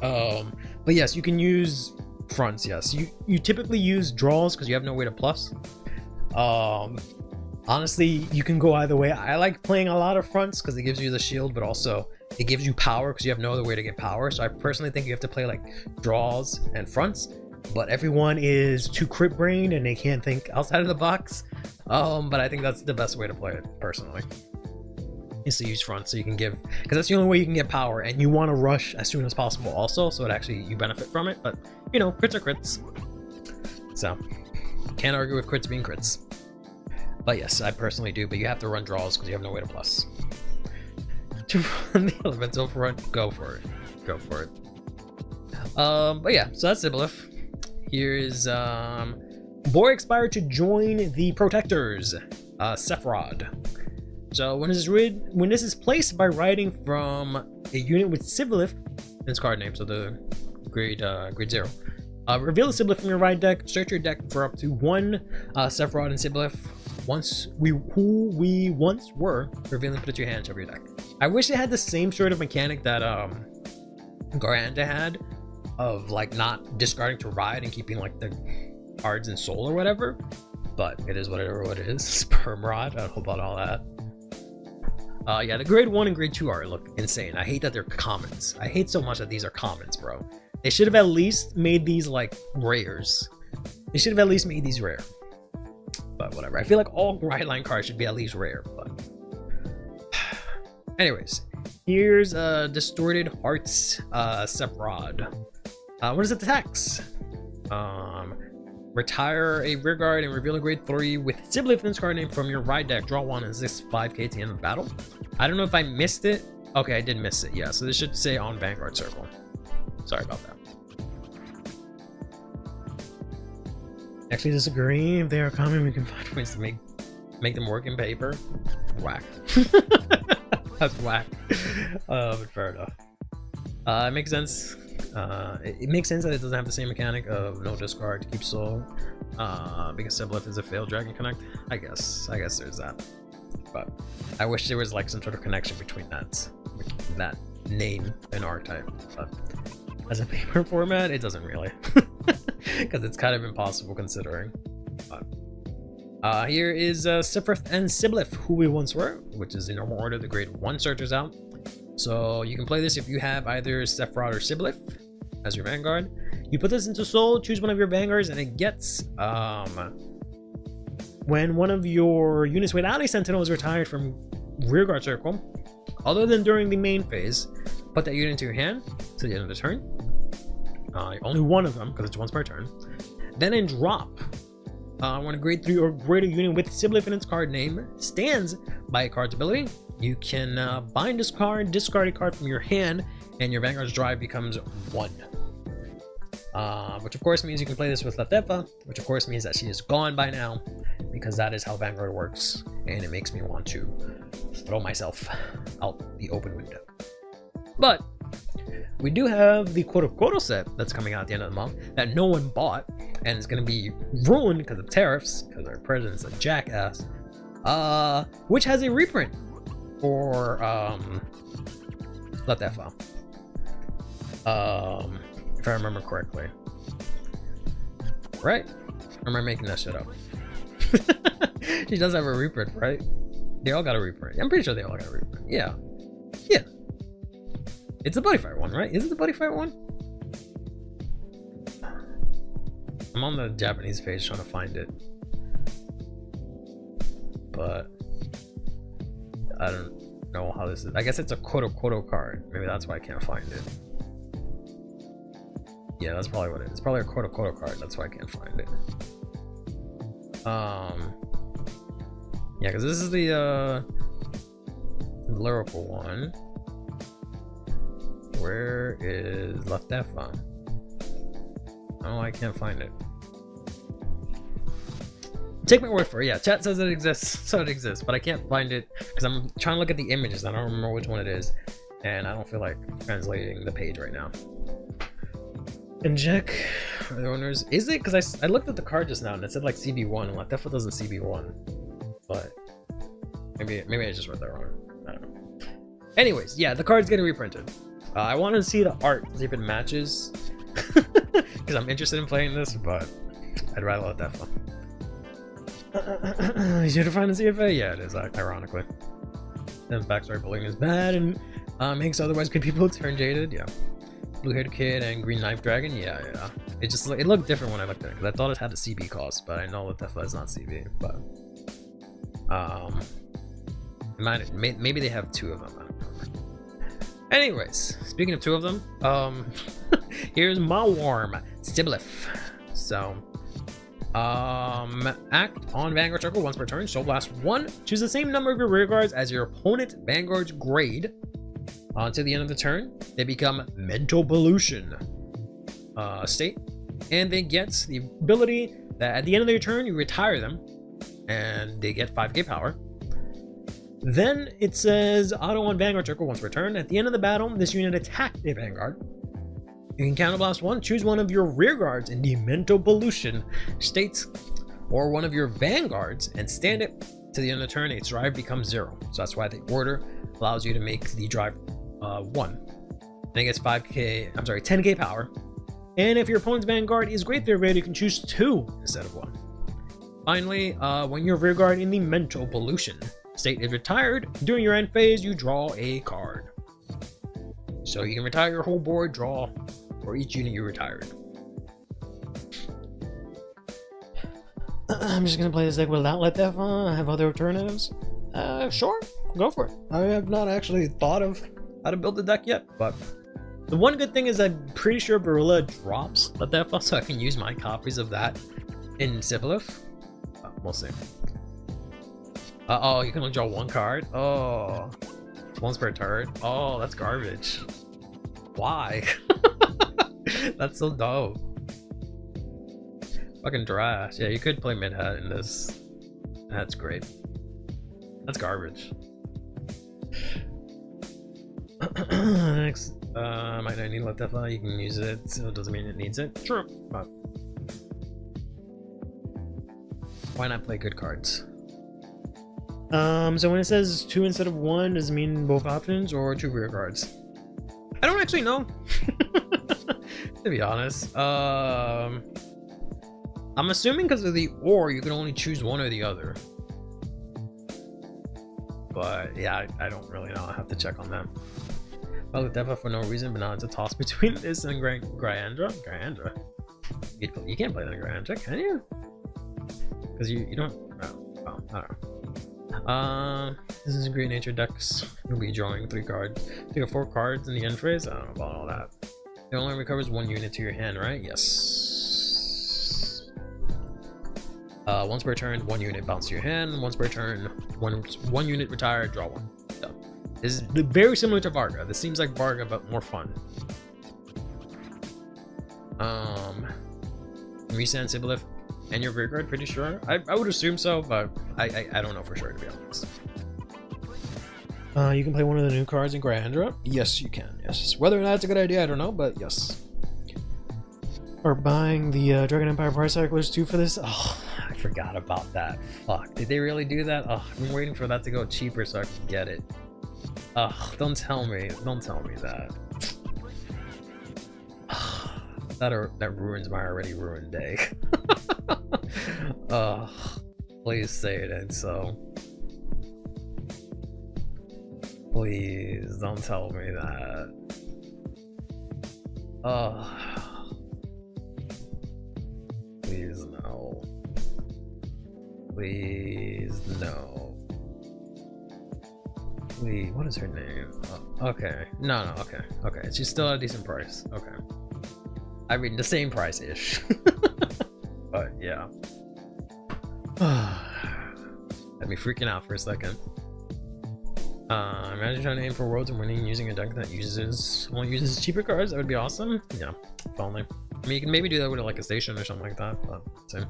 Speaker 3: But yes, you can use fronts, yes. You typically use draws because you have no way to plus. Honestly, you can go either way. I like playing a lot of fronts because it gives you the shield, but also it gives you power because you have no other way to get power. So I personally think you have to play like draws and fronts, but everyone is too crit brained and they can't think outside of the box. But I think that's the best way to play it personally, is to use fronts so you can give, because that's the only way you can get power, and you want to rush as soon as possible also, so it actually you benefit from it. But you know, crits are crits, so can't argue with crits being crits. But yes, I personally do, but you have to run draws because you have no way to plus. To run the elemental front, go for it. Go for it. But yeah, so that's Syblit. Here's Boy expired to join the Protectors, Sephrod. So when this is placed by riding from a unit with Syblit in its card name, so the grade 0. Reveal the Syblit from your ride deck. Search your deck for up to one Sephrod and Syblit. Who we once were, reveal and put it to your hand over your deck. I wish it had the same sort of mechanic that Garanda had, of like not discarding to ride and keeping like the cards in soul or whatever. But it is whatever it is. Sperm rod. I don't know about all that. Yeah, the grade 1 and grade 2 art look insane. I hate that they're commons. I hate so much that these are commons, bro. They should have at least made these like rares. They should have at least made these rare. But whatever. I feel like all Ride Line cards should be at least rare. But anyways, here's Distorted Hearts Sephrod. What is it attacks? Retire a rearguard and reveal a grade 3 with Syblit in its card name from your ride deck. Draw 1 and 6 5k to the end of battle. I don't know if I missed it. Okay, I did miss it. Yeah, so this should say on Vanguard Circle. Sorry about that. Actually disagree. If they are common, we can find ways to make them work in paper. Whack. That's whack. But fair enough. It makes sense. It makes sense that it doesn't have the same mechanic of no discard to keep soul, because Syblit is a failed Dragon Connect. I guess there's that, but I wish there was like some sort of connection between that name and archetype. But as a paper format, it doesn't really, because it's kind of impossible considering. But here is Sephrod and Syblit, who we once were, which is the normal order. The grade 1 searchers out. So you can play this if you have either Sephrod or Syblit as your Vanguard. You put this into Soul, choose one of your Vanguards, and it gets when one of your units without a Sentinel is retired from Rearguard Circle, other than during the main phase, put that unit into your hand to the end of the turn. Only one of them, because it's once per turn. Then in drop, when a grade 3 or greater unit with Syblit in its card name stands by a card's ability, you can bind this card, discard a card from your hand, and your Vanguard's drive becomes 1. Which of course means you can play this with Latefa, which of course means that she is gone by now, because that is how Vanguard works, and it makes me want to throw myself out the open window. But we do have the Quoto set that's coming out at the end of the month that no one bought, and it's going to be ruined because of tariffs, because our president's a jackass, which has a reprint for Latefa, if I remember correctly. Right? Or am I making that shit up? She does have a reprint, right? They all got a reprint. I'm pretty sure they all got a reprint. Yeah. Yeah. It's the Buddy Fight one, right? Is it the Buddy Fight one? I'm on the Japanese page trying to find it. But I don't know how this is. I guess it's a Koto card. Maybe that's why I can't find it. Yeah, that's probably what it is. It's probably a Koto card. That's why I can't find it. Yeah, because this is the lyrical one. Where is Left F on? Oh, I can't find it. Take my word for it. Yeah, chat says it exists, so it exists, but I can't find it because I'm trying to look at the images. I don't remember which one it is, and I don't feel like translating the page right now. And check the owners. Is it? Because I looked at the card just now and it said like CB1. Well, that definitely doesn't CB1, but maybe I just read that wrong. I don't know. Anyways, yeah, the card's getting reprinted. I want to see the art, see if it matches, because I'm interested in playing this, but I'd rather let that fun. Easier to find the CFA? Yeah, it is, ironically. Then backstory bullying is bad and makes otherwise good people turn jaded. Yeah. Blue-haired kid and green knife dragon. Yeah. It looked different when I looked at it because I thought it had a CB cost, but I know that definitely is not CB. But maybe they have two of them. I don't know. Anyways, speaking of two of them, here's my warm Syblit. So, act on Vanguard Circle once per turn. Soul Blast 1. Choose the same number of your rear guards as your opponent Vanguard's grade. Until the end of the turn, they become Mental Pollution state, and they get the ability that at the end of their turn you retire them, and they get 5k power. Then it says auto on Vanguard Circle once per turn. At the end of the battle, this unit attacked a Vanguard. You can counterblast 1, choose one of your rear guards in the Mental Pollution states, or one of your Vanguards, and stand it to the end of the turn. Its drive becomes 0. So that's why the order allows you to make the drive 1. Then it gets 10k power. And if your opponent's Vanguard is Great Theory rated, you can choose 2 instead of 1. Finally, when your rear guard in the Mental Pollution state is retired, during your end phase, you draw a card. So you can retire your whole board, draw for each unit you retired. I'm just gonna play this deck without Let That Fun. I have other alternatives. Sure, go for it. I have not actually thought of how to build the deck yet, but the one good thing is I'm pretty sure Barilla drops Let That Fun, so I can use my copies of that in Syblit. We'll see. Oh, you can only draw 1 card? Oh, once per turn? Oh, that's garbage. Why? That's so dumb. Fucking trash. Yeah, you could play mid-hat in this. That's great. That's garbage. Next, might not need Let That Fly. You can use it, so it doesn't mean it needs it. True, but why not play good cards? So when it says 2 instead of 1, does it mean both options or 2 rear guards? I don't actually know. To be honest. I'm assuming because of the or, you can only choose one or the other. But yeah, I don't really know. I have to check on that. Well, the Defa for no reason, but now it's a toss between this and Gryandra. Gryandra? You can't play that Gryandra, can you? Because you don't. Oh, I don't know. This is Great Nature decks. You'll be drawing 3 cards. 3 or 4 cards in the end phase. I don't know about all that. It only recovers 1 unit to your hand, right? Yes. Once per turn, 1 unit bounce to your hand. Once per turn, one unit retire, draw 1. So, this is very similar to Varga. This seems like Varga, but more fun. Resend Syblit and your rear guard, pretty sure. I would assume so, but I don't know for sure, to be honest. You can play one of the new cards in Gryandra. Yes, you can. Yes. Whether or not it's a good idea, I don't know, but yes. Or buying the Dragon Empire Price Cyclers 2 for this. Oh, I forgot about that. Fuck. Did they really do that? Oh, I've been waiting for that to go cheaper so I can get it. Ugh, don't tell me. Don't tell me that. That ruins my already ruined day. Ugh. Please say it ain't so. Please don't tell me that. Ugh. Please no. Please no. Wait, what is her name? Okay. No, okay. Okay. She's still at a decent price. Okay. I mean, the same price-ish. But, yeah. Had me freaking out for a second. Imagine trying to aim for worlds and winning using a deck that only uses cheaper cards. That would be awesome. Yeah, if only. I mean, you can maybe do that with like a station or something like that, but same.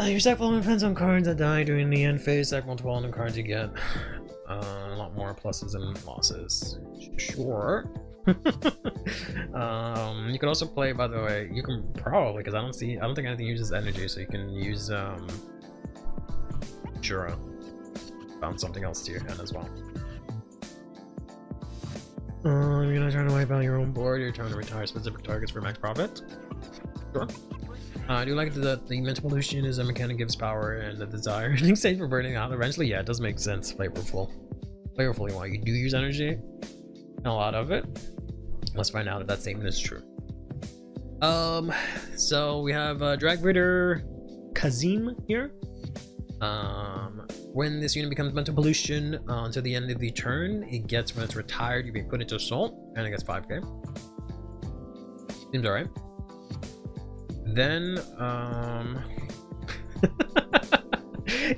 Speaker 3: Your stack volume depends on cards that die during the end phase. Stack multiple on the cards you get. A lot more pluses and losses. Sure. You can also play, by the way, you can probably, because I don't think anything uses energy, so you can use Jura. Found something else to your hand as well. You're not trying to wipe out your own board, you're trying to retire specific targets for max profit. Sure. I do like that the mental pollution is a mechanic gives power and the desire in exchange for burning out. Eventually, yeah, it does make sense. Flavorfully, while you do use energy, and a lot of it. Let's find out if that statement is true. So we have Drag Ritter Kazim here. When this unit becomes mental pollution until the end of the turn, it gets, when it's retired, you can put it to assault, and it gets 5k. Seems alright. Then,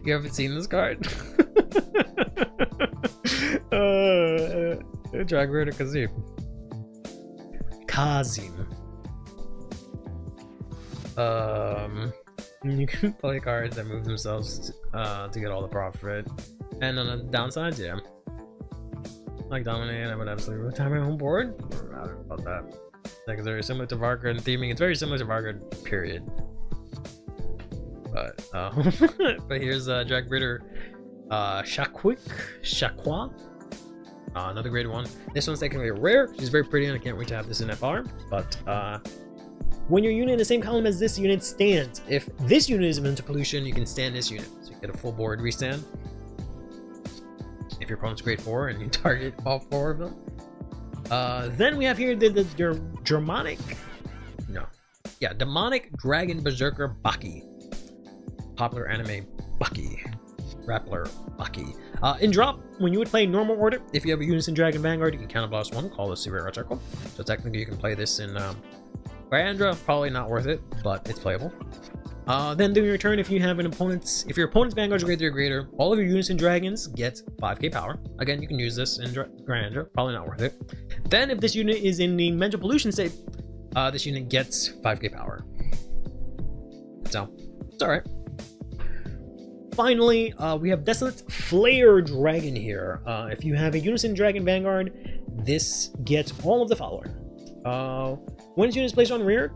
Speaker 3: you haven't seen this card? Drag Ritter Kazim. You can play cards that move themselves to get all the profit. And on the downside, yeah. Like Dominate, I would absolutely retire my home board. I don't know about that. Like, it's very similar to Vanguard in theming. It's very similar to Vanguard, period. But, but here's Drag Ritter Shaqua. Another great one. This one's technically rare. She's very pretty, and I can't wait to have this in FR. But, when your unit in the same column as this unit stands, if this unit is immune to pollution, you can stand this unit. So you get a full board restand. If your opponent's grade 4 and you target all 4 of them. Then we have here the demonic dragon berserker Baki. Popular anime Baki. Rappler Baki. In drop, when you would play normal order, if you have a Unison Dragon Vanguard, you can counterblast 1, call this a rare circle. So technically you can play this in Grandra, probably not worth it, but it's playable. Then during your turn, if your opponent's Vanguard is grade 3 or greater, all of your Unison Dragons get 5k power. Again, you can use this in Grandra, probably not worth it. Then if this unit is in the mental pollution state, this unit gets 5k power. So, it's alright. Finally, we have Desolate Flare Dragon here. If you have a Unison Dragon Vanguard, this gets all of the following. When this unit is placed on rear,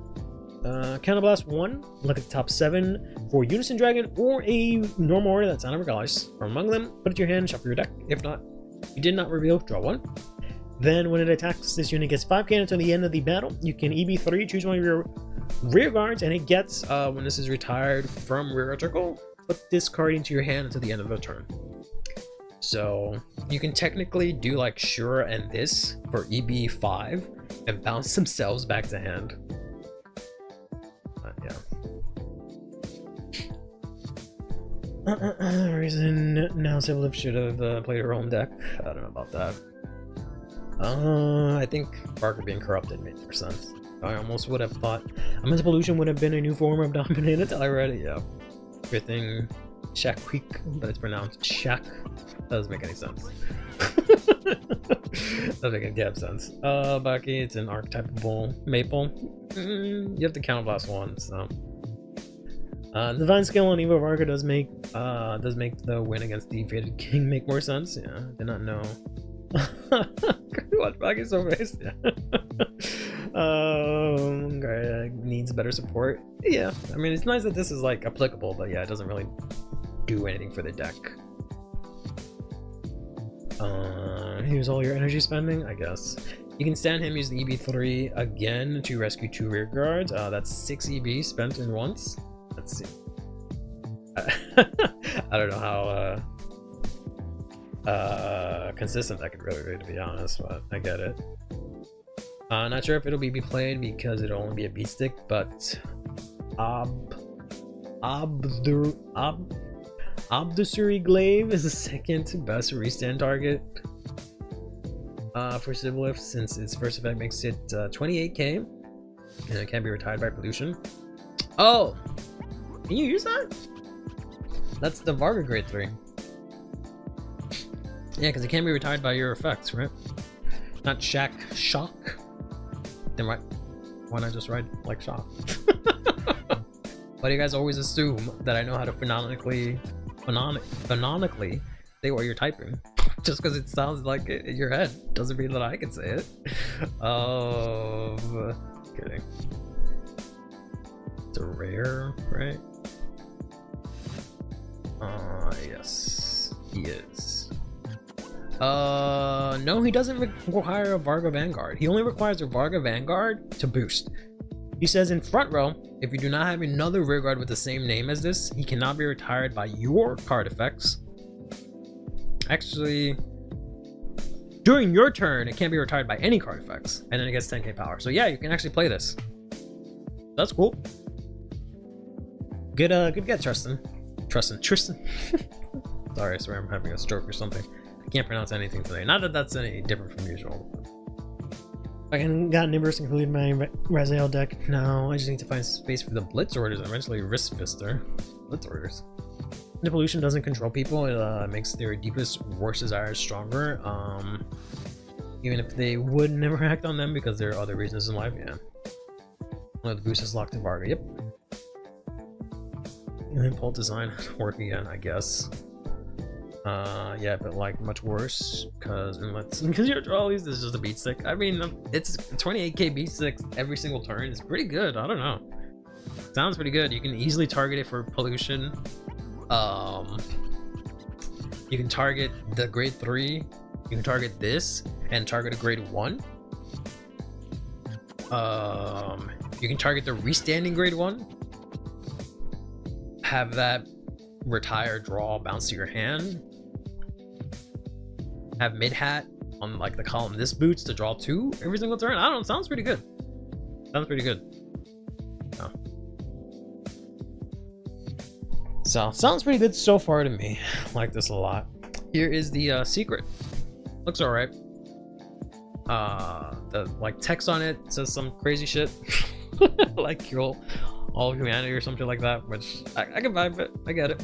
Speaker 3: counterblast 1, look at the top 7 for Unison Dragon or a normal order that's not a regardless. From among them, put it to your hand, shuffle your deck. If not, you did not reveal, draw 1. Then when it attacks, this unit gets 5k until the end of the battle. You can EB3, choose one of your rear guards, and it gets, when this is retired from rear guard circle, put this card into your hand until the end of the turn. So you can technically do like Shura and this for EB5 and bounce themselves back to hand. Yeah. Reason now Syblit should have played her own deck. I don't know about that. I think Barker being corrupted made more sense. I almost would have thought Mental Pollution would have been a new form of dominate until I read it. Yeah. Good thing Shaqweek, but it's pronounced Shaq. Doesn't make any sense. Doesn't make any damn sense. Baki, it's an archetypable maple. You have to counterblast 1, so. Divine Skill on Evo Varga does make the win against the Fated King make more sense. Yeah, I did not know. Watch Baki's so face. Yeah. Needs better support. Yeah, I mean it's nice that this is like applicable, but yeah, it doesn't really do anything for the deck. Here's all your energy spending, I guess. You can stand him, use the EB3 again to rescue 2 rear guards. That's 6 EB spent in once. Let's see. I don't know how consistent that could really be, to be honest, but I get it. Not sure if it'll be played because it'll only be a beat Obdussory Glaive is the second best restand target for Syblit, since its first effect makes it 28k, and it can be retired by pollution. Oh, can you use that? That's the Varga grade 3. Yeah, because it can be retired by your effects, right? Not Shock. Then why not just ride like Shock? Why do you guys always assume that I know how to phonetically say what you're typing? Just because it sounds like it in your head doesn't mean that I can say it. Kidding. It's a rare, right? Yes, he is. No, he doesn't require a Varga Vanguard. He only requires a Varga Vanguard to boost. He says in front row, if you do not have another rearguard with the same name as this, he cannot be retired by your card effects. Actually, during your turn, it can't be retired by any card effects, and then it gets 10k power. So yeah, you can actually play this. That's cool. Good get, Tristan. Sorry, I swear I'm having a stroke or something. I can't pronounce anything today. Not that that's any different from usual. I got Nimbus included in my Raziel deck. No, I just need to find space for the Blitz orders and eventually Wrist Fister. Blitz orders. The pollution doesn't control people. It makes their deepest, worst desires stronger. Even if they would never act on them because there are other reasons in life. Yeah. The boost is locked in Varga. Yep. And then Pult design work again, I guess. Yeah, but like much worse because your draw is just a beat stick. I mean, it's 28k beat stick every single turn. It's pretty good. I don't know. Sounds pretty good. You can easily target it for pollution. You can target the grade 3. You can target this and target a grade 1. You can target the restanding grade 1. Have that retire, draw, bounce to your hand. Have mid hat on like the column this boots to draw 2 every single turn. I don't know, sounds pretty good. Sounds pretty good. Oh. So sounds pretty good so far to me. Like this a lot. Here is the secret. Looks alright. The like text on it says some crazy shit. Like kill all of humanity or something like that, which I can vibe it. I get it.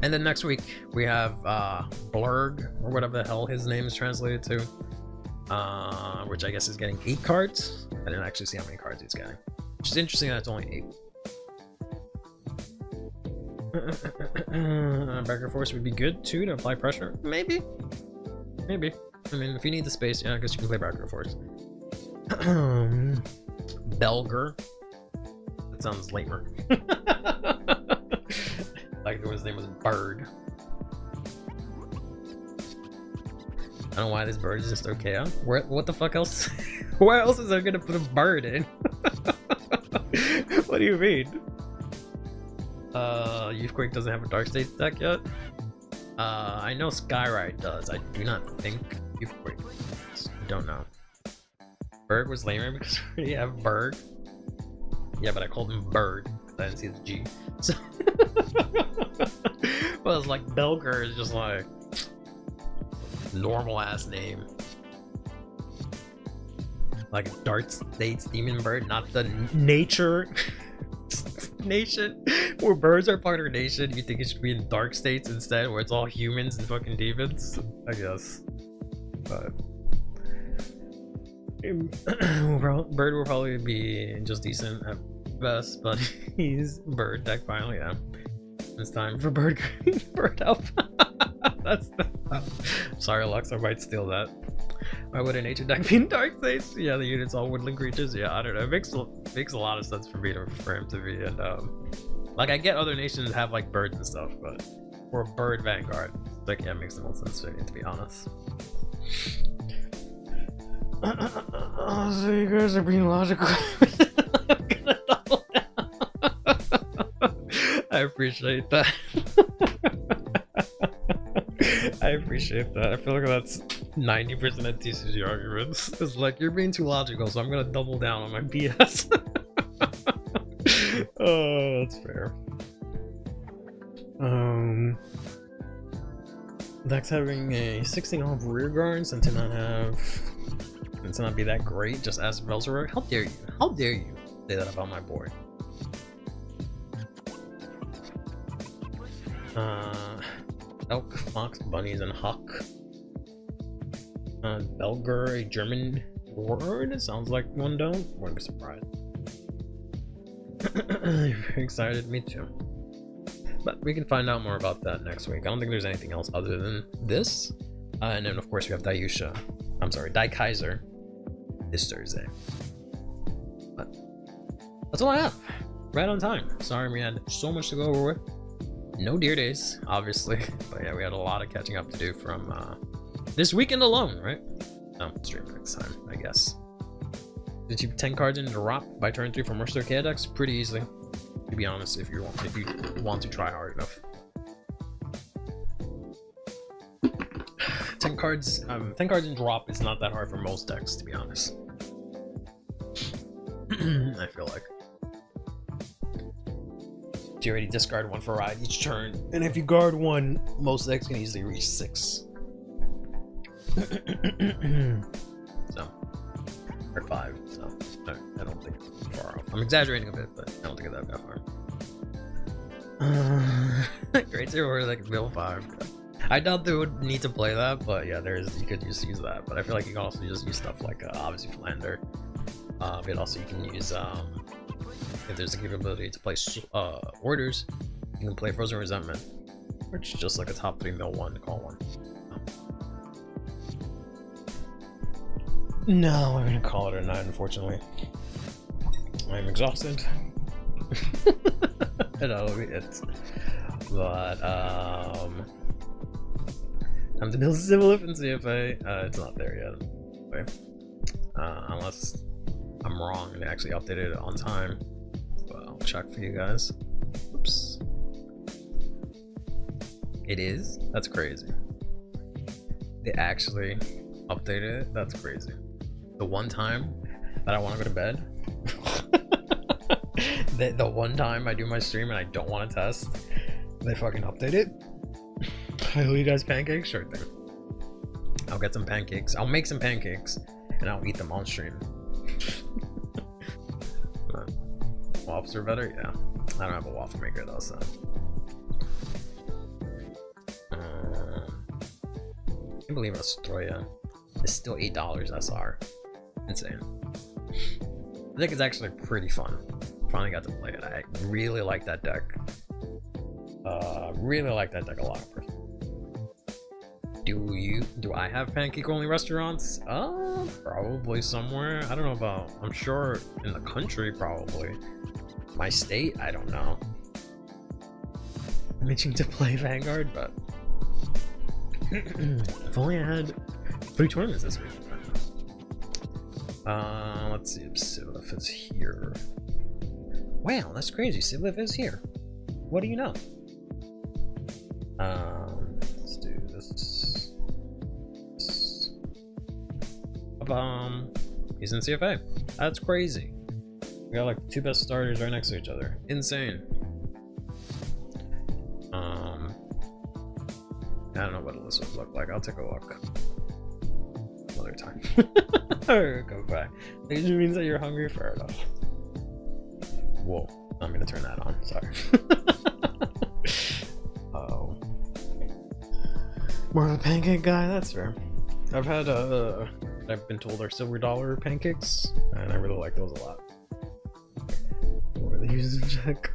Speaker 3: And then next week we have Blurg, or whatever the hell his name is translated to, which I guess is getting 8 cards. I didn't actually see how many cards he's getting, which is interesting that it's only 8. Backer Force would be good too to apply pressure. Maybe. I mean, if you need the space, yeah, I guess you can play Backer Force. Belger. That sounds lamer. Like his name was Bird. I don't know why this bird is just okay. Huh? What the fuck else? Where else is there gonna put a bird in? What do you mean? Youthquake doesn't have a Dark States deck yet. I know Skyride does. I do not think Youthquake does. I don't know. Berg was lamer because we already have Berg. Yeah, but I called him Bird. I didn't see the G. So well, it's like Belger is just like normal ass name. Like a Dark States demon bird, not the nature nation where birds are part of nation. You think it should be in Dark States instead, where it's all humans and fucking demons? I guess. But Bird will probably be just decent at best, but he's Bird deck finally. Yeah, it's time for Bird help. That's the sorry, Lux, I might steal that. Why would a nature deck be in Dark States? Yeah, the units all woodland creatures. Yeah, I don't know. It makes a lot of sense for me for him to be. And like I get other nations have like birds and stuff, but for a bird Vanguard, like yeah, it makes the most sense to me, to be honest. So you guys are being logical. I'm gonna double down. I appreciate that. I appreciate that. I feel like that's 90% of TCG arguments. It's like, you're being too logical, so I'm gonna double down on my BS. Oh, that's fair. Deck's having a 16 off rear guards and to not be that great, just as Velzor. How dare you? How dare you say that about my board? Elk, Fox, Bunnies, and Hawk. Belger, a German word. Sounds like one don't. Wouldn't be surprised. Very excited, me too. But we can find out more about that next week. I don't think there's anything else other than this. And then of course we have Daikaiser this Thursday. But that's all I have. Right on time. Sorry we had so much to go over with. No deer days, obviously. But yeah, we had a lot of catching up to do from this weekend alone, right? Stream next time, I guess. Did you 10 cards in drop by turn 3 for Mercer Arcade decks? Pretty easily, to be honest, if you want to try hard enough. 10 cards in drop is not that hard for most decks, to be honest. I feel like. You already discard 1 for ride each turn, and if you guard 1, most decks can easily reach 6. So, or 5. So I don't think it's far off. I'm exaggerating a bit, but I don't think it's that far. Great Zero or like Bill 5. I doubt they would need to play that, but yeah, you could just use that. But I feel like you can also just use stuff like obviously Flander. But also you can use if there's a capability to play orders, you can play Frozen Resentment, which is just like a top 3 mill 1 to call 1. No, we're gonna call it a night, unfortunately. I'm exhausted. That'll be it. But time to build Syblit and CFA. It's not there yet. Okay. Unless I'm wrong and they actually updated it on time. But I'll check for you guys. Oops. It is? That's crazy. They actually updated it? That's crazy. The one time that I want to go to bed, the one time I do my stream and I don't want to test, they fucking update it. I'll eat you guys pancakes? Sure thing. I'll get some pancakes. I'll make some pancakes and I'll eat them on stream. Waffles are better? Yeah. I don't have a waffle maker though, so. I can't believe Astroya is still $8 SR. Insane. I think it's actually pretty fun. Finally got to play it. I really like that deck. Really like that deck a lot. Do I have pancake only restaurants? Probably somewhere. I don't know about, I'm sure in the country probably. My state, I don't know. I'm itching to play Vanguard, but if only I had 3 tournaments this week. Let's see if Syblit is here. Wow, that's crazy. Syblit is here. What do you know? Let's do this. He's in CFA. That's crazy. We got like 2 best starters right next to each other. Insane. I don't know what this would look like. I'll take a look. Another time. Go back. It just means that you're hungry. Fair enough. Whoa. I'm gonna turn that on. Sorry. Oh. More of a pancake guy? That's fair. I've had I've been told are silver dollar pancakes, and I really like those a lot. Or the user check.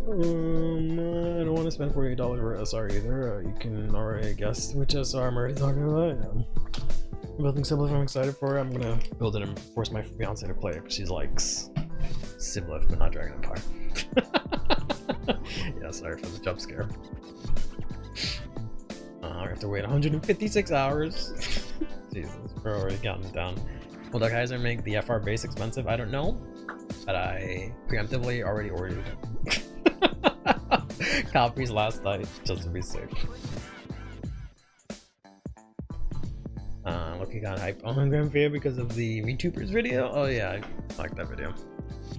Speaker 3: I don't want to spend $48 for SR either. You can already guess which SR I'm already talking about. Yeah. Building Syblit, I'm excited for it. I'm gonna build it and force my fiance to play it because she likes Syblit, but not Dragon Empire. Yeah, sorry for the jump scare. I have to wait 156 hours. Jesus, we're already counting down. Will Daikaiser make the FR base expensive? I don't know, but I preemptively already ordered copies last night just to be safe. Look, you got hype on Grand Fair because of the VTubers video. Oh yeah, I like that video.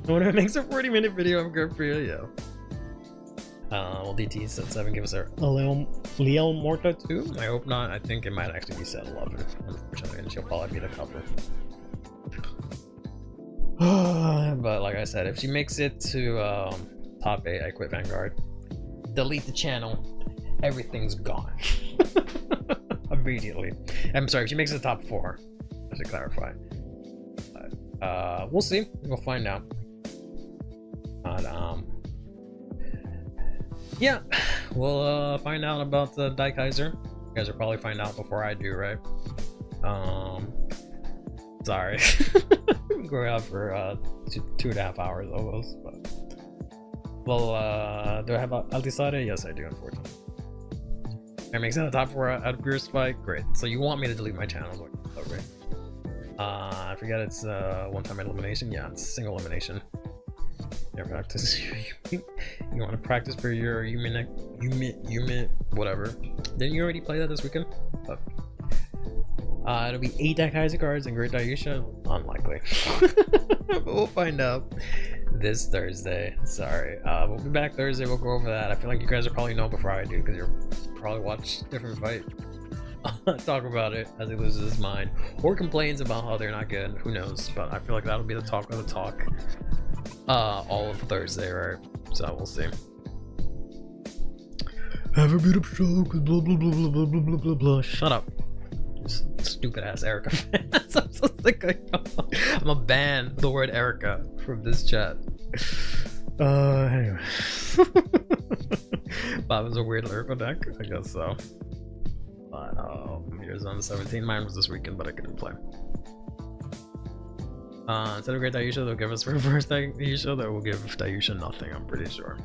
Speaker 3: I wonder if it makes a 40-minute video of Grand Fair. Yeah. Will DT set 7 give us a Leo Morta too? I hope not. I think it might actually be set 11, unfortunately, and she'll probably be the cover. But like I said, if she makes it to top 8, I quit Vanguard. Delete the channel. Everything's gone. Immediately. I'm sorry, if she makes it to top 4. I should clarify. But, we'll see. We'll find out. But, yeah, we'll find out about the Daikaiser. You guys will probably find out before I do, right? Sorry. We're out for 2.5 hours almost, but well, do I have Altisade? Yes, I do, unfortunately. If it makes it a top 4 out of Pure Spike, great. So you want me to delete my channels? Oh, great. I forget it's one-time elimination. Yeah, it's single elimination. Yeah, practice. You want to practice for your Yume, whatever. Didn't you already play that this weekend? Oh. It'll be 8 Daikaiser cards and Great Dayusha? Unlikely. But we'll find out this Thursday. Sorry. We'll be back Thursday. We'll go over that. I feel like you guys will probably know before I do because you'll probably watch different fight. Talk about it as he loses his mind or complains about how they're not good. Who knows? But I feel like that'll be the talk of the talk all of Thursday, right? So we'll see. Have a beautiful show. Blah blah blah blah blah blah blah blah. Shut up. Stupid ass Erica fans. I'm so sick of y'all. I'm gonna ban the word Erica from this chat. Anyway. Bob is a weird lyrical deck, I guess so. But here's on the 17th. Mine was this weekend, but I couldn't play. Instead of Great Dayusha, they'll give us reverse Dayusha. That will give Dayusha nothing, I'm pretty sure.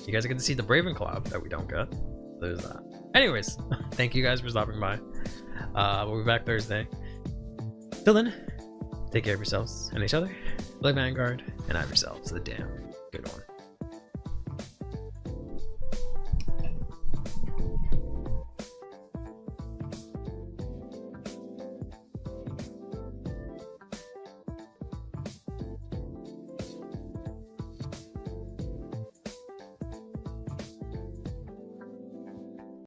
Speaker 3: You guys get to see the Braven Cloud that we don't get. There's that. Anyways, thank you guys for stopping by. We'll be back Thursday. Till then, take care of yourselves and each other. Play Vanguard and have yourselves a damn good one.